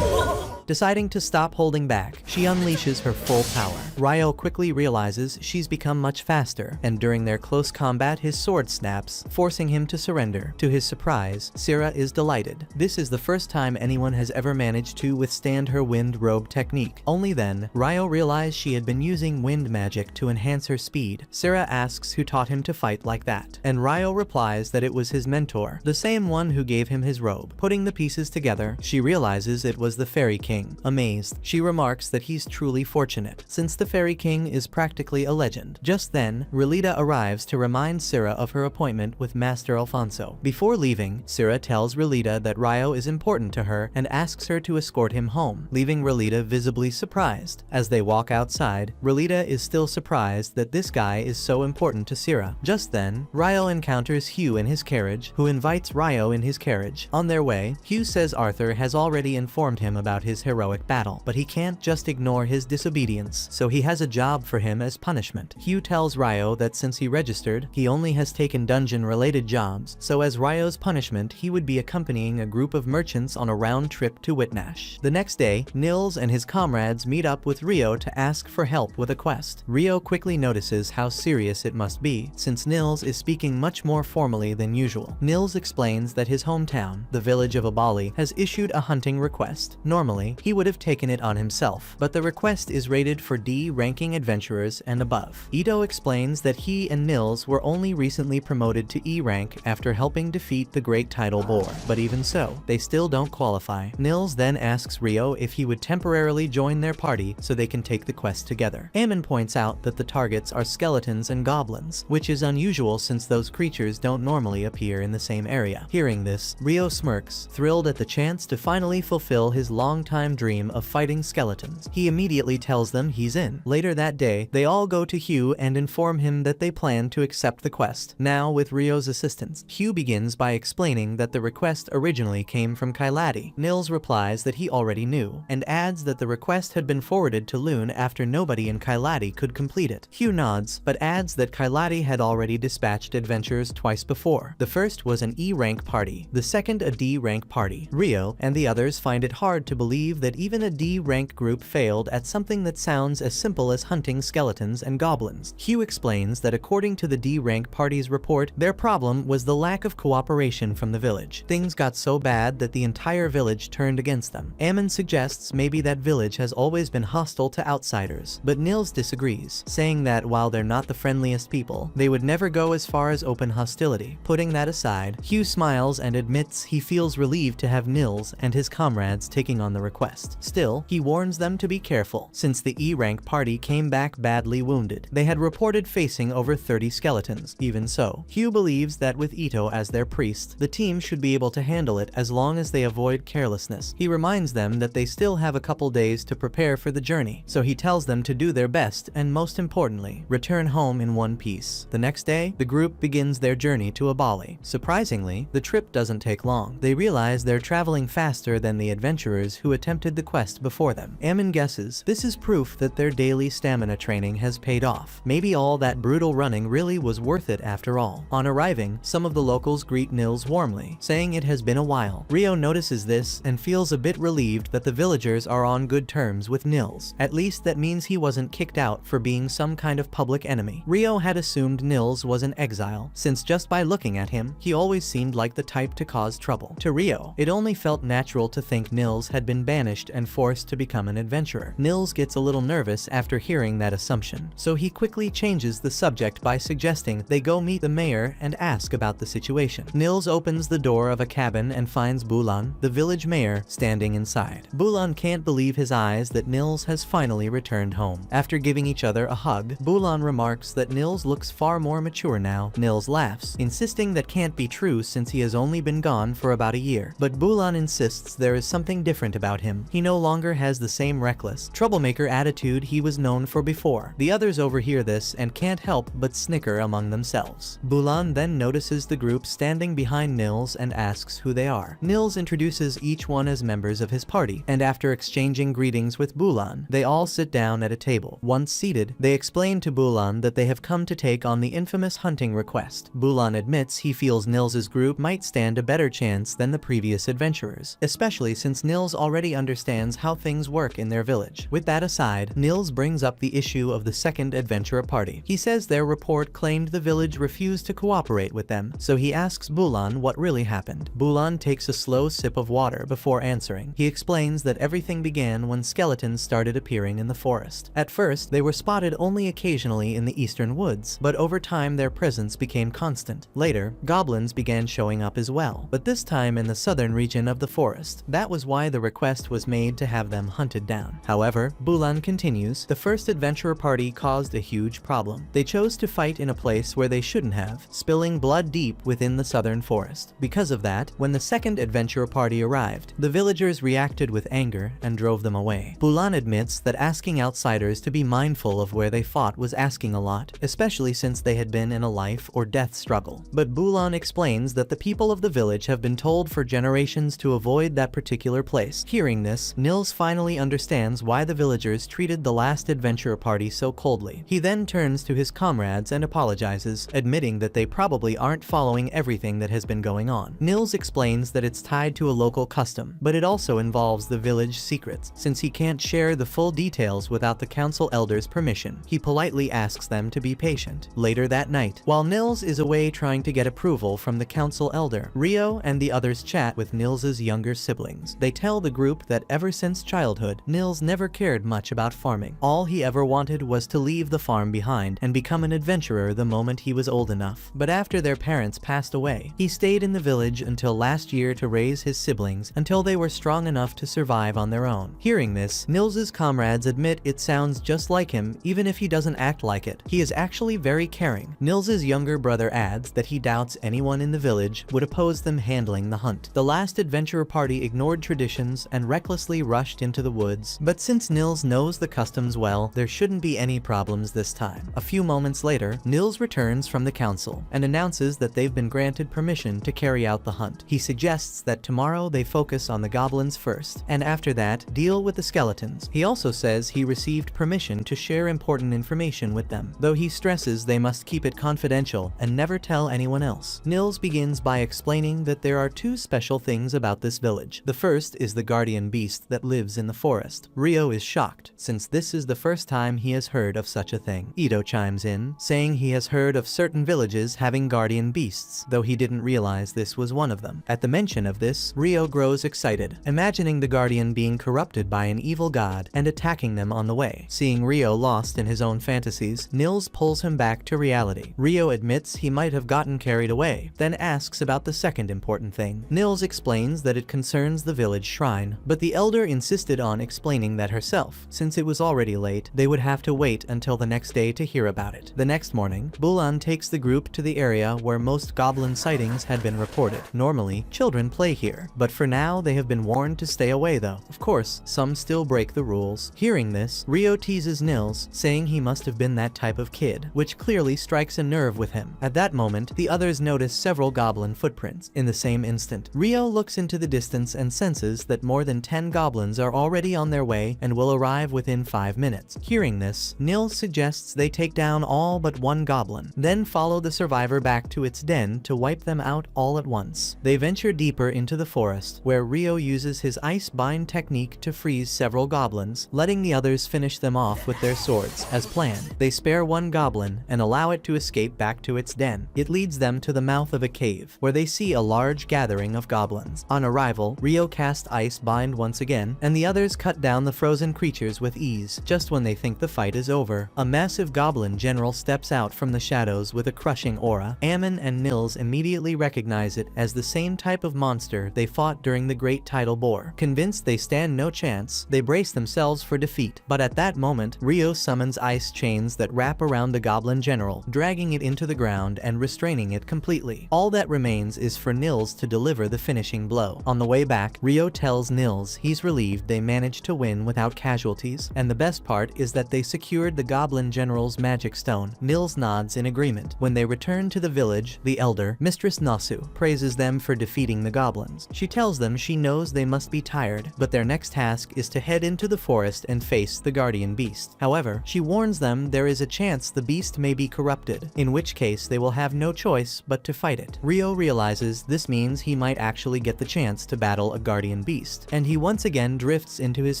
Speaker 1: Deciding to stop holding back, she unleashes her full power. Ryo quickly realizes she's become much faster, and during their close combat his sword snaps, forcing him to surrender. To his surprise, Syrah is delighted. This is the first time anyone has ever managed to withstand her wind robe technique. Only then, Ryo realized she had been using wind magic to enhance her speed. Syrah asks who taught him to fight like that, and Ryo replies that it was his mentor, the same one who gave him his robe. Putting the pieces together, she realizes it was the Fairy King. Amazed, she remarks that he's truly fortunate, since the Fairy King is practically a legend. Just then, Relita arrives to remind Syrah of her appointment with Master Alfonso. Before leaving, Syrah tells Relita that Ryo is important to her and asks her to escort him home, leaving Relita visibly surprised. As they walk outside, Relita is still surprised that this guy is so important to Syrah. Just then, Ryo encounters Hugh in his carriage, who invites Ryo in his carriage. On their way, Hugh says Arthur has already informed him about his heroic battle, but he can't just ignore his disobedience, so he has a job for him as punishment. Hugh tells Ryo that since he registered, he only has taken dungeon-related jobs, so as Ryo's punishment, he would be accompanying a group of merchants on a round trip to Whitnash. The next day, Nils and his comrades meet up with Ryo to ask for help with a quest. Ryo quickly notices how serious it must be, since Nils is speaking much more formally than usual. Nils explains that his hometown, the village of Abali, has issued a hunting request. Normally, he would have taken it on himself, but the request is rated for D ranking adventurers and above. Ito explains that he and Nils were only recently promoted to E rank after helping defeat the Great Tidal Boar, but even so, they still don't qualify. Nils then asks Ryo if he would temporarily join their party so they can take the quest together. Ammon points out that the targets are skeletons and goblins, which is unusual since those creatures don't normally appear in the same area. Hearing this, Ryo smirks, thrilled at the chance to finally fulfill his long-time dream of fighting skeletons. He immediately tells them he's in. Later that day, they all go to Hugh and inform him that they plan to accept the quest. Now, with Ryo's assistance, Hugh begins by explaining that the request originally came from Kylatti. Nils replies that he already knew, and adds that the request had been forwarded to Lune after nobody in Kylatti could complete it. Hugh nods, but adds that Kylatti had already dispatched adventurers twice before. The first was an E rank party, the second a D rank party. Ryo and the others find it hard to believe that even a D rank group failed at something that sounds as simple as hunting skeletons and goblins. Hugh explains that according to the D rank party's report, their problem was the lack of cooperation from the village. Things got so bad that the entire village turned against them. Ammon suggests maybe that village has always been hostile to outsiders, but Nils disagrees, saying that while they're not the friendliest people, they would never go as far as open hostility. Putting that aside, Hugh smiles and admits he feels relieved to have Nils and his comrades taking on the request. quest. Still, he warns them to be careful, since the E-rank party came back badly wounded. They had reported facing over 30 skeletons. Even so, Hugh believes that with Ito as their priest, the team should be able to handle it as long as they avoid carelessness. He reminds them that they still have a couple days to prepare for the journey, so he tells them to do their best and, most importantly, return home in one piece. The next day, the group begins their journey to Abali. Surprisingly, the trip doesn't take long. They realize they're traveling faster than the adventurers who attempted the quest before them. Ammon guesses this is proof that their daily stamina training has paid off. Maybe all that brutal running really was worth it after all. On arriving, some of the locals greet Nils warmly, saying it has been a while. Rio notices this and feels a bit relieved that the villagers are on good terms with Nils. At least that means he wasn't kicked out for being some kind of public enemy. Rio had assumed Nils was an exile, since just by looking at him, he always seemed like the type to cause trouble. To Rio, it only felt natural to think Nils had been banished and forced to become an adventurer. Nils gets a little nervous after hearing that assumption, so he quickly changes the subject by suggesting they go meet the mayor and ask about the situation. Nils opens the door of a cabin and finds Bulan, the village mayor, standing inside. Bulan can't believe his eyes that Nils has finally returned home. After giving each other a hug, Bulan remarks that Nils looks far more mature now. Nils laughs, insisting that can't be true since he has only been gone for about a year. But Bulan insists there is something different about him. He no longer has the same reckless, troublemaker attitude he was known for before. The others overhear this and can't help but snicker among themselves. Bulan then notices the group standing behind Nils and asks who they are. Nils introduces each one as members of his party, and after exchanging greetings with Bulan, they all sit down at a table. Once seated, they explain to Bulan that they have come to take on the infamous hunting request. Bulan admits he feels Nils's group might stand a better chance than the previous adventurers, especially since Nils already understands how things work in their village. With that aside, Nils brings up the issue of the second adventurer party. He says their report claimed the village refused to cooperate with them, so he asks Bulan what really happened. Bulan takes a slow sip of water before answering. He explains that everything began when skeletons started appearing in the forest. At first, they were spotted only occasionally in the eastern woods, but over time their presence became constant. Later, goblins began showing up as well, but this time in the southern region of the forest. That was why the request was made to have them hunted down. However, Bulan continues, the first adventurer party caused a huge problem. They chose to fight in a place where they shouldn't have, spilling blood deep within the southern forest. Because of that, when the second adventurer party arrived, the villagers reacted with anger and drove them away. Bulan admits that asking outsiders to be mindful of where they fought was asking a lot, especially since they had been in a life or death struggle. But Bulan explains that the people of the village have been told for generations to avoid that particular place. Hearing this, Nils finally understands why the villagers treated the last adventurer party so coldly. He then turns to his comrades and apologizes, admitting that they probably aren't following everything that has been going on. Nils explains that it's tied to a local custom, but it also involves the village secrets, since he can't share the full details without the council elders' permission. He politely asks them to be patient. Later that night, while Nils is away trying to get approval from the council elder, Rio and the others chat with Nils's younger siblings. They tell the group that ever since childhood, Nils never cared much about farming. All he ever wanted was to leave the farm behind and become an adventurer the moment he was old enough. But after their parents passed away, he stayed in the village until last year to raise his siblings until they were strong enough to survive on their own. Hearing this, Nils's comrades admit it sounds just like him even if he doesn't act like it. He is actually very caring. Nils's younger brother adds that he doubts anyone in the village would oppose them handling the hunt. The last adventurer party ignored traditions and recklessly rushed into the woods, but since Nils knows the customs well, there shouldn't be any problems this time. A few moments later, Nils returns from the council and announces that they've been granted permission to carry out the hunt. He suggests that tomorrow they focus on the goblins first, and after that, deal with the skeletons. He also says he received permission to share important information with them, though he stresses they must keep it confidential and never tell anyone else. Nils begins by explaining that there are two special things about this village. The first is the guardian beast that lives in the forest. Rio is shocked, since this is the first time he has heard of such a thing. Ito chimes in, saying he has heard of certain villages having guardian beasts, though he didn't realize this was one of them. At the mention of this, Rio grows excited, imagining the guardian being corrupted by an evil god and attacking them on the way. Seeing Rio lost in his own fantasies, Nils pulls him back to reality. Rio admits he might have gotten carried away, then asks about the second important thing. Nils explains that it concerns the village shrine, but but the elder insisted on explaining that herself. Since it was already late, they would have to wait until the next day to hear about it. The next morning, Bulan takes the group to the area where most goblin sightings had been reported. Normally, children play here, but for now they have been warned to stay away though. Of course, some still break the rules. Hearing this, Rio teases Nils, saying he must have been that type of kid, which clearly strikes a nerve with him. At that moment, the others notice several goblin footprints. In the same instant, Rio looks into the distance and senses that more than 10 goblins are already on their way and will arrive within 5 minutes. Hearing this, Nils suggests they take down all but one goblin, then follow the survivor back to its den to wipe them out all at once. They venture deeper into the forest, where Rio uses his ice bind technique to freeze several goblins, letting the others finish them off with their swords. As planned, they spare one goblin and allow it to escape back to its den. It leads them to the mouth of a cave, where they see a large gathering of goblins. On arrival, Rio casts ice bind once again, and the others cut down the frozen creatures with ease. Just when they think the fight is over, a massive goblin general steps out from the shadows with a crushing aura. Ammon and Nils immediately recognize it as the same type of monster they fought during the Great Tidal Boar. Convinced they stand no chance, they brace themselves for defeat. But at that moment, Rio summons ice chains that wrap around the goblin general, dragging it into the ground and restraining it completely. All that remains is for Nils to deliver the finishing blow. On the way back, Rio tells Nils he's relieved they managed to win without casualties, and the best part is that they secured the goblin general's magic stone. Nils nods in agreement. When they return to the village, the elder, Mistress Nasu, praises them for defeating the goblins. She tells them she knows they must be tired, but their next task is to head into the forest and face the guardian beast. However, she warns them there is a chance the beast may be corrupted, in which case they will have no choice but to fight it. Rio realizes this means he might actually get the chance to battle a guardian beast, and he once again drifts into his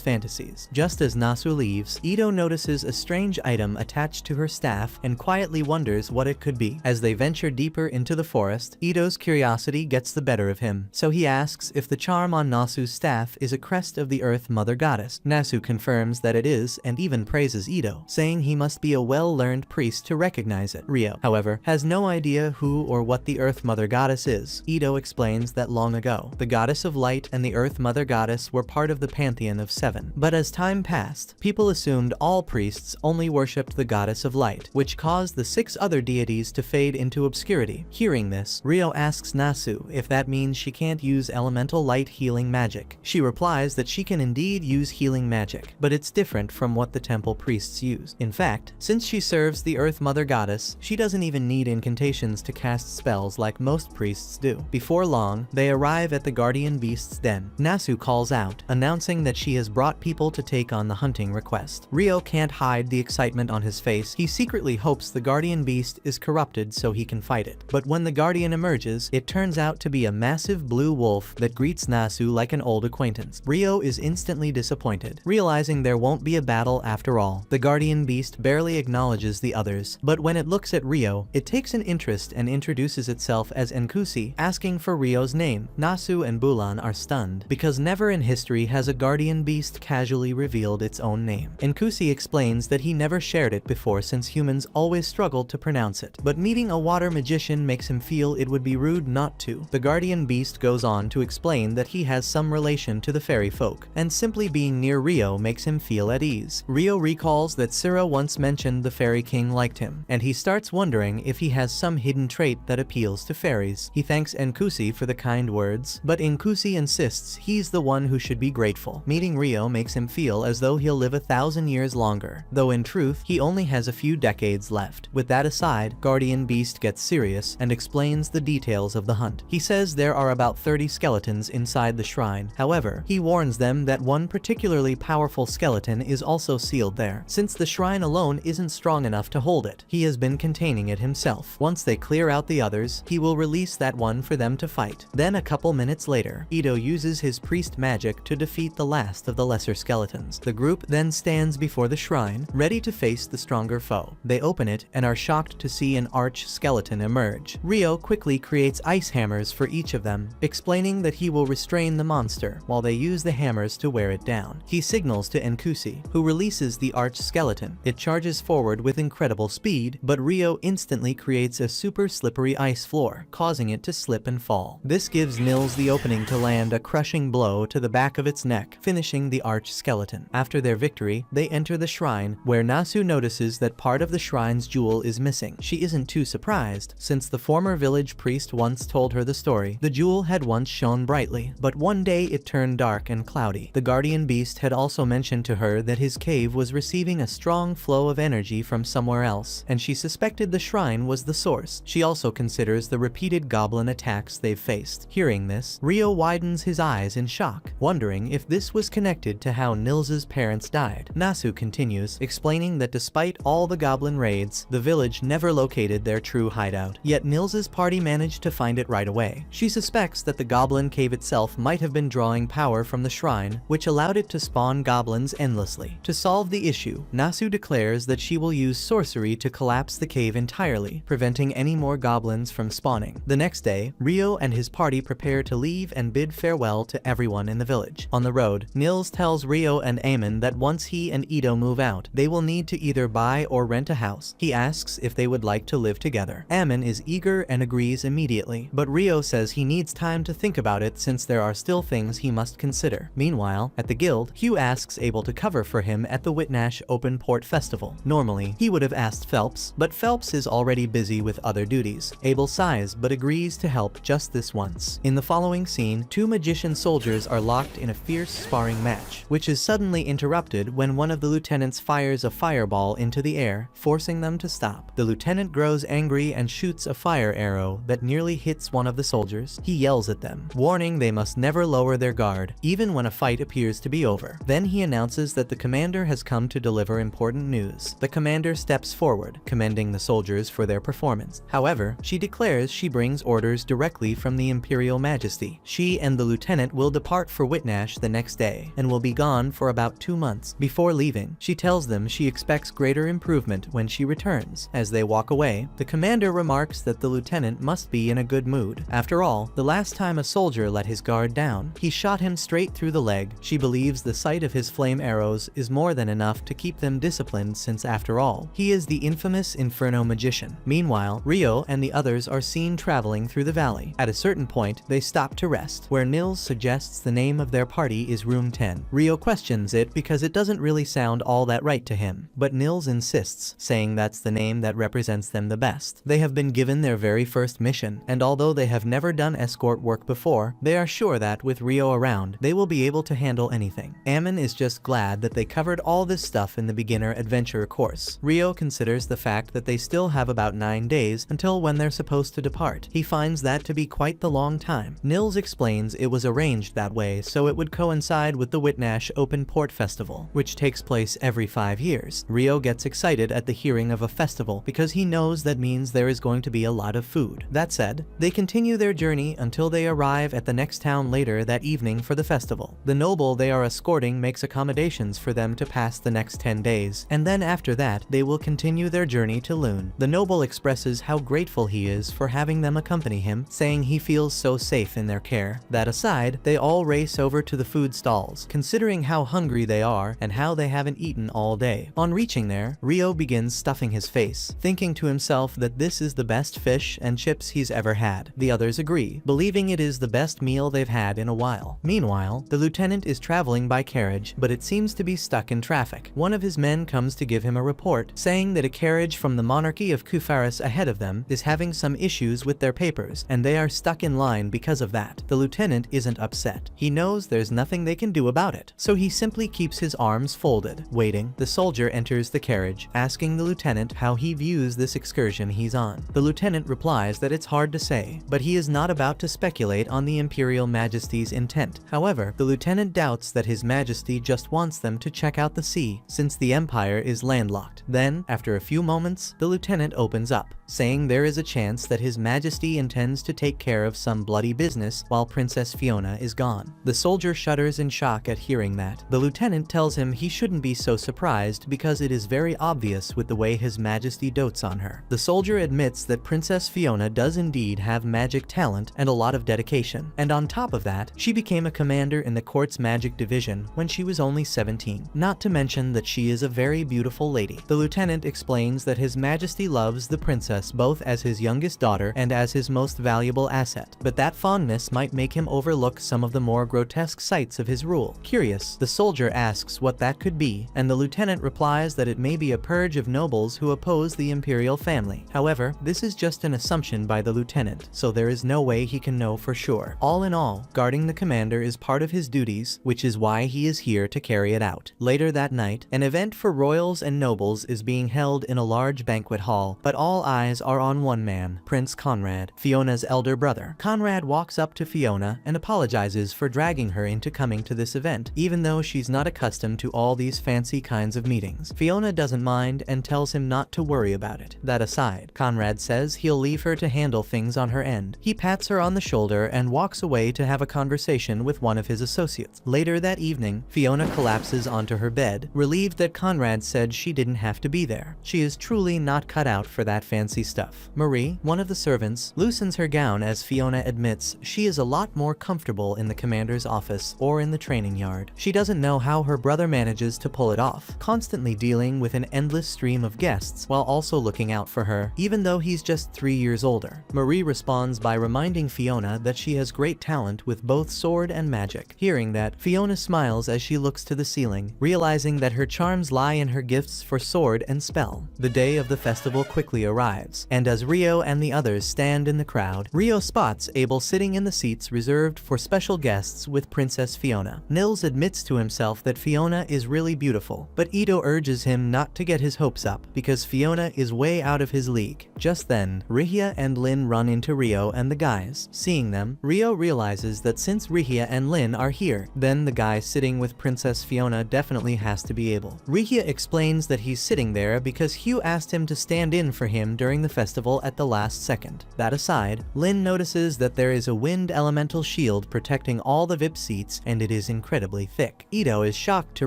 Speaker 1: fantasies. Just as Nasu leaves, Ito notices a strange item attached to her staff and quietly wonders what it could be. As they venture deeper into the forest, Ito's curiosity gets the better of him, so he asks if the charm on Nasu's staff is a crest of the Earth Mother Goddess. Nasu confirms that it is and even praises Ito, saying he must be a well-learned priest to recognize it. Rio, however, has no idea who or what the Earth Mother Goddess is. Ito explains that long ago, the Goddess of Light and the Earth Mother Goddess were part of the pantheon of 7. But as time passed, people assumed all priests only worshipped the Goddess of Light, which caused the 6 other deities to fade into obscurity. Hearing this, Rio asks Nasu if that means she can't use elemental light healing magic. She replies that she can indeed use healing magic, but it's different from what the temple priests use. In fact, since she serves the Earth Mother Goddess, she doesn't even need incantations to cast spells like most priests do. Before long, they arrive at the guardian beast's den. Nasu calls out, announcing that she has brought people to take on the hunting request. Rio can't hide the excitement on his face. He secretly hopes the guardian beast is corrupted so he can fight it. But when the guardian emerges, it turns out to be a massive blue wolf that greets Nasu like an old acquaintance. Rio is instantly disappointed, realizing there won't be a battle after all. The guardian beast barely acknowledges the others, but when it looks at Rio, it takes an interest and introduces itself as Nkusi, asking for Rio's name. Nasu and Bulan are stunned, because never in history has a guardian beast casually revealed its own name. Nkusi explains that he never shared it before since humans always struggled to pronounce it, but meeting a water magician makes him feel it would be rude not to. The guardian beast goes on to explain that he has some relation to the fairy folk, and simply being near Rio makes him feel at ease. Rio recalls that Sira once mentioned the fairy king liked him, and he starts wondering if he has some hidden trait that appeals to fairies. He thanks Nkusi for the kind words, but Nkusi insists he's the one who should be grateful. Meeting Rio makes him feel as though he'll live 1,000 years longer, though in truth, he only has a few decades left. With that aside, Guardian Beast gets serious and explains the details of the hunt. He says there are about 30 skeletons inside the shrine. However, he warns them that one particularly powerful skeleton is also sealed there. Since the shrine alone isn't strong enough to hold it, he has been containing it himself. Once they clear out the others, he will release that one for them to fight. Then a couple minutes later, Ito uses his priest magic to defeat the last of the lesser skeletons. The group then stands before the shrine, ready to face the stronger foe. They open it and are shocked to see an arch skeleton emerge. Rio quickly creates ice hammers for each of them, explaining that he will restrain the monster while they use the hammers to wear it down. He signals to Nkusi, who releases the arch skeleton. It charges forward with incredible speed, but Rio instantly creates a super slippery ice floor, causing it to slip and fall. This gives Nils the opening to land a crushing blow to to the back of its neck, finishing the arch skeleton. After their victory, they enter the shrine, where Nasu notices that part of the shrine's jewel is missing. She isn't too surprised, since the former village priest once told her the story. The jewel had once shone brightly, but one day it turned dark and cloudy. The guardian beast had also mentioned to her that his cave was receiving a strong flow of energy from somewhere else, and she suspected the shrine was the source. She also considers the repeated goblin attacks they've faced. Hearing this, Rio widens his eyes in shock, wondering if this was connected to how Nils's parents died. Nasu continues, explaining that despite all the goblin raids, the village never located their true hideout. Yet Nils's party managed to find it right away. She suspects that the goblin cave itself might have been drawing power from the shrine, which allowed it to spawn goblins endlessly. To solve the issue, Nasu declares that she will use sorcery to collapse the cave entirely, preventing any more goblins from spawning. The next day, Rio and his party prepare to leave and bid farewell to everyone in the village. On the road, Nils tells Rio and Eamon that once he and Ito move out, they will need to either buy or rent a house. He asks if they would like to live together. Eamon is eager and agrees immediately, but Rio says he needs time to think about it since there are still things he must consider. Meanwhile, at the guild, Hugh asks Abel to cover for him at the Whitnash Open Port Festival. Normally, he would have asked Phelps, but Phelps is already busy with other duties. Abel sighs but agrees to help just this once. In the following scene, two magician soldiers are locked in a fierce sparring match, which is suddenly interrupted when one of the lieutenants fires a fireball into the air, forcing them to stop. The lieutenant grows angry and shoots a fire arrow that nearly hits one of the soldiers. He yells at them, warning they must never lower their guard, even when a fight appears to be over. Then he announces that the commander has come to deliver important news. The commander steps forward, commending the soldiers for their performance. However, she declares she brings orders directly from the Imperial Majesty. She and the lieutenant will depart for Whitnash the next day, and will be gone for about 2 months. Before leaving, she tells them she expects greater improvement when she returns. As they walk away, the commander remarks that the lieutenant must be in a good mood. After all, the last time a soldier let his guard down, he shot him straight through the leg. She believes the sight of his flame arrows is more than enough to keep them disciplined, since after all, he is the infamous Inferno magician. Meanwhile, Rio and the others are seen traveling through the valley. At a certain point, they stop to rest, where Nils suggests the name of their party is Room 10. Rio questions it because it doesn't really sound all that right to him, but Nils insists, saying that's the name that represents them the best. They have been given their very first mission, and although they have never done escort work before, they are sure that with Rio around, they will be able to handle anything. Eamon is just glad that they covered all this stuff in the beginner adventure course. Rio considers the fact that they still have about 9 days until when they're supposed to depart. He finds that to be quite the long time. Nils explains it was arranged that way so it would coincide with the Whitnash Open Port Festival, which takes place every 5 years. Rio gets excited at the hearing of a festival because he knows that means there is going to be a lot of food. That said, they continue their journey until they arrive at the next town later that evening for the festival. The noble they are escorting makes accommodations for them to pass the next 10 days, and then after that, they will continue their journey to Lune. The noble expresses how grateful he is for having them accompany him, saying he feels so safe in their care. That aside, they all race over to the food stalls, considering how hungry they are and how they haven't eaten all day. On reaching there, Rio begins stuffing his face, thinking to himself that this is the best fish and chips he's ever had. The others agree, believing it is the best meal they've had in a while. Meanwhile, the lieutenant is traveling by carriage, but it seems to be stuck in traffic. One of his men comes to give him a report, saying that a carriage from the monarchy of Kufaris ahead of them is having some issues with their papers, and they are stuck in line because of that. The lieutenant isn't upset. He knows there's nothing they can do about it, so he simply keeps his arms folded, waiting. The soldier enters the carriage, asking the lieutenant how he views this excursion he's on. The lieutenant replies that it's hard to say, but he is not about to speculate on the Imperial Majesty's intent. However, the lieutenant doubts that His Majesty just wants them to check out the sea, since the Empire is landlocked. Then, after a few moments, the lieutenant opens up, saying there is a chance that His Majesty intends to take care of some bloody business while Princess Fiona is gone. The soldier shudders in shock at hearing that. The lieutenant tells him he shouldn't be so surprised because it is very obvious with the way His Majesty dotes on her. The soldier admits that Princess Fiona does indeed have magic talent and a lot of dedication, and on top of that, she became a commander in the court's magic division when she was only 17. Not to mention that she is a very beautiful lady. The lieutenant explains that His Majesty loves the princess both as his youngest daughter and as his most valuable asset, but that fondness might make him overlook some of the more more grotesque sights of his rule. Curious, the soldier asks what that could be, and the lieutenant replies that it may be a purge of nobles who oppose the imperial family. However, this is just an assumption by the lieutenant, so there is no way he can know for sure. All in all, guarding the commander is part of his duties, which is why he is here to carry it out. Later that night, an event for royals and nobles is being held in a large banquet hall, but all eyes are on one man, Prince Conrad, Fiona's elder brother. Conrad walks up to Fiona and apologizes for dragging her into coming to this event, even though she's not accustomed to all these fancy kinds of meetings. Fiona doesn't mind and tells him not to worry about it. That aside, Conrad says he'll leave her to handle things on her end. He pats her on the shoulder and walks away to have a conversation with one of his associates. Later that evening, Fiona collapses onto her bed, relieved that Conrad said she didn't have to be there. She is truly not cut out for that fancy stuff. Marie, one of the servants, loosens her gown as Fiona admits she is a lot more comfortable in the commander's office or in the training yard. She doesn't know how her brother manages to pull it off, constantly dealing with an endless stream of guests while also looking out for her, even though he's just 3 years older. Marie responds by reminding Fiona that she has great talent with both sword and magic. Hearing that, Fiona smiles as she looks to the ceiling, realizing that her charms lie in her gifts for sword and spell. The day of the festival quickly arrives, and as Rio and the others stand in the crowd, Rio spots Abel sitting in the seats reserved for special guests with Princess Fiona. Nils admits to himself that Fiona is really beautiful, but Ito urges him not to get his hopes up because Fiona is way out of his league. Just then, Rihia and Lin run into Rio and the guys. Seeing them, Rio realizes that since Rihia and Lin are here, then the guy sitting with Princess Fiona definitely has to be Abel. Rihia explains that he's sitting there because Hugh asked him to stand in for him during the festival at the last second. That aside, Lin notices that there is a wind elemental shield protecting all the VIP seats and it is incredibly thick. Ito is shocked to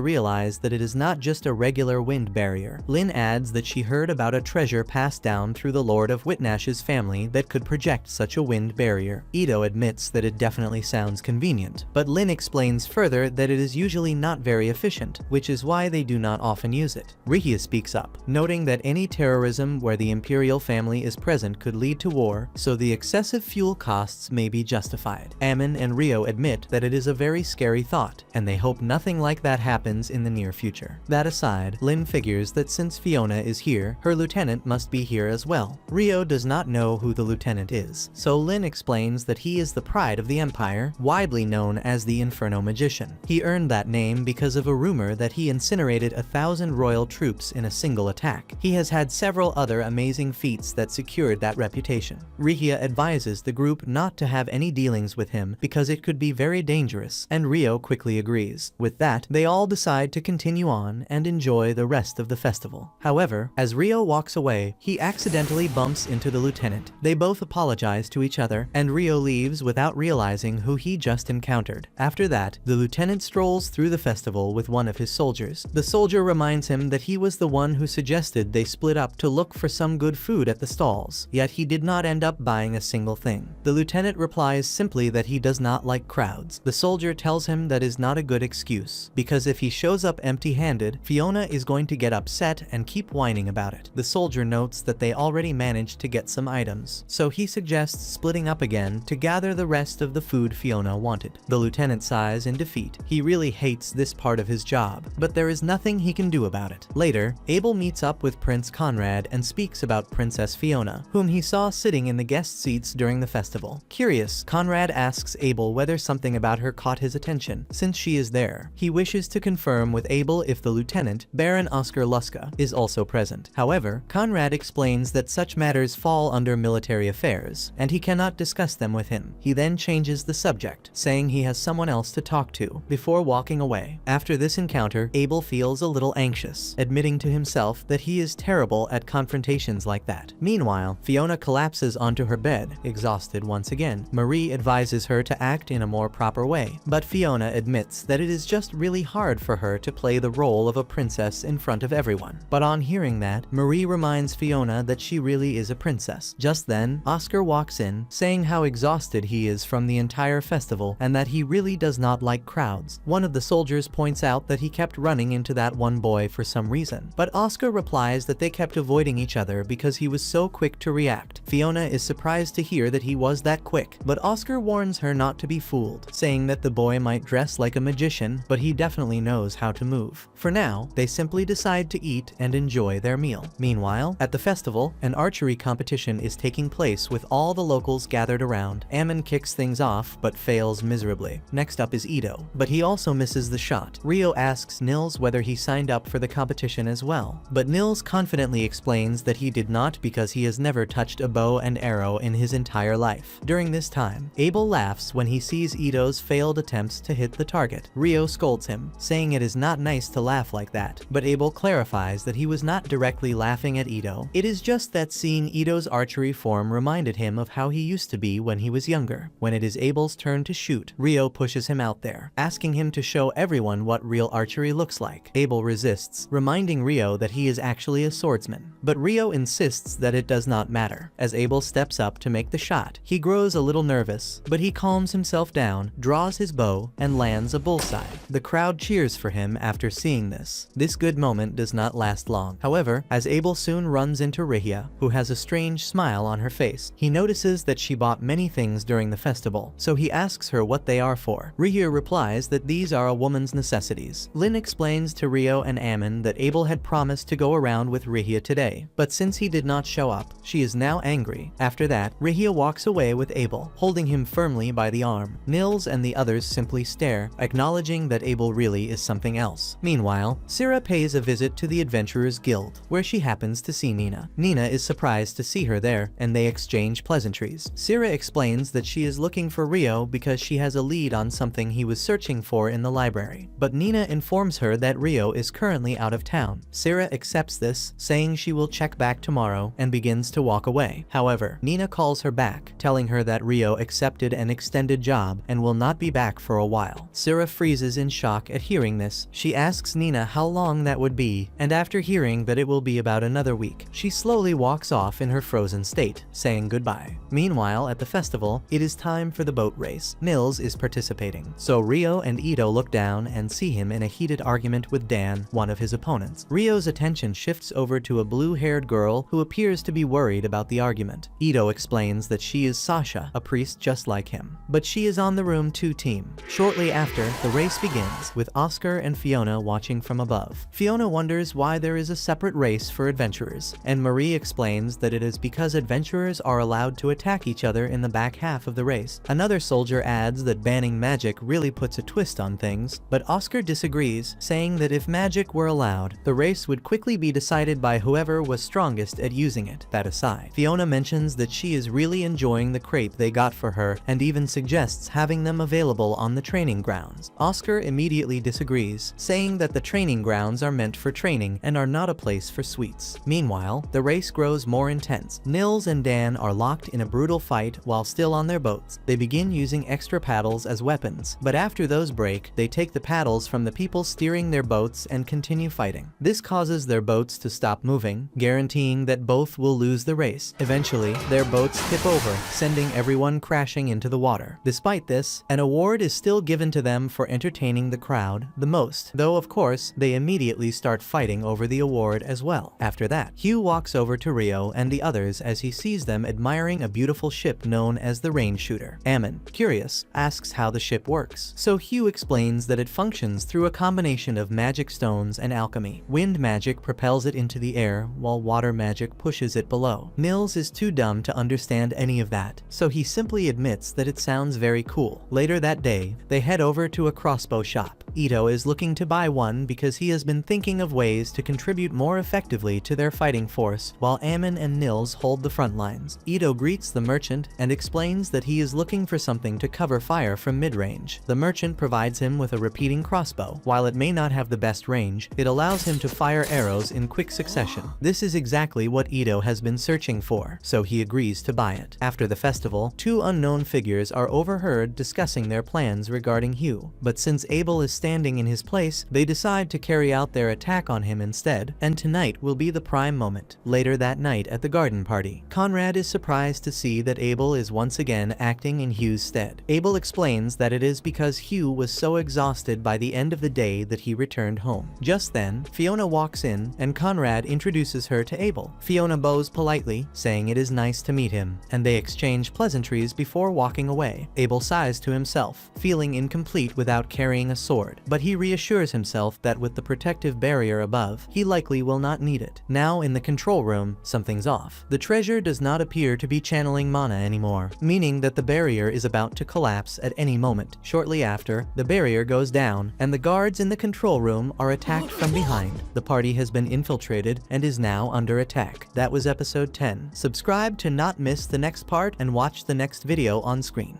Speaker 1: realize that it is not just a regular wind barrier. Lin adds that she heard about a treasure passed down through the Lord of Whitnash's family that could project such a wind barrier. Ito admits that it definitely sounds convenient, but Lin explains further that it is usually not very efficient, which is why they do not often use it. Rihia speaks up, noting that any terrorism where the imperial family is present could lead to war, so the excessive fuel costs may be justified. Ammon and Rio admit that it is a very scary thought, and they hope nothing like that happens in the near future. That aside, Lin figures that since Fiona is here, her lieutenant must be here as well. Rio does not know who the lieutenant is, so Lin explains that he is the pride of the Empire, widely known as the Inferno Magician. He earned that name because of a rumor that he incinerated 1,000 royal troops in a single attack. He has had several other amazing feats that secured that reputation. Rihia advises the group not to have any dealings with him because it could be very dangerous, and Rio quickly agrees. With that, they all decide to continue on and enjoy the rest of the festival. However, as Rio walks away, he accidentally bumps into the lieutenant. They both apologize to each other, and Rio leaves without realizing who he just encountered. After that, the lieutenant strolls through the festival with one of his soldiers. The soldier reminds him that he was the one who suggested they split up to look for some good food at the stalls, yet he did not end up buying a single thing. The lieutenant replies simply that he does not like crowds. The soldier tells him that is not a good excuse, because if he shows up empty-handed, Fiona is going to get upset and keep whining about it. The soldier notes that they already managed to get some items, so he suggests splitting up again to gather the rest of the food Fiona wanted. The lieutenant sighs in defeat. He really hates this part of his job, but there is nothing he can do about it. Later, Abel meets up with Prince Conrad and speaks about Princess Fiona, whom he saw sitting in the guest seats during the festival. Curious, Conrad asks Abel whether something about her caught his attention, since she is there. He wishes to confirm with Abel if the lieutenant, Baron Oscar Luska, is also present. However, Conrad explains that such matters fall under military affairs, and he cannot discuss them with him. He then changes the subject, saying he has someone else to talk to, before walking away. After this encounter, Abel feels a little anxious, admitting to himself that he is terrible at confrontations like that. Meanwhile, Fiona collapses onto her bed, exhausted once again. Marie advises her to act in a more proper way, but Fiona admits that it is just really hard for her to play the role of a princess in front of everyone. But on hearing that, Marie reminds Fiona that she really is a princess. Just then, Oscar walks in, saying how exhausted he is from the entire festival and that he really does not like crowds. One of the soldiers points out that he kept running into that one boy for some reason, but Oscar replies that they kept avoiding each other because he was so quick to react. Fiona is surprised to hear that he was that quick, but Oscar warns her not to be fooled. saying that the boy might dress like a magician, but he definitely knows how to move. For now, they simply decide to eat and enjoy their meal. Meanwhile, at the festival, an archery competition is taking place with all the locals gathered around. Ammon kicks things off, but fails miserably. Next up is Ito, but he also misses the shot. Rio asks Nils whether he signed up for the competition as well, but Nils confidently explains that he did not because he has never touched a bow and arrow in his entire life. During this time, Abel laughs when he sees Ito's failed attempts to hit the target. Rio scolds him, saying it is not nice to laugh like that, but Abel clarifies that he was not directly laughing at Ito. It is just that seeing Ito's archery form reminded him of how he used to be when he was younger. When it is Abel's turn to shoot, Rio pushes him out there, asking him to show everyone what real archery looks like. Abel resists, reminding Rio that he is actually a swordsman, but Rio insists that it does not matter. As Abel steps up to make the shot, he grows a little nervous, but he calms himself down, draws his bow, and lands a bullseye. The crowd cheers for him after seeing this. This good moment does not last long. However, as Abel soon runs into Rihia, who has a strange smile on her face, he notices that she bought many things during the festival, so he asks her what they are for. Rihia replies that these are a woman's necessities. Lynn explains to Rio and Ammon that Abel had promised to go around with Rihia today, but since he did not show up, she is now angry. After that, Rihia walks away with Abel, holding him firmly by the arm. Nils and the others simply stare, acknowledging that Abel really is something else. Meanwhile, Syrah pays a visit to the Adventurers Guild, where she happens to see Nina. Nina is surprised to see her there, and they exchange pleasantries. Syrah explains that she is looking for Rio because she has a lead on something he was searching for in the library, but Nina informs her that Rio is currently out of town. Syrah accepts this, saying she will check back tomorrow, and begins to walk away. However, Nina calls her back, telling her that Rio accepted an extended job and will not be back for a while. Syrah freezes in shock at hearing this. She asks Nina how long that would be, and after hearing that it will be about another week, she slowly walks off in her frozen state, saying goodbye. Meanwhile, at the festival, it is time for the boat race. Nils is participating, so Rio and Ito look down and see him in a heated argument with Dan, one of his opponents. Rio's attention shifts over to a blue-haired girl who appears to be worried about the argument. Ito explains that she is Sasha, a priest just like him, but she is on the Room 2 team. Shortly after, the race begins, with Oscar and Fiona watching from above. Fiona wonders why there is a separate race for adventurers, and Marie explains that it is because adventurers are allowed to attack each other in the back half of the race. Another soldier adds that banning magic really puts a twist on things, but Oscar disagrees, saying that if magic were allowed, the race would quickly be decided by whoever was strongest at using it. That aside, Fiona mentions that she is really enjoying the crepe they got for her and even suggests having them available on the training grounds. Oscar immediately disagrees, saying that the training grounds are meant for training and are not a place for sweets. Meanwhile, the race grows more intense. Nils and Dan are locked in a brutal fight while still on their boats. They begin using extra paddles as weapons, but after those break, they take the paddles from the people steering their boats and continue fighting. This causes their boats to stop moving, guaranteeing that both will lose the race. Eventually, their boats tip over, sending everyone crashing into the water. Despite this, an award is still given to them for entertaining the crowd the most, though of course, they immediately start fighting over the award as well. After that, Hugh walks over to Rio and the others as he sees them admiring a beautiful ship known as the Rain Shooter. Ammon, curious, asks how the ship works, so Hugh explains that it functions through a combination of magic stones and alchemy. Wind magic propels it into the air, while water magic pushes it below. Nils is too dumb to understand any of that, so he simply admits that it sounds very cool. Later that day, they head over to a crossbow shop. Ito is looking to buy one because he has been thinking of ways to contribute more effectively to their fighting force, while Ammon and Nils hold the front lines. Ito greets the merchant and explains that he is looking for something to cover fire from mid-range. The merchant provides him with a repeating crossbow. While it may not have the best range, it allows him to fire arrows in quick succession. This is exactly what Ito has been searching for, so he agrees to buy it. After the festival, two unknown figures are overheard discussing their plans regarding Hugh, but since Abel is standing in his place, they decide to carry out their attack on him instead, and tonight will be the prime moment. Later that night at the garden party, Conrad is surprised to see that Abel is once again acting in Hugh's stead. Abel explains that it is because Hugh was so exhausted by the end of the day that he returned home. Just then, Fiona walks in, and Conrad introduces her to Abel. Fiona bows politely, saying it is nice to meet him, and they exchange pleasantries before walking away. Abel sighs this to himself, feeling incomplete without carrying a sword. But he reassures himself that with the protective barrier above, he likely will not need it. Now in the control room, something's off. The treasure does not appear to be channeling mana anymore, meaning that the barrier is about to collapse at any moment. Shortly after, the barrier goes down, and the guards in the control room are attacked from behind. The party has been infiltrated and is now under attack. That was episode 10. Subscribe to not miss the next part and watch the next video on screen.